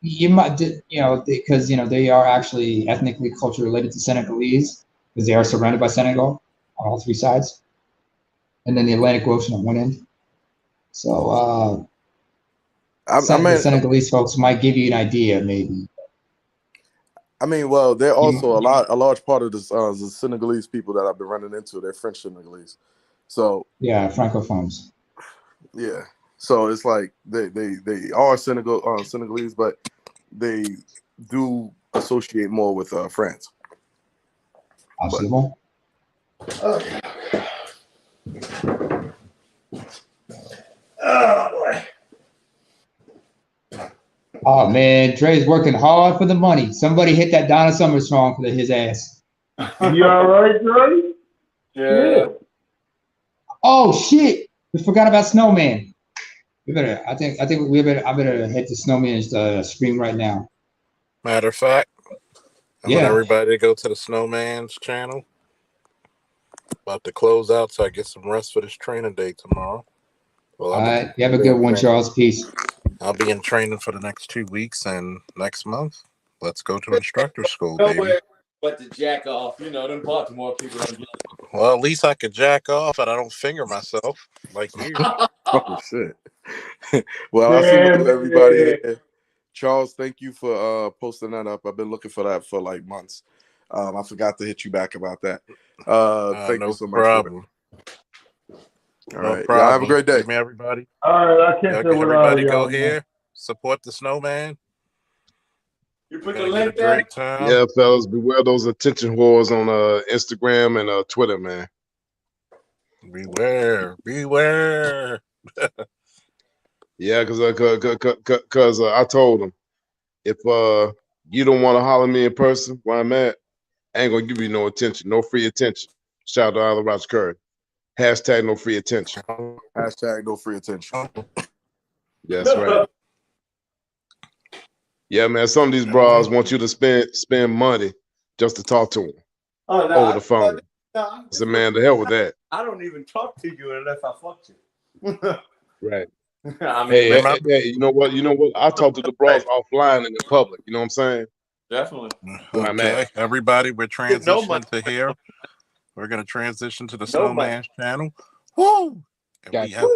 You might, because they are actually ethnically, culturally related to Senegalese, because they are surrounded by Senegal on all three sides, and then the Atlantic Ocean on one end. So the Senegalese folks might give you an idea, maybe. Well, they're also a large part of this the Senegalese people that I've been running into. They're French Senegalese, so yeah, francophones. Yeah, so it's like they are Senegalese, but they do associate more with France. Possible. Okay. Oh boy. Oh man, Dre's working hard for the money. Somebody hit that Donna Summer song for his ass. You all right, Dre? Yeah. Oh shit! We forgot about Snowman. I better head to Snowman's stream right now. Matter of fact, I want everybody to go to the Snowman's channel. About to close out, so I get some rest for this training day tomorrow. Well, all right, you have a good one, Charles. Peace. I'll be in training for the next 2 weeks, and next month, let's go to instructor school, baby. But to jack off, them Baltimore people don't get it. Well, at least I could jack off and I don't finger myself like you. Oh shit. Well, I see everybody here. Charles, thank you for posting that up. I've been looking for that for like months. I forgot to hit you back about that. Thank you so much for it. All right. Y'all have a great day. Everybody. All right, I can't say what everybody go here. Support the Snowman. You put the link there? Yeah, fellas, beware those attention whores on Instagram and Twitter, man. Beware. Yeah, because I told them, if you don't want to holler at me in person where I'm at, I ain't gonna give you no attention, no free attention. Shout out to Isla Roger Curry. Hashtag no free attention. Hashtag no free attention. That's right. Yeah, man. Some of these bras want you to spend money just to talk to them over the phone. So, man, the hell with that. I don't even talk to you unless I fuck you. Right. I mean, hey, you know what? I talk to the bras offline and in public. You know what I'm saying? Definitely. Okay, everybody, we're transitioning to here. We're going to transition to the Snowman's channel. Woo! And we have